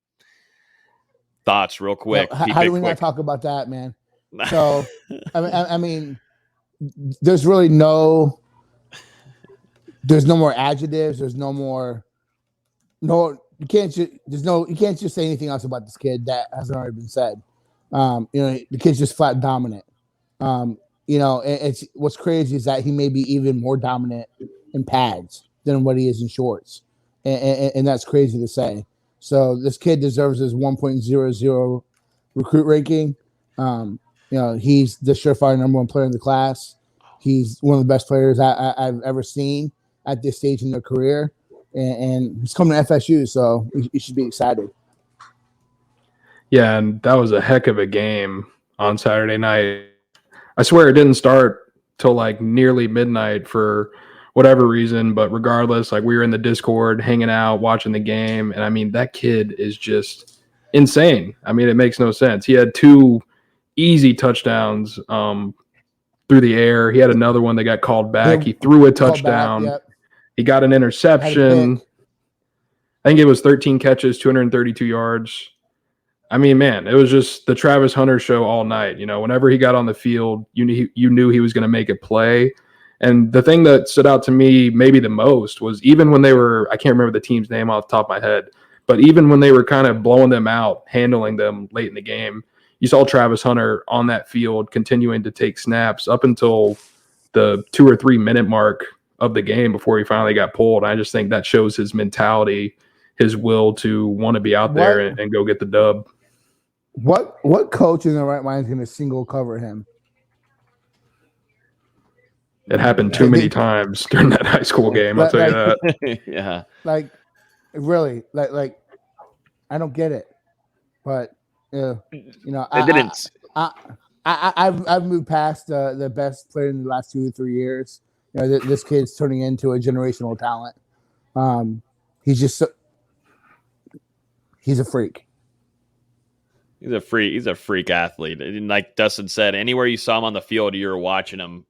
thoughts real quick. How do we not talk about that, man? So, I mean, there's really no more adjectives. There's no more, you can't just say anything else about this kid that hasn't already been said. The kid's just flat dominant. It's what's crazy is that he may be even more dominant in pads than what he is in shorts, and that's crazy to say. So this kid deserves his 1.00 recruit ranking, He's the surefire number one player in the class. He's one of the best players I've ever seen at this stage in their career, and he's coming to FSU, so you should be excited. Yeah, and that was a heck of a game on Saturday night. I swear it didn't start till like nearly midnight for whatever reason, but regardless, like we were in the Discord hanging out, watching the game, and I mean, that kid is just insane. I mean, it makes no sense. He had 2 easy touchdowns through the air. He had another one that got called back. He threw a touchdown. Yep. He got an interception. I think it was 13 catches, 232 yards. I mean, man, it was just the Travis Hunter show all night. Whenever he got on the field, you knew he was going to make a play. And the thing that stood out to me maybe the most was even when they were, I can't remember the team's name off the top of my head, but even when they were kind of blowing them out, handling them late in the game, you saw Travis Hunter on that field continuing to take snaps up until the 2 or 3 minute mark of the game before he finally got pulled. I just think that shows his mentality, his will to want to be out there and go get the dub. What coach in their right mind is going to single cover him? It happened too many times during that high school game. I'll tell you that. Yeah. Like, really, like, I don't get it, but it didn't. I've moved past the best player in the last 2 or 3 years. This kid's turning into a generational talent. He's a freak. He's a freak athlete. And like Dustin said, anywhere you saw him on the field, you were watching him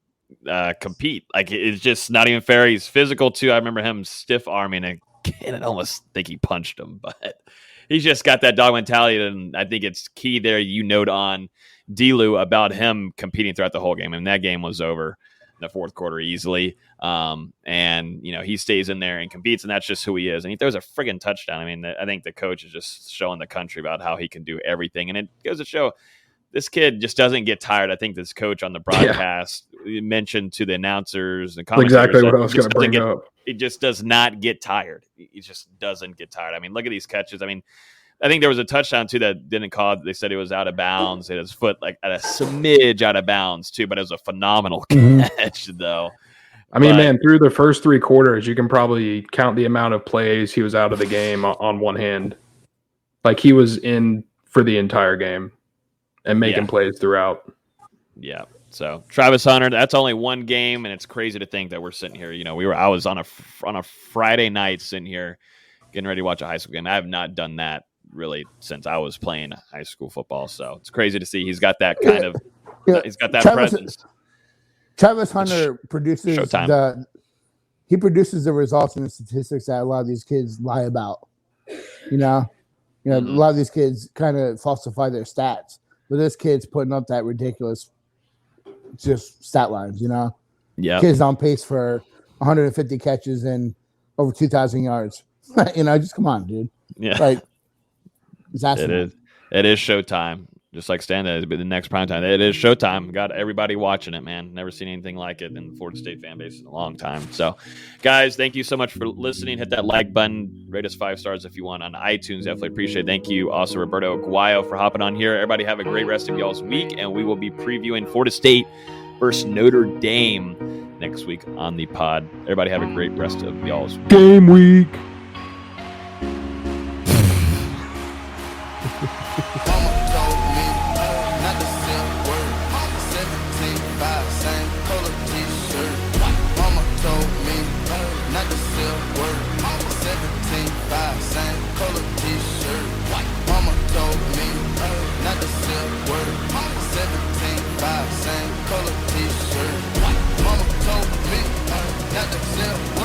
compete. Like, it's just not even fair. He's physical too. I remember him stiff arming a kid and almost think he punched him, but he's just got that dog mentality. And I think it's key there. You note on D-Lou about him competing throughout the whole game. And that game was over in the fourth quarter easily. And he stays in there and competes, and that's just who he is. And he throws a friggin' touchdown. I mean, I think the coach is just showing the country about how he can do everything. And it goes to show this kid just doesn't get tired. I think this coach on the broadcast mentioned to the announcers and commentators. Exactly what I was going to bring up. It just does not get tired. He just doesn't get tired. I mean, look at these catches. I mean, I think there was a touchdown too that didn't call. They said it was out of bounds. It his foot like at a smidge out of bounds too, but it was a phenomenal catch though. I mean, man, through the first 3 quarters, you can probably count the amount of plays he was out of the game on one hand. Like, he was in for the entire game and making plays throughout. Yeah. So Travis Hunter, that's only one game, and it's crazy to think that we're sitting here. I was on a Friday night sitting here getting ready to watch a high school game. I have not done that really since I was playing high school football. So it's crazy to see he's got that kind of he's got that presence. Travis Hunter produces the results and the statistics that a lot of these kids lie about. A lot of these kids kind of falsify their stats, but this kid's putting up that ridiculous just stat lines. Yeah, kid's on pace for 150 catches and over 2,000 yards. Just come on, dude. Yeah, like it is. It is showtime. Just like Stan, it'll be the next prime time. It is showtime. Got everybody watching it, man. Never seen anything like it in the Florida State fan base in a long time. So, guys, thank you so much for listening. Hit that like button. Rate us 5 stars if you want on iTunes. Definitely appreciate it. Thank you also, Roberto Aguayo, for hopping on here. Everybody have a great rest of y'all's week, and we will be previewing Florida State versus Notre Dame next week on the pod. Everybody have a great rest of y'all's game week. Same color t-shirt. Mama told me not to sell.